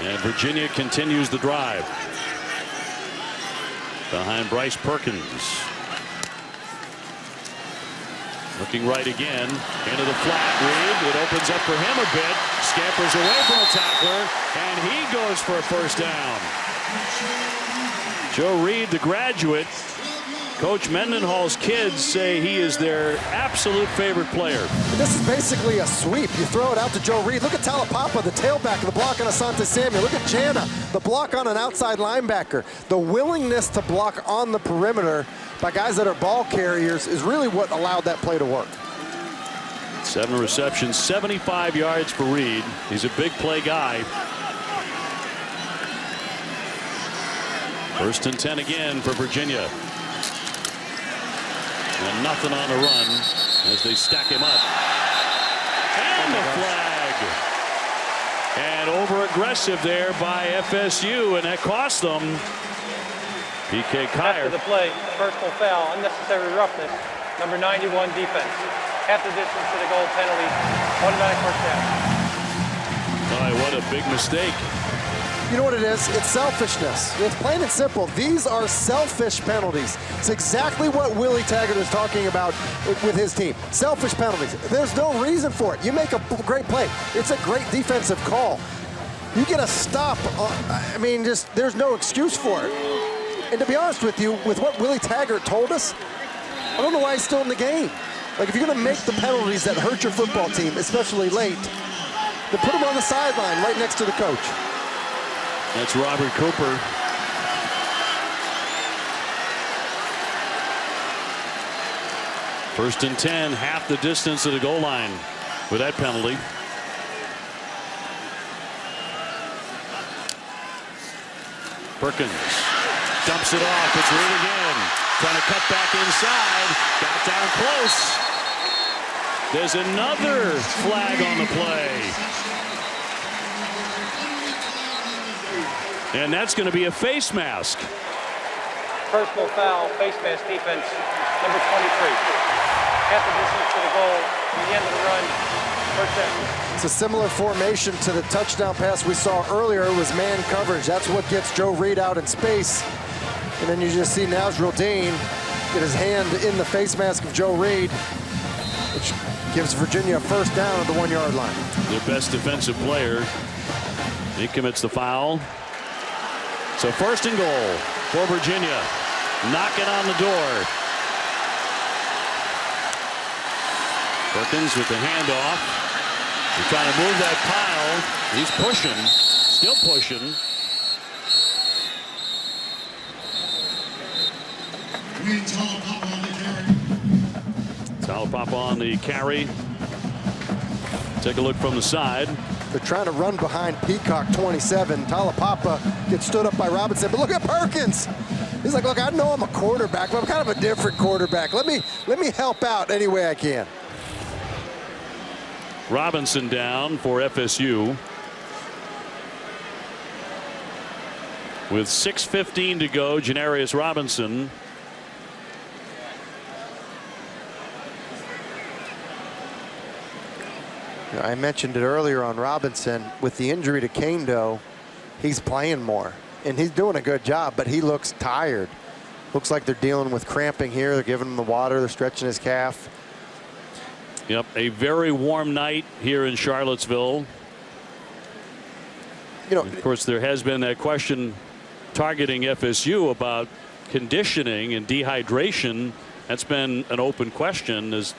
And Virginia continues the drive. Behind Bryce Perkins. Looking right again. Into the flat. Reed. It opens up for him a bit. Scampers away from a tackler. And he goes for a first down. Joe Reed, the graduate. Coach Mendenhall's kids say he is their absolute favorite player. This is basically a sweep. You throw it out to Joe Reed. Look at Talapapa, the tailback, the block on Asante Samuel. Look at Jana, the block on an outside linebacker. The willingness to block on the perimeter by guys that are ball carriers is really what allowed that play to work. 7 receptions, 75 yards for Reed. He's a big play guy. 1st and 10 again for Virginia. And nothing on the run as they stack him up. And the flag. And over-aggressive there by FSU, and that cost them. PK Kier. After the play, personal foul, unnecessary roughness, number 91 defense. Half the distance to the goal, penalty, automatic first down. Boy, what a big mistake. You know what it is? It's selfishness. It's plain and simple. These are selfish penalties. It's exactly what Willie Taggart is talking about with his team. Selfish penalties. There's no reason for it. You make a great play. It's a great defensive call. You get a stop. I mean, just there's no excuse for it. And to be honest with you, with what Willie Taggart told us, I don't know why he's still in the game. Like, if you're going to make the penalties that hurt your football team, especially late, then put him on the sideline right next to the coach. That's Robert Cooper. First and 10, half the distance to the goal line with that penalty. Perkins dumps it off. It's Reed again. Trying to cut back inside. Got down close. There's another flag on the play. And that's going to be a face mask. Personal foul, face mask defense, number 23. Half the distance to the goal, the end of the run, first down. It's a similar formation to the touchdown pass we saw earlier. It was man coverage. That's what gets Joe Reed out in space. And then you just see Nazrul Dean get his hand in the face mask of Joe Reed, which gives Virginia a first down at the 1-yard line. Their best defensive player. He commits the foul. So 1st and goal for Virginia. Knocking on the door. Perkins with the handoff. He's trying to move that pile. He's pushing. Still pushing. Talapapa on the carry. Take a look from the side. They're trying to run behind Peacock 27. Talapapa gets stood up by Robinson, but look at Perkins. He's like, look, I know I'm a quarterback, but I'm kind of a different quarterback. Let me help out any way I can. Robinson down for FSU. With 6:15 to go, Janarius Robinson. I mentioned it earlier on Robinson. With the injury to Kando, he's playing more, and he's doing a good job, but he looks tired. Looks like they're dealing with cramping here. They're giving him the water. They're stretching his calf. Yep, a very warm night here in Charlottesville. You know, of course, there has been that question targeting FSU about conditioning and dehydration. That's been an open question. There's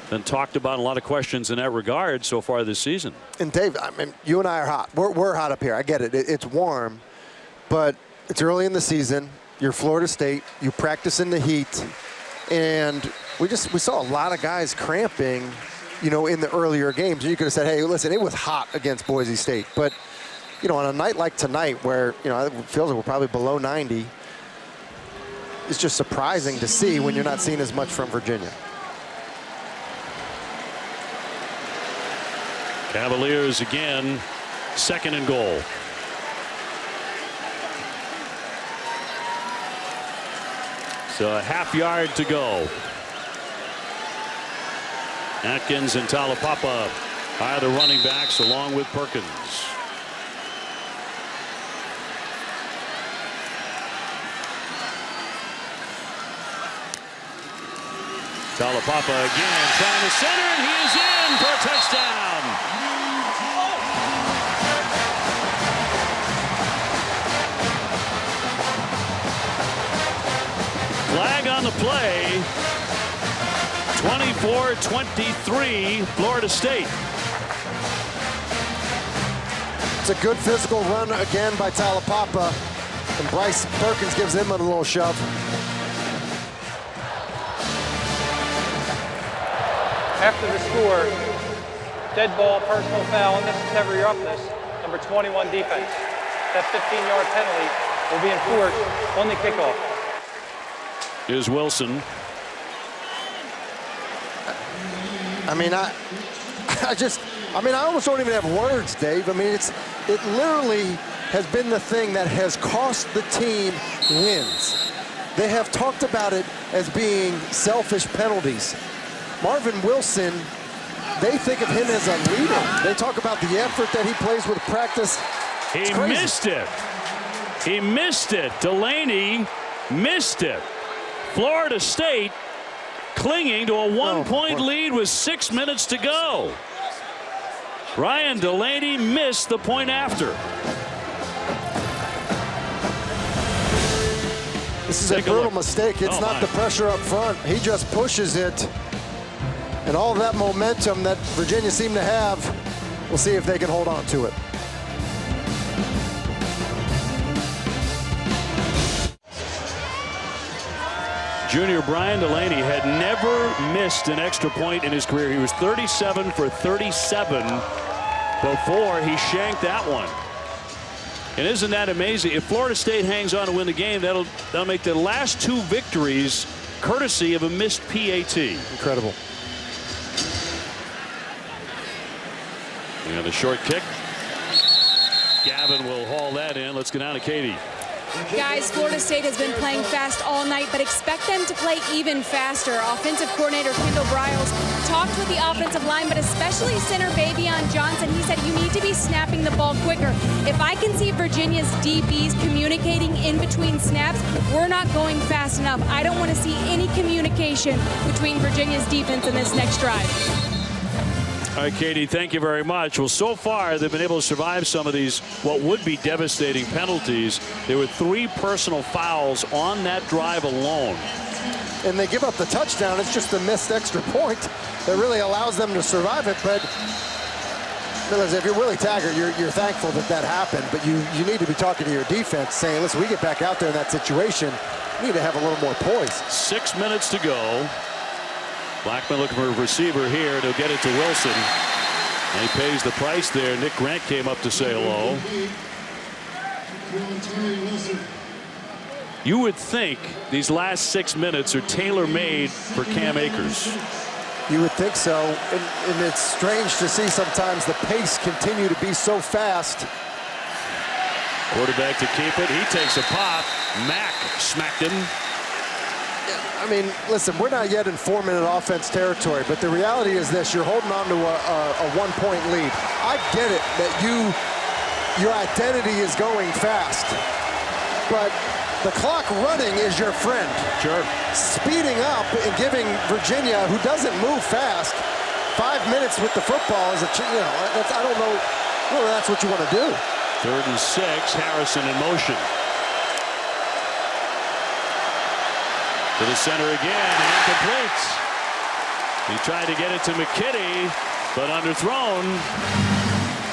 been talked about, a lot of questions in that regard so far this season. And Dave, I mean, you and I are hot. We're hot up here. I get it. It's warm, but it's early in the season. You're Florida State. You practice in the heat, and we saw a lot of guys cramping, you know, in the earlier games. And you could have said, hey, listen, it was hot against Boise State, but you know, on a night like tonight, where you know it feels like we're probably below 90, it's just surprising to see when you're not seeing as much from Virginia. Cavaliers again 2nd and goal. So a half yard to go. Atkins and Talapapa are the running backs along with Perkins. Talapapa again trying to center, and he is in for a touchdown. Flag on the play. 24-23 Florida State. It's a good physical run again by Talapapa, and Bryce Perkins gives him a little shove. After the score, dead ball, personal foul, unnecessary roughness, number 21 defense. That 15-yard penalty will be enforced on the kickoff. Here's Wilson. I almost don't even have words, Dave. I mean, it literally has been the thing that has cost the team wins. They have talked about it as being selfish penalties. Marvin Wilson, they think of him as a leader. They talk about the effort that he plays with practice. He missed it. He missed it. Delaney missed it. Florida State clinging to a one-point lead with 6 minutes to go. Ryan Delaney missed the point after. This is a brutal mistake. It's not the pressure up front. He just pushes it. And all that momentum that Virginia seemed to have, we'll see if they can hold on to it. Junior Brian Delaney had never missed an extra point in his career. He was 37 for 37 before he shanked that one. And isn't that amazing? If Florida State hangs on to win the game, that'll make the last 2 victories courtesy of a missed PAT. Incredible. And a short kick. Gavin will haul that in. Let's get down to Katie. Guys, Florida State has been playing fast all night, but expect them to play even faster. Offensive coordinator Kendall Briles talked with the offensive line, but especially center Bavion Johnson. He said, you need to be snapping the ball quicker. If I can see Virginia's DBs communicating in between snaps, we're not going fast enough. I don't want to see any communication between Virginia's defense in this next drive. All right, Katie, thank you very much. Well, so far, they've been able to survive some of these, what would be devastating penalties. There were 3 personal fouls on that drive alone. And they give up the touchdown. It's just a missed extra point that really allows them to survive it. But if you're Willie Taggart, you're thankful that that happened. But you need to be talking to your defense, saying, listen, we get back out there in that situation, we need to have a little more poise. 6 minutes to go. Blackman looking for a receiver here. They'll get it to Wilson. And he pays the price there. Nick Grant came up to say hello. You would think these last 6 minutes are tailor-made for Cam Akers. You would think so. And it's strange to see sometimes the pace continue to be so fast. Quarterback to keep it. He takes a pop. Mack smacked him. I mean, listen, we're not yet in 4-minute offense territory, but the reality is this: you're holding on to a 1-point lead. I get it that your identity is going fast, but the clock running is your friend. Sure. Speeding up and giving Virginia, who doesn't move fast, 5 minutes with the football is I don't know whether that's what you want to do. 3rd and 6, Harrison in motion. To the center again, and incomplete. He tried to get it to McKinney, but underthrown.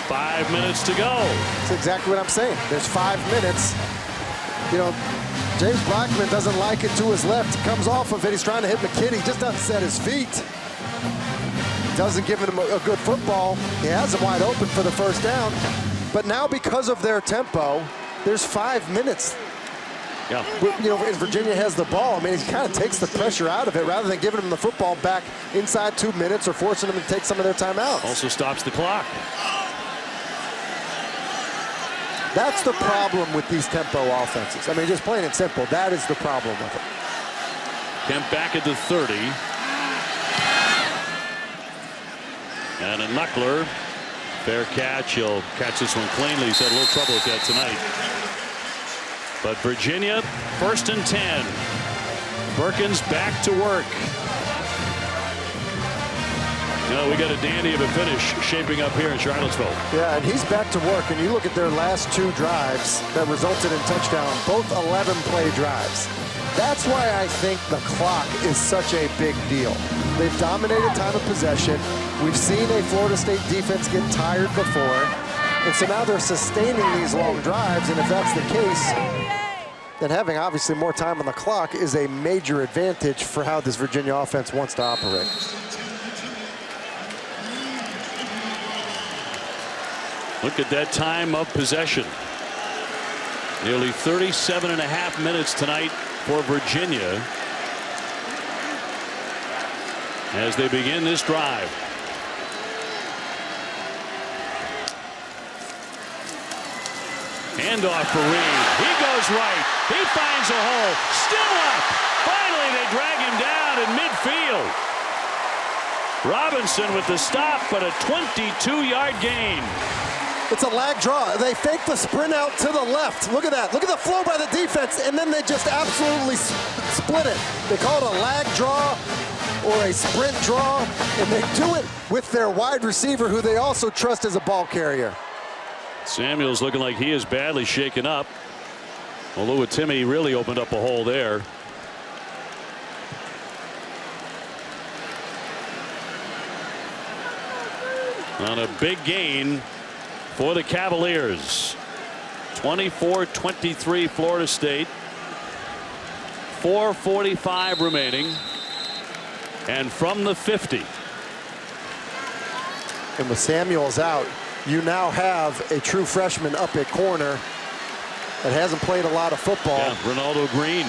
5 minutes to go. That's exactly what I'm saying. There's 5 minutes. You know, James Blackman doesn't like it to his left. He comes off of it. He's trying to hit McKinney. He just doesn't set his feet. Doesn't give him a good football. He has him wide open for the first down. But now, because of their tempo, there's 5 minutes. Yeah. You know, if Virginia has the ball, I mean, he kind of takes the pressure out of it rather than giving them the football back inside 2 minutes or forcing them to take some of their time out. Also stops the clock. That's the problem with these tempo offenses. I mean, just plain and simple, that is the problem with it. Kemp back at the 30. And a knuckler. Fair catch. He'll catch this one cleanly. He's had a little trouble with that tonight. But Virginia, 1st and 10. Perkins back to work. No, we got a dandy of a finish shaping up here in Charlottesville. Yeah, and he's back to work. And you look at their last 2 drives that resulted in touchdown, both 11-play drives. That's why I think the clock is such a big deal. They've dominated time of possession. We've seen a Florida State defense get tired before. And so now they're sustaining these long drives. And if that's the case, then having obviously more time on the clock is a major advantage for how this Virginia offense wants to operate. Look at that time of possession. Nearly 37.5 minutes tonight for Virginia as they begin this drive. Handoff for Reed. He goes right. He finds a hole. Still up. Finally, they drag him down in midfield. Robinson with the stop, but a 22-yard gain. It's a lag draw. They fake the sprint out to the left. Look at that. Look at the flow by the defense, and then they just absolutely split it. They call it a lag draw or a sprint draw, and they do it with their wide receiver, who they also trust as a ball carrier. Samuel's looking like he is badly shaken up. Although Timmy really opened up a hole there. On a big gain for the Cavaliers. 24-23 Florida State. 4:45 remaining. And from the 50. And with Samuels out, you now have a true freshman up at corner that hasn't played a lot of football. Yeah, Ronaldo Green.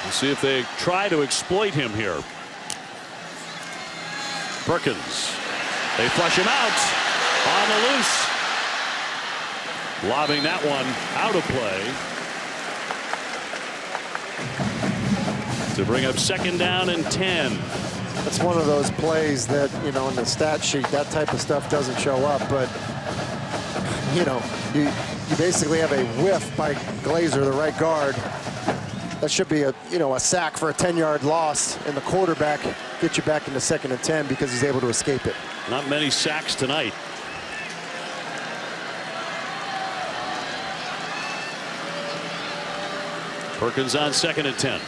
We'll see if they try to exploit him here. Perkins. They flush him out on the loose. Lobbing that one out of play to bring up 2nd down and 10. That's one of those plays that, you know, in the stat sheet, that type of stuff doesn't show up. But, you know, you basically have a whiff by Glazer, the right guard. That should be a sack for a 10-yard loss, and the quarterback gets you back into 2nd and 10 because he's able to escape it. Not many sacks tonight. Perkins on 2nd and 10.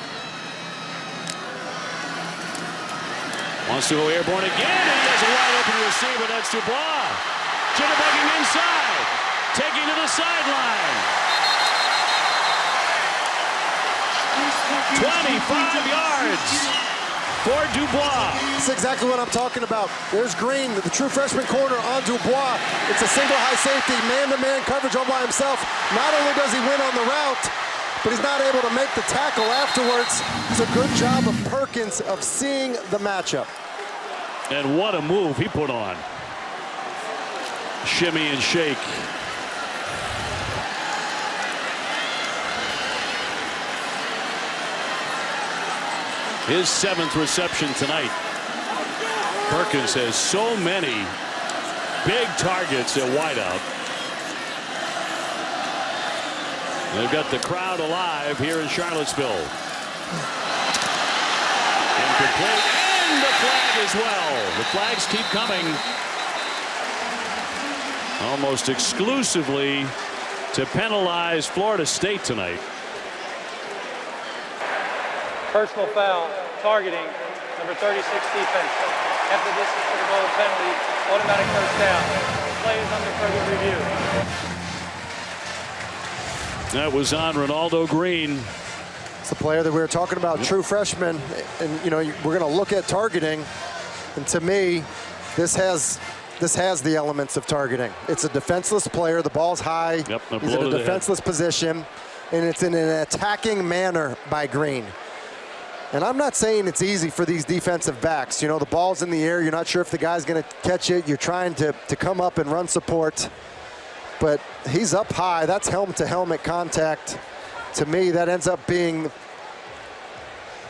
Wants to go airborne again, and he has a wide open receiver. That's Dubois. Jitterbugging inside. Taking to the sideline. 25 yards for Dubois. That's exactly what I'm talking about. There's Green, the true freshman corner on Dubois. It's a single high safety, man-to-man coverage all by himself. Not only does he win on the route, but he's not able to make the tackle afterwards. It's a good job of Perkins of seeing the matchup. And what a move he put on. Shimmy and shake. His 7th reception tonight. Perkins has so many big targets at wideout. They've got the crowd alive here in Charlottesville. Incomplete, and the flag as well. The flags keep coming. Almost exclusively to penalize Florida State tonight. Personal foul, targeting, number 36 defense. After this for the goal penalty, automatic first down. Play is under further review. That was on Ronaldo Green. It's the player that we were talking about, true freshman. And, you know, we're going to look at targeting. And to me, this has the elements of targeting. It's a defenseless player. The ball's high. Yep, he's in a defenseless position. And it's in an attacking manner by Green. And I'm not saying it's easy for these defensive backs. You know, the ball's in the air. You're not sure if the guy's going to catch it. You're trying to come up and run support. But he's up high. That's helmet-to-helmet contact. To me, that ends up being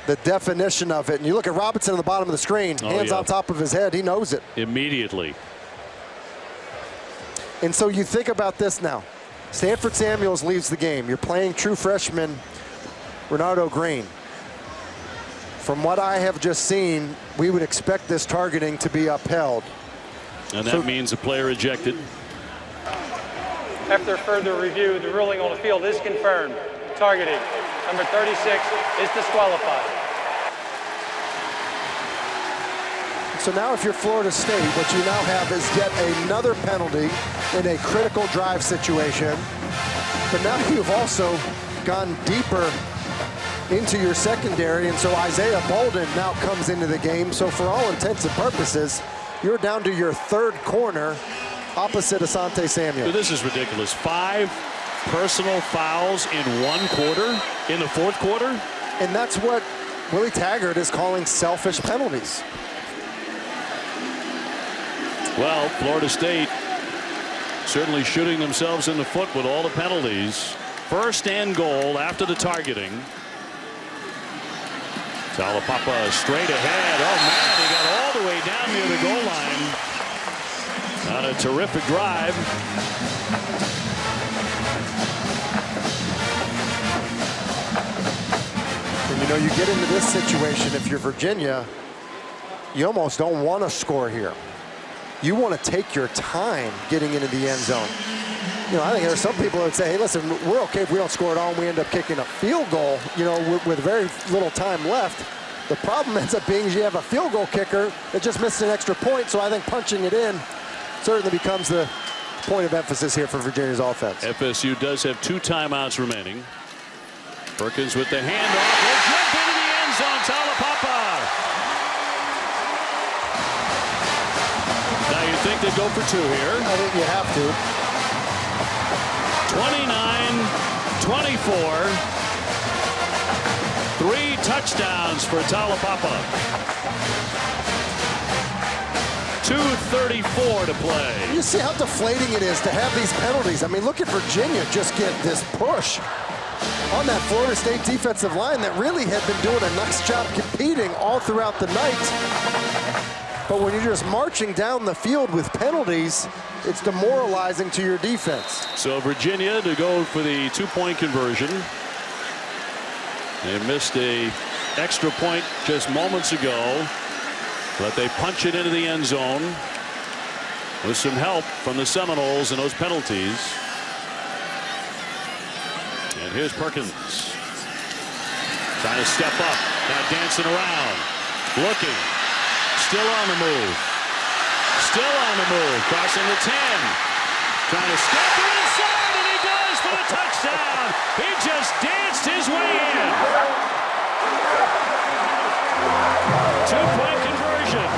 the definition of it. And you look at Robinson at the bottom of the screen, hands on top of his head. He knows it. Immediately. And so you think about this now. Stanford Samuels leaves the game. You're playing true freshman Renardo Green. From what I have just seen, we would expect this targeting to be upheld. And that means a player ejected. After further review, the ruling on the field is confirmed. Targeting. Number 36 is disqualified. So now if you're Florida State, what you now have is yet another penalty in a critical drive situation. But now you've also gone deeper into your secondary, and so Isaiah Bolden now comes into the game. So for all intents and purposes, you're down to your third corner opposite Asante Samuel. This is ridiculous. 5 personal fouls in 1 quarter, in the 4th quarter. And that's what Willie Taggart is calling selfish penalties. Well, Florida State certainly shooting themselves in the foot with all the penalties. 1st and goal after the targeting. Talapapa straight ahead. Oh, man, he got all the way down near the goal line on a terrific drive. And you know, you get into this situation, if you're Virginia, you almost don't want to score here. You want to take your time getting into the end zone. You know, I think there are some people that would say, hey, listen, we're okay if we don't score at all and we end up kicking a field goal, you know, with very little time left. The problem ends up being is you have a field goal kicker that just missed an extra point, so I think punching it in certainly becomes the point of emphasis here for Virginia's offense. FSU does have 2 timeouts remaining. Perkins with the handoff. Will jump into the end zone. Talapapa. Now you think they go for 2 here. I think you have to. 29-24. 3 touchdowns for Talapapa. 2:34 to play. You see how deflating it is to have these penalties. I mean, look at Virginia just get this push on that Florida State defensive line that really had been doing a nice job competing all throughout the night. But when you're just marching down the field with penalties, it's demoralizing to your defense. So Virginia to go for the 2-point conversion. They missed a extra point just moments ago, but they punch it into the end zone with some help from the Seminoles and those penalties. And here's Perkins trying to step up, now dancing around, looking, still on the move, crossing the 10, trying to step inside, and he does for the touchdown. He just danced his way in. 2-point conversion.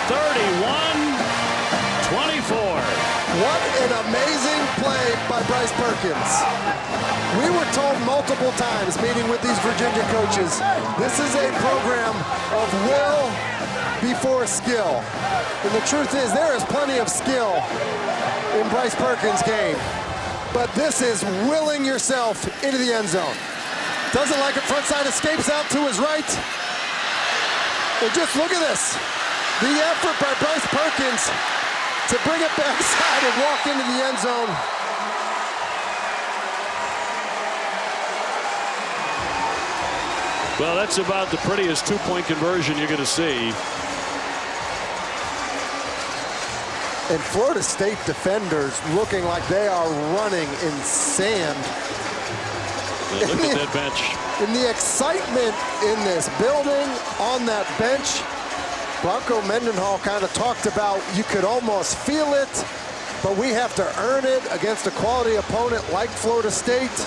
31-24. What an amazing play by Bryce Perkins. We were told multiple times, meeting with these Virginia coaches, this is a program of will before skill. And the truth is, there is plenty of skill in Bryce Perkins' game. But this is willing yourself into the end zone. Doesn't like it, front side escapes out to his right. And just look at this. The effort by Bryce Perkins to bring it backside and walk into the end zone. Well, that's about the prettiest 2-point conversion you're going to see. And Florida State defenders looking like they are running in sand. Now look at that bench. In the excitement in this building, on that bench, Bronco Mendenhall kind of talked about you could almost feel it, but we have to earn it against a quality opponent like Florida State.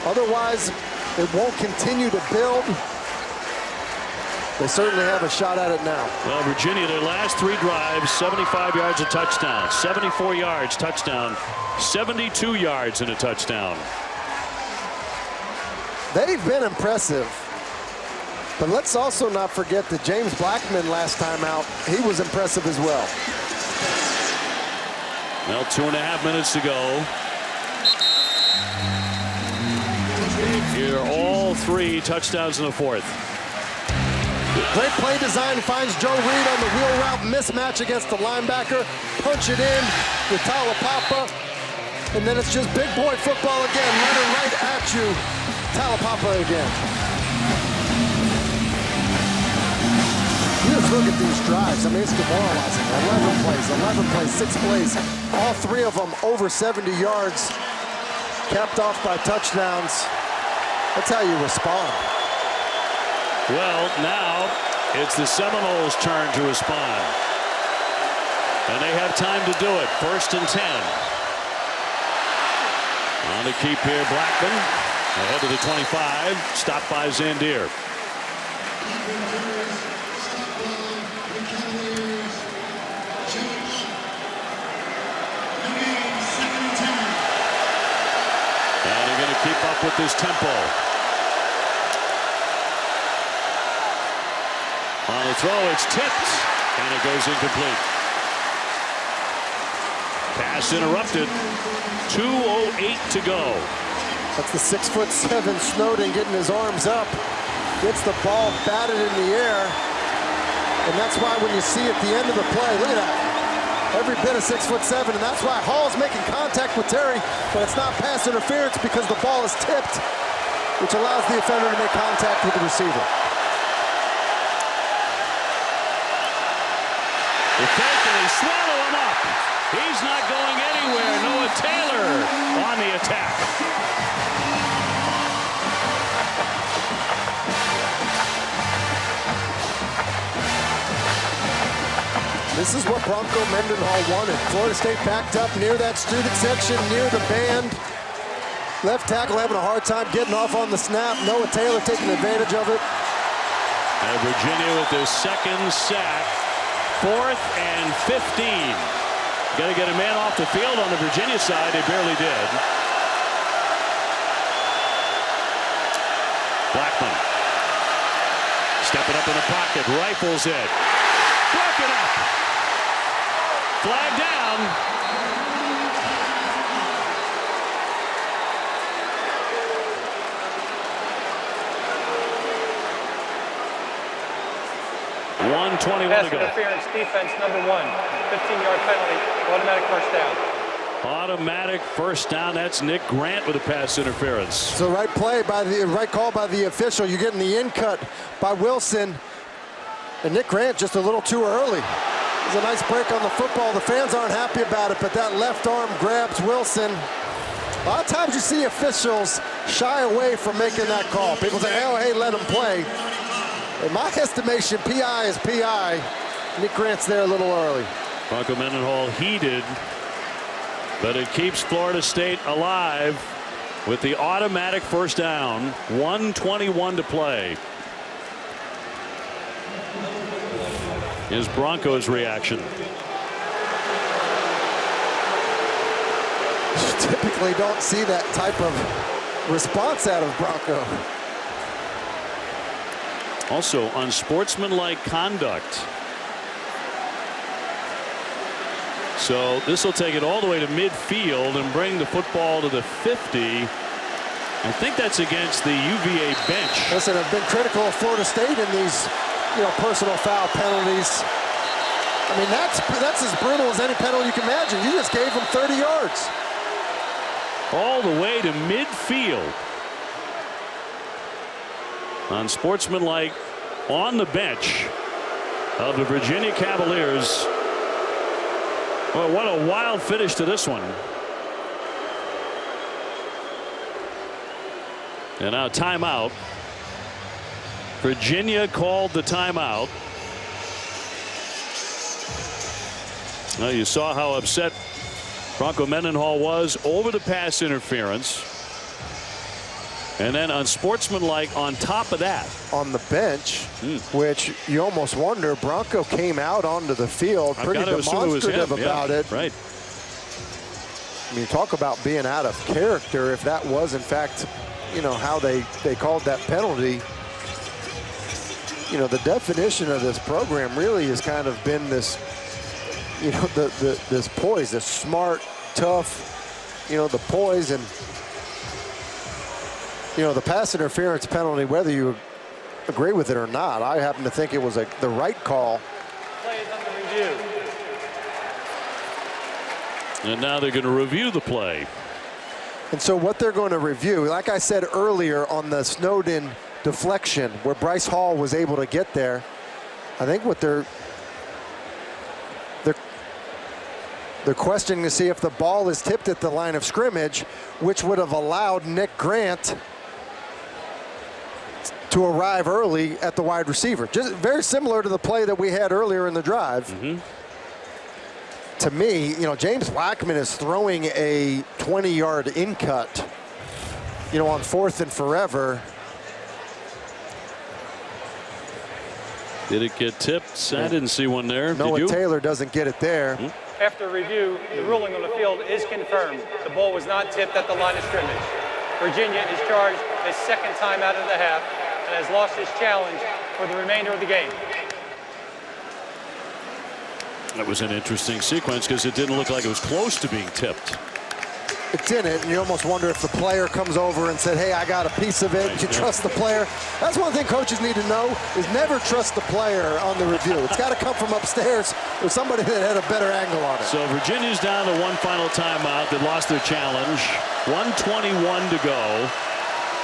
Otherwise, it won't continue to build. They certainly have a shot at it now. Well, Virginia, their last 3 drives, 75 yards a touchdown, 74 yards touchdown, 72 yards and a touchdown. They've been impressive. But let's also not forget that James Blackman last time out, he was impressive as well. Well, 2.5 minutes to go. Here, all 3 touchdowns in the 4th. Great play design, finds Joe Reed on the wheel route mismatch against the linebacker. Punch it in with Talapapa. And then it's just big boy football again. Let it right at you. Talapapa again. You just look at these drives. I mean, it's demoralizing. 11 plays, 6 plays. All 3 of them over 70 yards. Capped off by touchdowns. That's how you respond. Well, now it's the Seminoles' turn to respond. And they have time to do it. 1st and 10. On to keep here, Blackman. Ahead to the 25. Stopped by Zandier. And they're going to keep up with this tempo. On the throw, it's tipped, and it goes incomplete. Pass interrupted. 2:08 to go. That's the 6'7" Snowden getting his arms up. Gets the ball batted in the air. And that's why when you see at the end of the play, look at that. Every bit of 6'7", and that's why Hall's making contact with Terry, but it's not pass interference because the ball is tipped, which allows the offender to make contact with the receiver. The fake, and they swallow him up. He's not going anywhere. Noah Taylor on the attack. This is what Bronco Mendenhall wanted. Florida State backed up near that student section, near the band. Left tackle having a hard time getting off on the snap. Noah Taylor taking advantage of it. And Virginia with their 2nd sack. 4th and 15. Got to get a man off the field on the Virginia side. They barely did. Blackman. Stepping up in the pocket. Rifles it. Broken up. Flag down. Pass interference defense number 1. 15-yard penalty. Automatic 1st down. Automatic 1st down. That's Nick Grant with a pass interference. So right call by the official. You're getting the in cut by Wilson. And Nick Grant just a little too early. It was a nice break on the football. The fans aren't happy about it, but that left arm grabs Wilson. A lot of times you see officials shy away from making that call. People say, oh, hey, let him play. In my estimation, PI is PI. Nick Grant's there a little early. Bronco Mendenhall heated, but it keeps Florida State alive with the automatic 1st down. 1:21 to play. Is Broncos' reaction. You typically don't see that type of response out of Bronco. Also, unsportsmanlike conduct. So this will take it all the way to midfield and bring the football to the 50. I think that's against the UVA bench. Listen, I've been critical of Florida State in these, personal foul penalties. I mean, that's as brutal as any penalty you can imagine. You just gave them 30 yards. All the way to midfield. Unsportsmanlike on the bench of the Virginia Cavaliers. Well, what a wild finish to this one. And now timeout. Virginia called the timeout. Now you saw how upset Bronco Mendenhall was over the pass interference. And then unsportsmanlike on top of that. On the bench, which you almost wonder, Bronco came out onto the field pretty demonstrative about it. Right. I mean, talk about being out of character if that was, in fact, you know, how they called that penalty, you know, the definition of this program really has kind of been this, you know, this poise, this smart, tough, you know, the poise, and, you know, the pass interference penalty, whether you agree with it or not, I happen to think it was the right call. Play is under review. And now they're going to review the play. And so what they're going to review, like I said earlier on the Snowden deflection where Bryce Hall was able to get there, I think what they're questioning to see if the ball is tipped at the line of scrimmage, which would have allowed Nick Grant to arrive early at the wide receiver. Just very similar to the play that we had earlier in the drive. To me, you know, James Blackman is throwing a 20-yard in-cut, you know, on 4th and forever. Did it get tipped? I didn't see one there. Noah Did you? Taylor doesn't get it there. After review, the ruling on the field is confirmed. The ball was not tipped at the line of scrimmage. Virginia is charged his second time out of the half and has lost his challenge for the remainder of the game. That was an interesting sequence because it didn't look like it was close to being tipped. It didn't, and you almost wonder if the player comes over and said, hey, I got a piece of it. You trust the player. That's one thing coaches need to know, is never trust the player on the review. It's got to come from upstairs with somebody that had a better angle on it. So Virginia's down to one final timeout. They lost their challenge. 1:21 to go.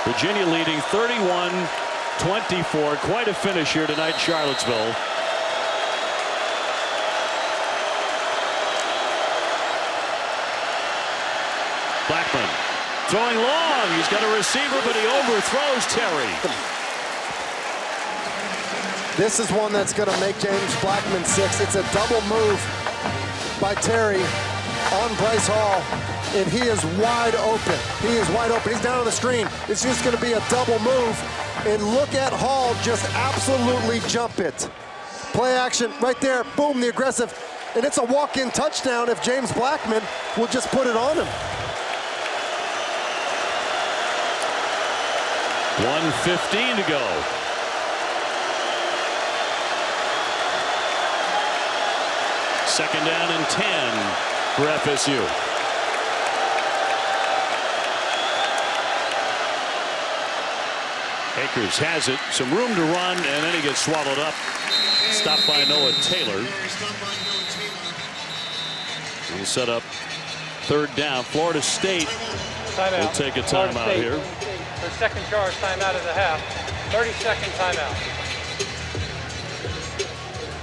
Virginia leading 31-24. Quite a finish here tonight in Charlottesville. Blackman throwing long. He's got a receiver, but he overthrows Terry. This is one that's going to make James Blackman 6. It's a double move by Terry on Bryce Hall, and he is wide open. He is wide open. He's down on the screen. It's just going to be a double move, and look at Hall just absolutely jump it. Play action right there. Boom, the aggressive, and it's a walk-in touchdown if James Blackman will just put it on him. 1:15 to go. Second down and 10 for FSU. Akers has it, some room to run, and then he gets swallowed up. Stopped by Noah Taylor. He'll set up third down. Florida State will take a timeout here. Their second charge timeout of the half. 30-second timeout.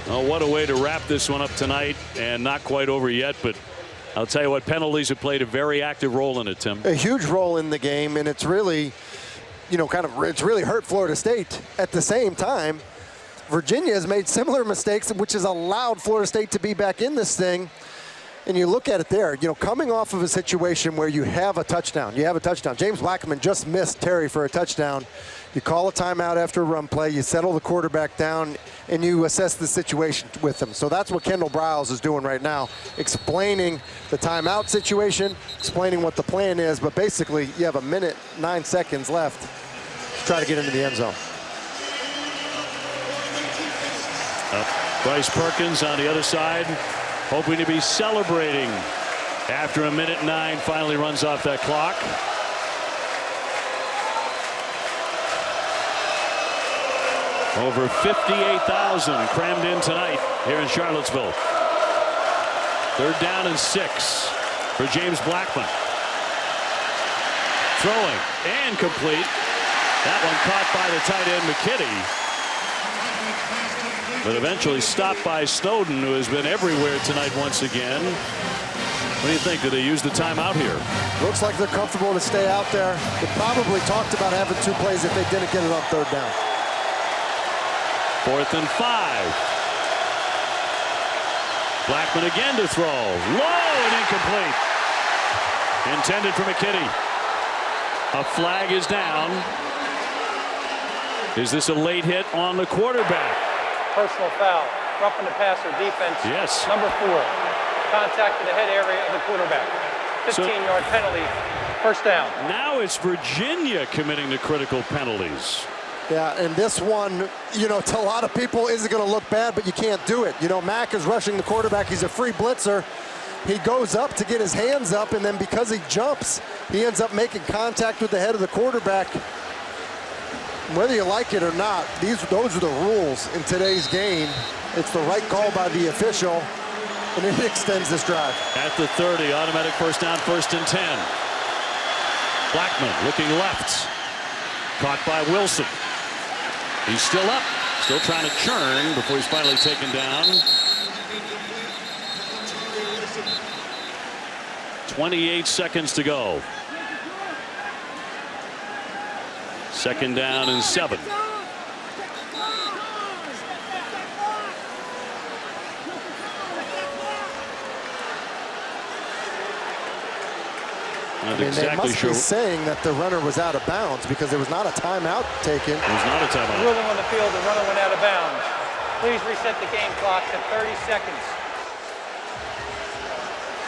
Oh, what a way to wrap this one up tonight, and not quite over yet, but I'll tell you what, penalties have played a very active role in it, Tim. A huge role in the game, and it's really, you know, it's really hurt Florida State. At the same time, Virginia has made similar mistakes, which has allowed Florida State to be back in this thing. And you look at it there, you know, coming off of a situation where you have a touchdown. James Blackman just missed Terry for a touchdown. You call a timeout after a run play, you settle the quarterback down, and you assess the situation with him. So that's what Kendall Briles is doing right now, explaining the timeout situation, explaining what the plan is, but basically you have 1 minute, 9 seconds left to try to get into the end zone. Bryce Perkins on the other side, hoping to be celebrating after 1 minute 9 finally runs off that clock. Over 58,000 crammed in tonight here in Charlottesville. Third down and 6 for James Blackman. Throwing and complete. That one caught by the tight end McKitty, but eventually stopped by Snowden, who has been everywhere tonight once again. What do you think? Did they use the timeout here? Looks like they're comfortable to stay out there. They probably talked about having 2 plays if they didn't get it on third down. 4th and 5. Blackman again to throw. Low and incomplete. Intended for McKitty. A flag is down. Is this a late hit on the quarterback? Personal foul. Roughing the passer defense. Yes. Number 4. Contact to the head area of the quarterback. 15-yard penalty, first down. Now it's Virginia committing the critical penalties. Yeah, and this one, to a lot of people isn't going to look bad, but you can't do it. Mack is rushing the quarterback. He's a free blitzer. He goes up to get his hands up, and then because he jumps, he ends up making contact with the head of the quarterback. Whether you like it or not, those are the rules in today's game. It's the right call by the official, and it extends this drive. At the 30, automatic first down, 1st and 10. Blackman looking left. Caught by Wilson. He's still up, still trying to churn before he's finally taken down. 28 seconds to go. 2nd down and 7. They must be saying that the runner was out of bounds because there was not a timeout taken. It was not a timeout. Ruling on the field, the runner went out of bounds. Please reset the game clock to 30 seconds.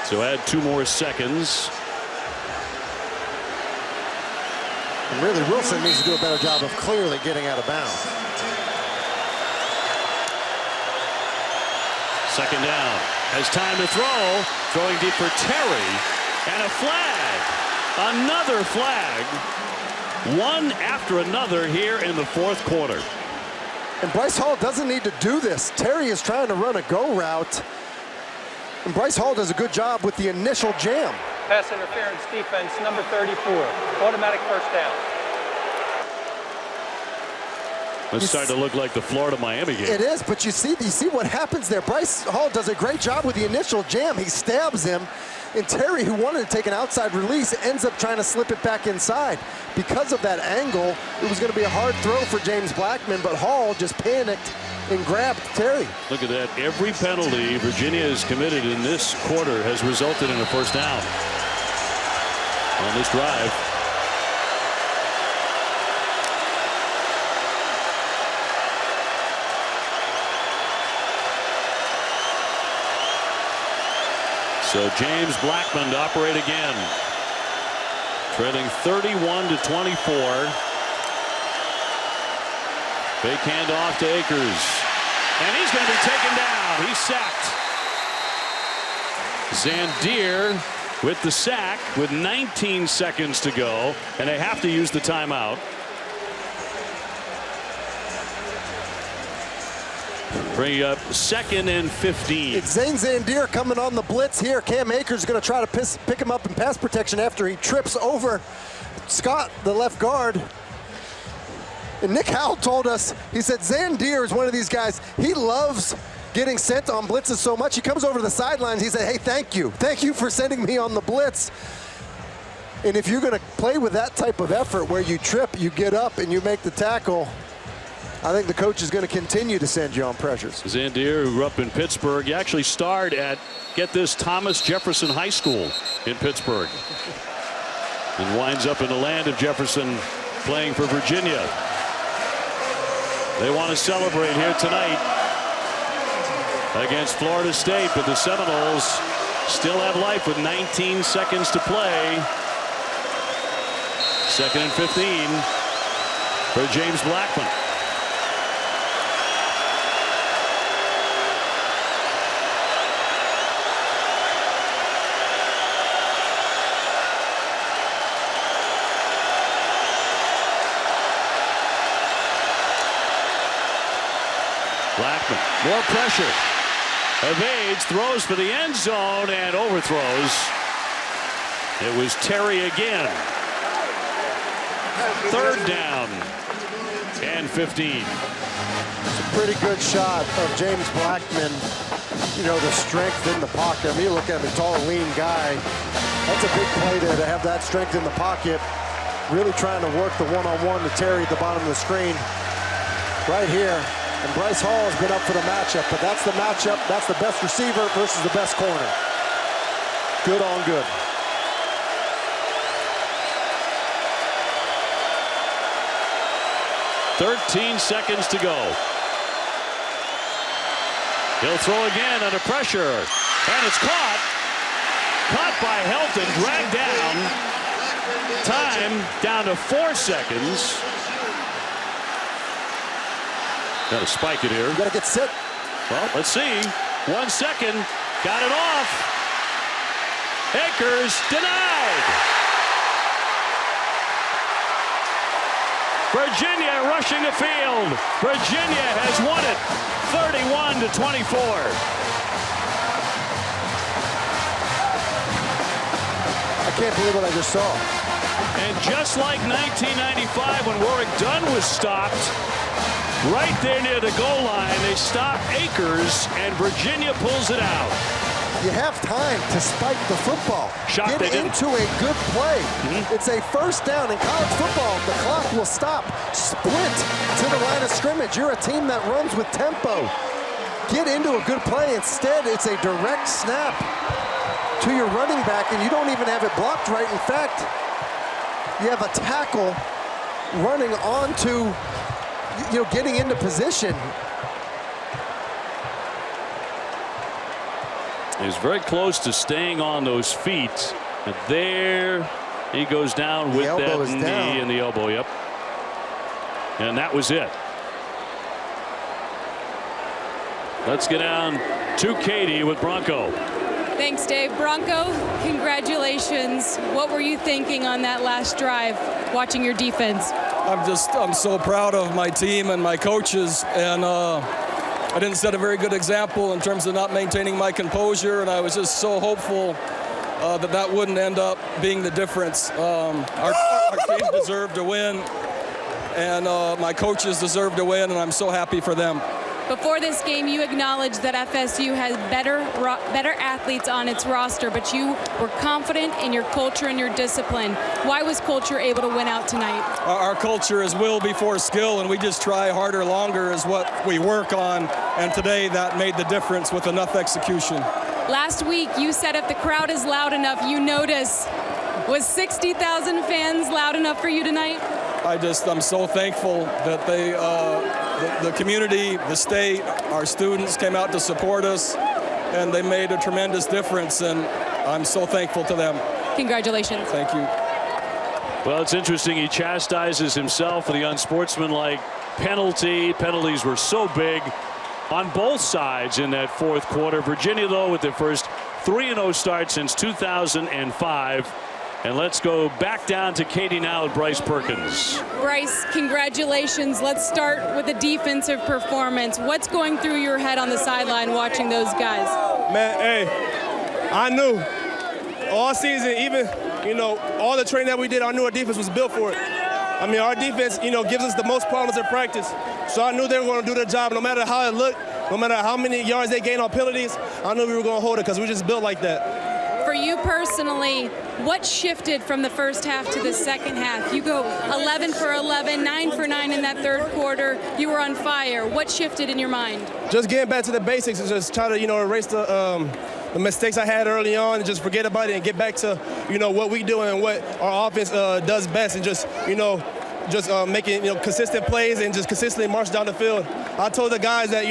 So add 2 more seconds. And really, Wilson needs to do a better job of clearly getting out of bounds. 2nd down. Has time to throw. Throwing deep for Terry. And a flag. Another flag. One after another here in the 4th quarter. And Bryce Hall doesn't need to do this. Terry is trying to run a go route. And Bryce Hall does a good job with the initial jam. Pass interference defense, number 34. Automatic first down. It's starting to look like the Florida-Miami game. It is, but you see what happens there. Bryce Hall does a great job with the initial jam. He stabs him. And Terry, who wanted to take an outside release, ends up trying to slip it back inside. Because of that angle, it was going to be a hard throw for James Blackman, but Hall just panicked and grabbed Terry. Look at that. Every penalty Virginia has committed in this quarter has resulted in a first down on this drive. So James Blackman to operate again. Trailing 31-24. Fake handoff to Akers. And he's going to be taken down. He's sacked. Zandier with the sack with 19 seconds to go. And they have to use the timeout. Bring up 2nd and 15. It's Zane Zandier coming on the blitz here. Cam Akers is going to try to pick him up in pass protection after he trips over Scott, the left guard. And Nick Howell told us, he said Zandier is one of these guys, he loves getting sent on blitzes so much. He comes over to the sidelines, he said, hey, thank you. Thank you for sending me on the blitz. And if you're going to play with that type of effort where you trip, you get up, and you make the tackle, I think the coach is going to continue to send you on pressures. Zandier, who grew up in Pittsburgh, he actually starred at, get this, Thomas Jefferson High School in Pittsburgh. And winds up in the land of Jefferson playing for Virginia. They want to celebrate here tonight against Florida State, but the Seminoles still have life with 19 seconds to play. 2nd and 15 for James Blackman. Blackman, more pressure. Evades, throws for the end zone, and overthrows. It was Terry again. 3rd down and 15. It's a pretty good shot of James Blackman. The strength in the pocket. I mean, you look at him, a tall, lean guy. That's a big play there to have that strength in the pocket. Really trying to work the one-on-one to Terry at the bottom of the screen. Right here. And Bryce Hall has been up for the matchup, but that's the matchup. That's the best receiver versus the best corner. Good on good. "13 seconds to go. He'll throw again under pressure, and it's caught. caught by Helton, dragged down. Time down to 4 seconds. Got to spike it here. You got to get set. Well, let's see. 1 second. Got it off. Akers denied. Virginia rushing the field. Virginia has won it 31-24. I can't believe what I just saw. And just like 1995 when Warrick Dunn was stopped, right there near the goal line, they stop Akers, and Virginia pulls it out. You have time to spike the football. Shocked Get into a good play. It's a first down. In college football, the clock will stop. Sprint to the line of scrimmage. You're a team that runs with tempo. Get into a good play. Instead, it's a direct snap to your running back, and you don't even have it blocked right. In fact, you have a tackle running onto, getting into position. He's very close to staying on those feet. And there he goes down with that knee and the elbow. Yep. And that was it. Let's get down to Katie with Bronco. Thanks, Dave. Bronco, congratulations. What were you thinking on that last drive, watching your defense? I'm so proud of my team and my coaches, and I didn't set a very good example in terms of not maintaining my composure, and I was just so hopeful that wouldn't end up being the difference. Our team deserved to win, and my coaches deserved to win, and I'm so happy for them. Before this game, you acknowledged that FSU has better athletes on its roster, but you were confident in your culture and your discipline. Why was culture able to win out tonight? Our culture is will before skill, and we just try harder, longer is what we work on, and today that made the difference with enough execution. Last week, you said if the crowd is loud enough, you notice. Was 60,000 fans loud enough for you tonight? I'm so thankful that the community, the state, our students came out to support us, and they made a tremendous difference, and I'm so thankful to them. Congratulations. Thank you. Well, it's interesting. He chastises himself for the unsportsmanlike penalty. Penalties were so big on both sides in that fourth quarter. Virginia, though, with their first 3-0 start since 2005. And let's go back down to Katie now with Bryce Perkins. Bryce, congratulations. Let's start with the defensive performance. What's going through your head on the sideline watching those guys? Man, hey, I knew all season, even, all the training that we did, I knew our defense was built for it. I mean, our defense, gives us the most problems in practice. So I knew they were going to do their job no matter how it looked, no matter how many yards they gained on penalties. I knew we were going to hold it because we just built like that. For you personally, what shifted from the first half to the second half? You go 11 for 11, 9 for 9 in that third quarter. You were on fire. What shifted in your mind? Just getting back to the basics and just try to, erase the mistakes I had early on and just forget about it and get back to, what we do and what our offense does best, and just, making, consistent plays and just consistently march down the field. I told the guys that,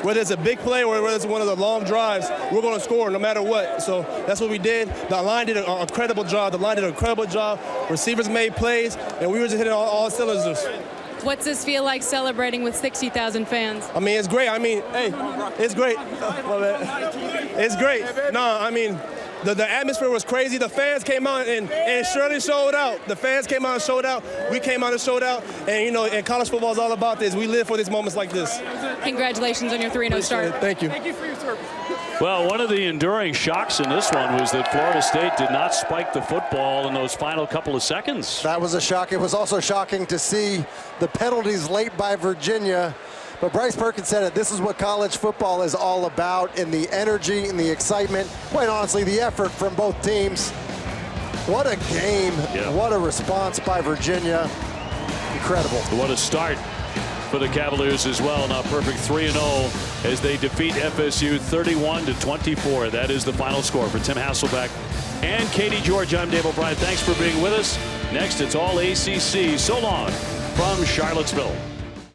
whether it's a big play or whether it's one of the long drives, we're going to score no matter what. So that's what we did. The line did an incredible job. Receivers made plays, and we were just hitting all cylinders. What's this feel like celebrating with 60,000 fans? I mean, it's great. I mean, hey, it's great. It's great. No, I mean, the atmosphere was crazy. The fans came out and surely showed out. The fans came out and showed out. We came out and showed out. And, and college football is all about this. We live for these moments like this. Congratulations on your 3-0 start. Thank you. Thank you for your service. Well, one of the enduring shocks in this one was that Florida State did not spike the football in those final couple of seconds. That was a shock. It was also shocking to see the penalties late by Virginia. But Bryce Perkins said it, this is what college football is all about, in the energy and the excitement, quite honestly, the effort from both teams. What a game. Yeah. What a response by Virginia. Incredible. What a start for the Cavaliers as well. Now perfect 3-0 as they defeat FSU 31-24. That is the final score. For Tim Hasselbeck and Katie George, I'm Dave O'Brien. Thanks for being with us. Next, it's all ACC. So long from Charlottesville.